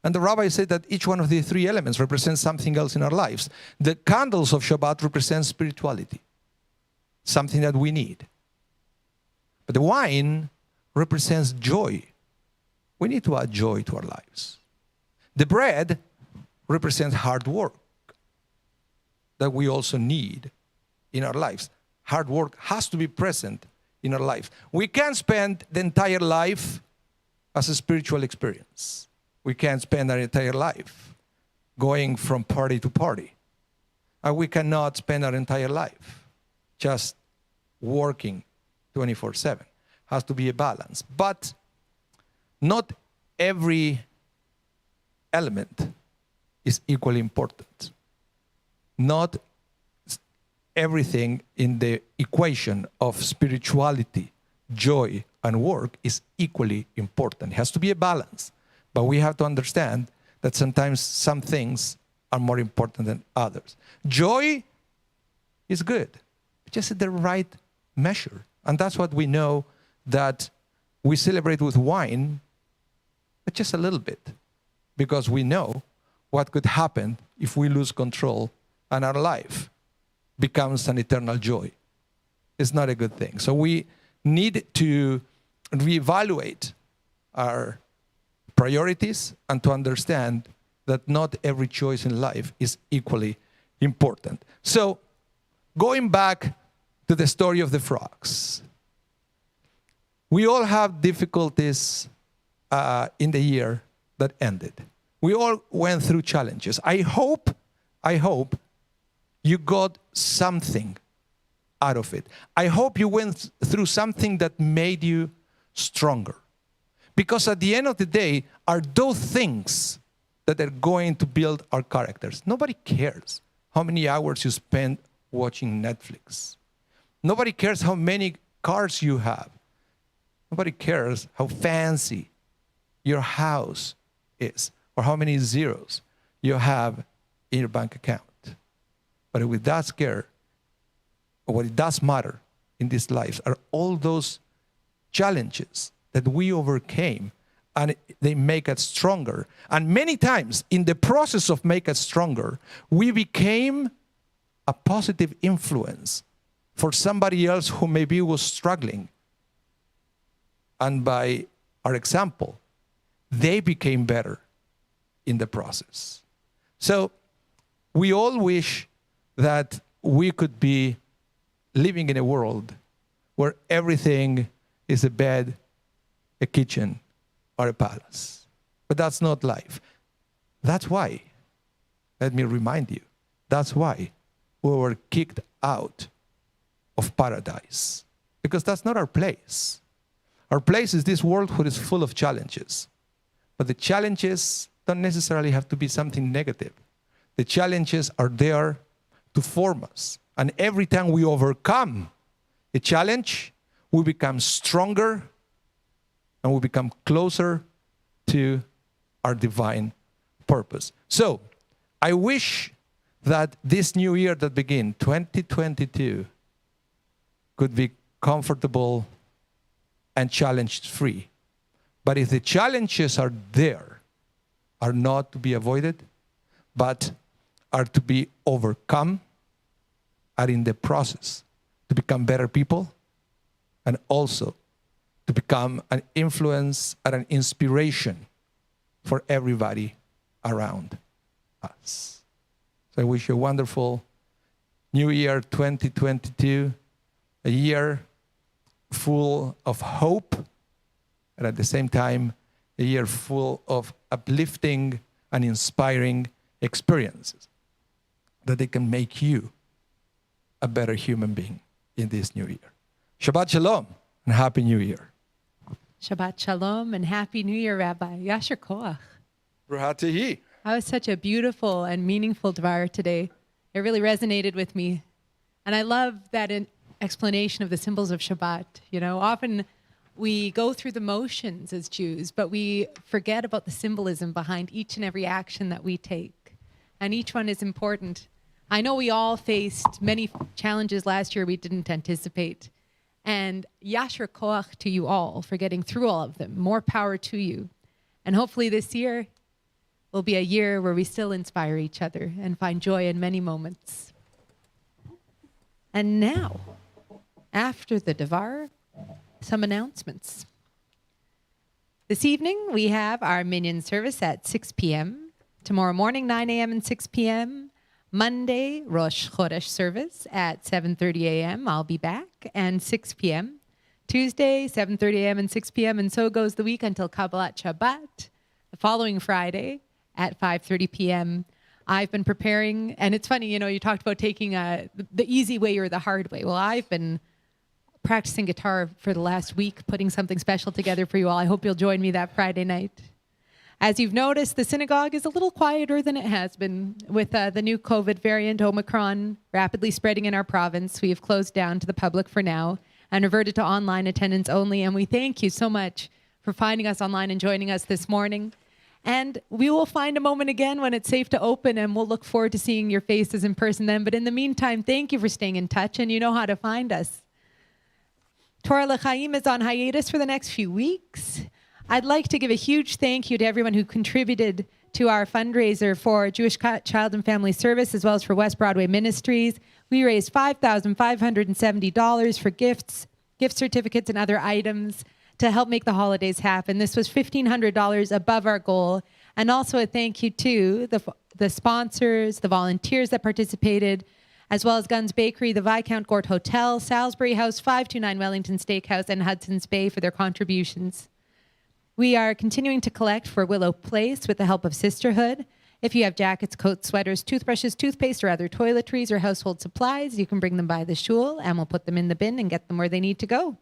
And the rabbi said that each one of the three elements represents something else in our lives. The candles of Shabbat represent spirituality, something that we need. But the wine represents joy. We need to add joy to our lives. The bread represents hard work that we also need in our lives. Hard work has to be present in our life. We can't spend the entire life as a spiritual experience. We can't spend our entire life going from party to party. And we cannot spend our entire life just working 24/7. Has to be a balance. But not every element is equally important. Not everything in the equation of spirituality, joy, and work is equally important. It has to be a balance. But we have to understand that sometimes some things are more important than others. Joy is good, just at the right measure. And that's what we know, that we celebrate with wine, but just a little bit. Because we know what could happen if we lose control and our life becomes an eternal joy. It's not a good thing. So we need to reevaluate our priorities and to understand that not every choice in life is equally important. So going back to the story of the frogs. We all have difficulties in the year that ended. We all went through challenges. I hope you got something out of it. I hope you went through something that made you stronger. Because at the end of the day, are those things that are going to build our characters. Nobody cares how many hours you spend watching Netflix. Nobody cares how many cars you have. Nobody cares how fancy your house is or how many zeros you have in your bank account. But what does care, or what it does matter in these lives are all those challenges that we overcame, and they make us stronger. And many times in the process of make us stronger, we became a positive influence for somebody else who maybe was struggling. And by our example, they became better in the process. So we all wish that we could be living in a world where everything is a bed, a kitchen, or a palace. But that's not life. That's why, let me remind you, that's why we were kicked out of paradise. Because that's not our place. Our place is this world which is full of challenges. But the challenges don't necessarily have to be something negative. The challenges are there to form us. And every time we overcome a challenge, we become stronger and we become closer to our divine purpose. So, I wish that this new year that begins, 2022, could be comfortable and challenge-free. But if the challenges are there, are not to be avoided, but are to be overcome, are in the process to become better people, and also to become an influence and an inspiration for everybody around us. So I wish you a wonderful New Year 2022, a year full of hope, and at the same time, a year full of uplifting and inspiring experiences that they can make you a better human being in this new year. Shabbat Shalom and Happy New Year. Shabbat Shalom and Happy New Year, Rabbi. Yasher Koach. Bruhat Tehi. That was such a beautiful and meaningful Dvar today. It really resonated with me. And I love that explanation of the symbols of Shabbat. You know, often we go through the motions as Jews, but we forget about the symbolism behind each and every action that we take. And each one is important. I know we all faced many challenges last year we didn't anticipate. And Yasher Koach to you all for getting through all of them. More power to you. And hopefully this year will be a year where we still inspire each other and find joy in many moments. And now, after the Devar, some announcements. This evening, we have our Minyan service at 6 p.m. Tomorrow morning, 9 a.m. and 6 p.m. Monday, Rosh Chodesh service at 7:30 a.m. I'll be back, and 6 p.m. Tuesday, 7:30 a.m. and 6 p.m. And so goes the week until Kabbalat Shabbat. The following Friday at 5:30 p.m. I've been preparing, and it's funny, you know, you talked about taking the easy way or the hard way. Well, I've been practicing guitar for the last week, putting something special together for you all. I hope you'll join me that Friday night. As you've noticed, the synagogue is a little quieter than it has been with the new COVID variant, Omicron, rapidly spreading in our province. We have closed down to the public for now and reverted to online attendance only. And we thank you so much for finding us online and joining us this morning. And we will find a moment again when it's safe to open, and we'll look forward to seeing your faces in person then. But in the meantime, thank you for staying in touch, and you know how to find us. Torah L'Chaim is on hiatus for the next few weeks. I'd like to give a huge thank you to everyone who contributed to our fundraiser for Jewish Child and Family Service, as well as for West Broadway Ministries. We raised $5,570 for gifts, gift certificates, and other items to help make the holidays happen. This was $1,500 above our goal. And also a thank you to the sponsors, the volunteers that participated, as well as Guns Bakery, the Viscount Gort Hotel, Salisbury House, 529 Wellington Steakhouse, and Hudson's Bay for their contributions. We are continuing to collect for Willow Place with the help of Sisterhood. If you have jackets, coats, sweaters, toothbrushes, toothpaste, or other toiletries or household supplies, you can bring them by the shul, and we'll put them in the bin and get them where they need to go.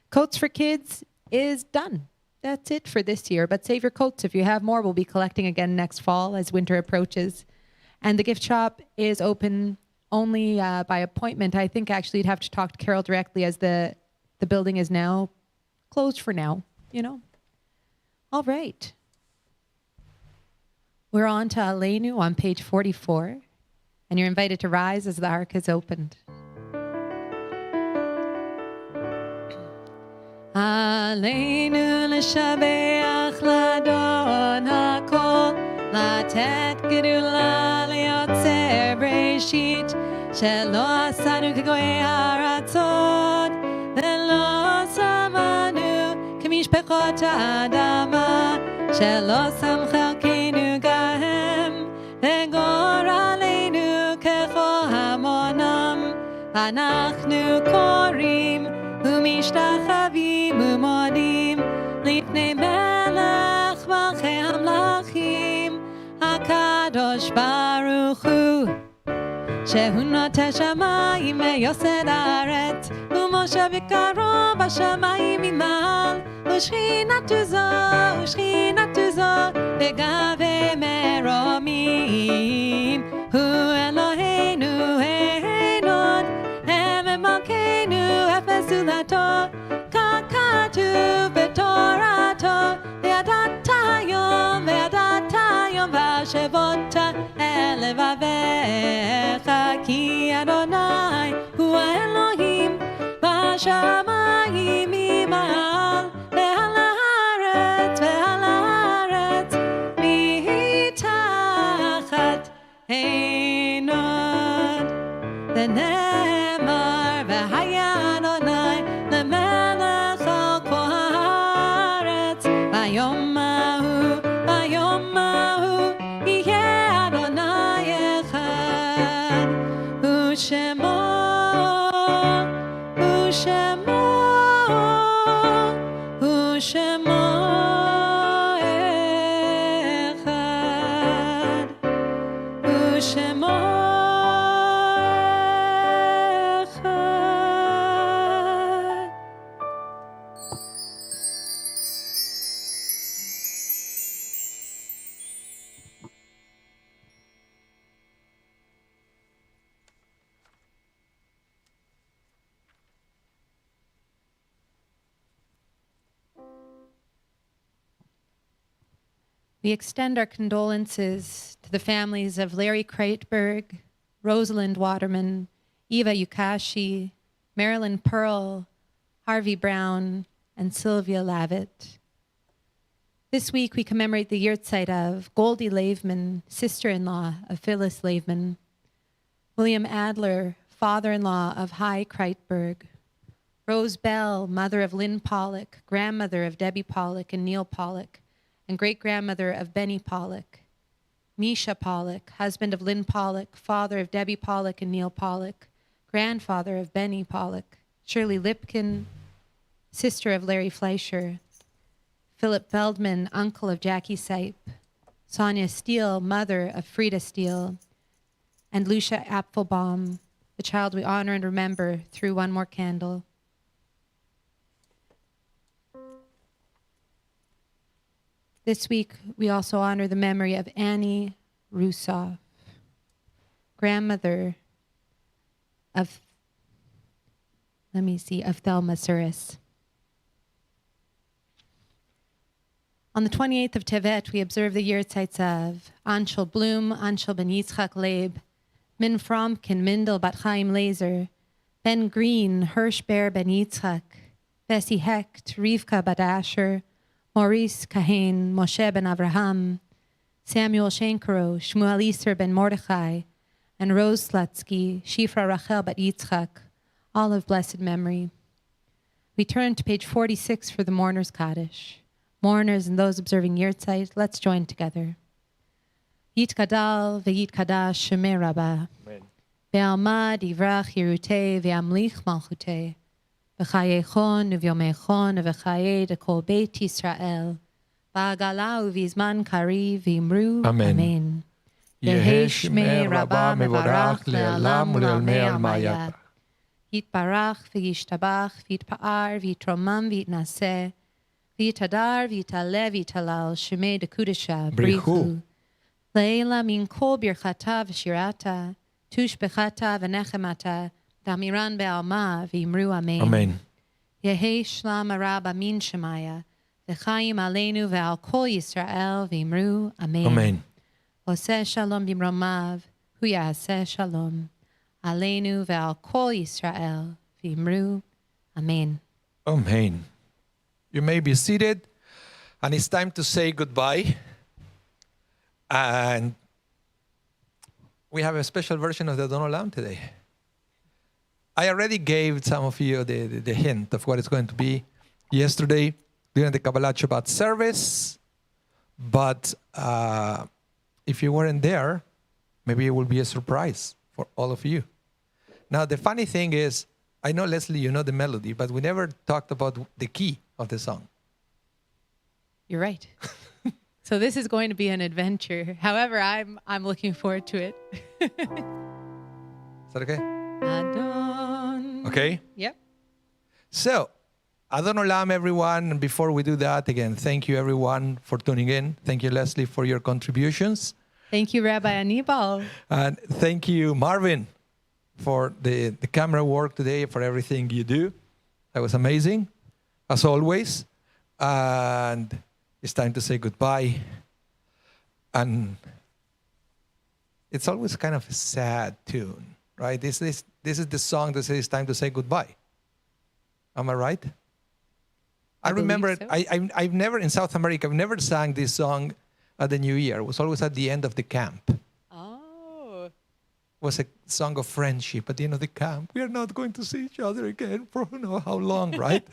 Coats for kids is done. That's it for this year, but save your coats. If you have more, we'll be collecting again next fall as winter approaches. And the gift shop is open only by appointment. I think actually you'd have to talk to Carol directly, as the building is now closed for now, you know. All right. We're on to Aleinu on page 44, and you're invited to rise as the ark is opened. Aleinu l'shabeach l'adon hakol, לתת גדולה ליוצר בראשית, שלא עשנו כגויי הארצות, ולא שמנו כמשפחות האדמה, שלא שם חלקנו גהם, וגורלנו ככל המונם. אנחנו קוראים ומשתחווים ומודים לפני מלך מלכי המלכים, הקדוש ברוך הוא, שהוא נוטה שמיים ויוסד הארץ, ומשה בקרו בשמיים ממעל, ושכינתו זו בגבי מרומים. הוא אלוהינו אין עוד, הם מלכנו אפס זולתו, כך כתוב בתורתו, וידעת היום והשבות אל לבביך, כי אדוני הוא האלוהים בשמיים ממעל, ועל הארץ מתחת אין עוד. ונאמר והיה אדוני למלך על כל הארץ, ביום ההוא יהיה אדוני אחד, ושמו אחד, ושמו אחד. We extend our condolences to the families of Larry Kreitberg, Rosalind Waterman, Eva Yukashi, Marilyn Pearl, Harvey Brown, and Sylvia Lavitt. This week we commemorate the yahrzeit of Goldie Laveman, sister-in-law of Phyllis Laveman, William Adler, father-in-law of Hy Kreitberg, Rose Bell, mother of Lynn Pollock, grandmother of Debbie Pollock and Neil Pollock, and great-grandmother of Benny Pollock, Misha Pollock, husband of Lynn Pollock, father of Debbie Pollock and Neil Pollock, grandfather of Benny Pollock, Shirley Lipkin, sister of Larry Fleischer, Philip Feldman, uncle of Jackie Sipe, Sonia Steele, mother of Frida Steele, and Lucia Apfelbaum, the child we honor and remember through one more candle. This week, we also honor the memory of Annie Rusoff, grandmother of, of Thelma Suris. On the 28th of Tevet, we observe the yearzeits of Anshel Bloom, Anshel ben Yitzchak Leib, Min Fromkin, Mindel bat Chaim Laser, Ben Green, Hirsch Ber ben Yitzchak, Bessie Hecht, Rivka bat Asher, Maurice Kahain, Moshe ben Avraham, Samuel Shankaro, Shmuel Iser ben Mordechai, and Rose Slutsky, Shifra Rachel bat Yitzchak, all of blessed memory. We turn to page 46 for the Mourner's Kaddish. Mourners and those observing yahrzeit, let's join together. Yitkadal ve'yitkadash shemei Rabbah. בעלמא יברח ירותי וימליך מלכותי. בחייכון וביומייכון ובחיי דכל בית ישראל. בעגלה ובזמן קריב ואמרו אמן. אמן. יהי שמי רבה מברך לעולם ולעולמי עלמיה. יתברך וישתבח ויתפאר ויתרומם ויתנשא. ויתהדר ויתעלה ויתהלל שמי דקודשה בריחו. לעילה מן כל ברכתה ושירתה. תושבחתה ונחמתה. דמירן בעלמא ואמרו אמן. Amen. יהי שלום הרב אמין שמיה. וחיים עלינו ועל כל ישראל ואמרו אמן. Amen. עושה שלום במרומיו, הוא יעשה שלום. עלינו ועל כל ישראל ואמרו אמן. Amen. You may be seated, and it's time to say goodbye. And we have a special version of the Adon Olam today. I already gave some of you the hint of what it's going to be yesterday during the Kabbalah Shabbat service. But if you weren't there, maybe it will be a surprise for all of you. Now, the funny thing is, I know, Leslie, you know the melody, but we never talked about the key of the song. You're right. So this is going to be an adventure. However, I'm looking forward to it. Is that okay? Adon. Okay. Yep. So, Adon Olam, everyone. And before we do that, again, thank you, everyone, for tuning in. Thank you, Leslie, for your contributions. Thank you, Rabbi Anibal. And thank you, Marvin, for the camera work today, for everything you do. That was amazing, as always. And it's time to say goodbye. And it's always kind of a sad tune, right? This is the song that says it's time to say goodbye. Am I right? I remember so. I've never, in South America, I've never sang this song at the New Year. It was always at the end of the camp. Oh. It was a song of friendship at the end of the camp. We are not going to see each other again for who knows how long, right?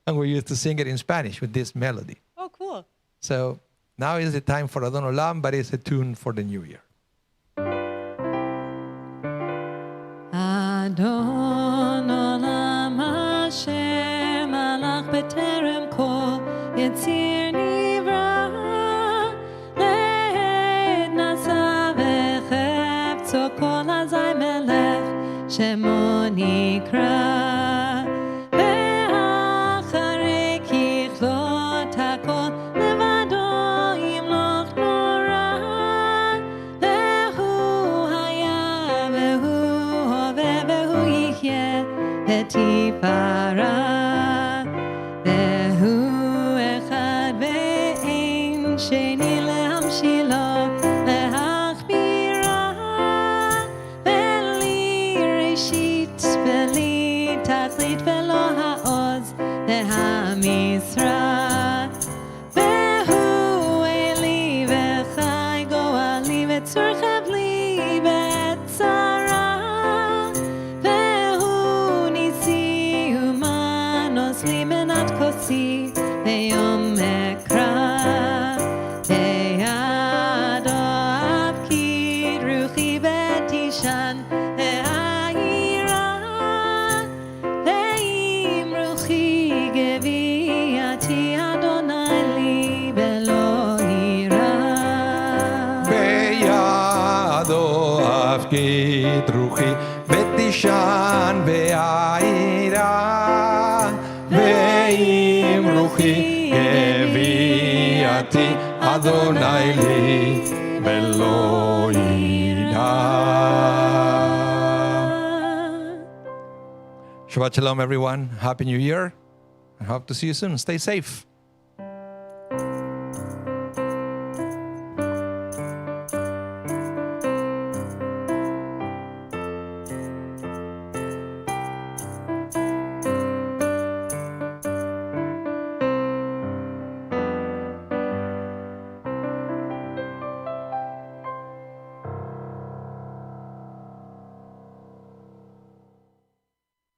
And we used to sing it in Spanish with this melody. Oh, cool. So now is the time for Adon Olam, but it's a tune for the New Year. Adon olam Hashem malach b'terem kol yitzir nivra le'ed nasa v'chefzo kol hazay melech shemo nikra ve'acharei kichlot hakol levado yimloch nora ve'hu haya ve'hu hove ve'hu yihye ve'tifara ve'hu echad ve'ein sheni lehamshilo le'achbira ve'li reshit ve'li tachlit ve'lo ha'oz ve'hamisra ve'hu eli ve'chai go'ali ve'tzurchav li ve'tzara ve'hu nisi umanos li menat kosi ve'yom ekra ve'yado avkid ruchi ve'tishan ve'ayira ve'im ruchi geviati Adonai li ve'lo ira Beyado afkit ruchi betishan be'aira ve'im ruchi geviati Adonai li velo ira. Shabbat Shalom, everyone. Happy New Year. I hope to see you soon. Stay safe.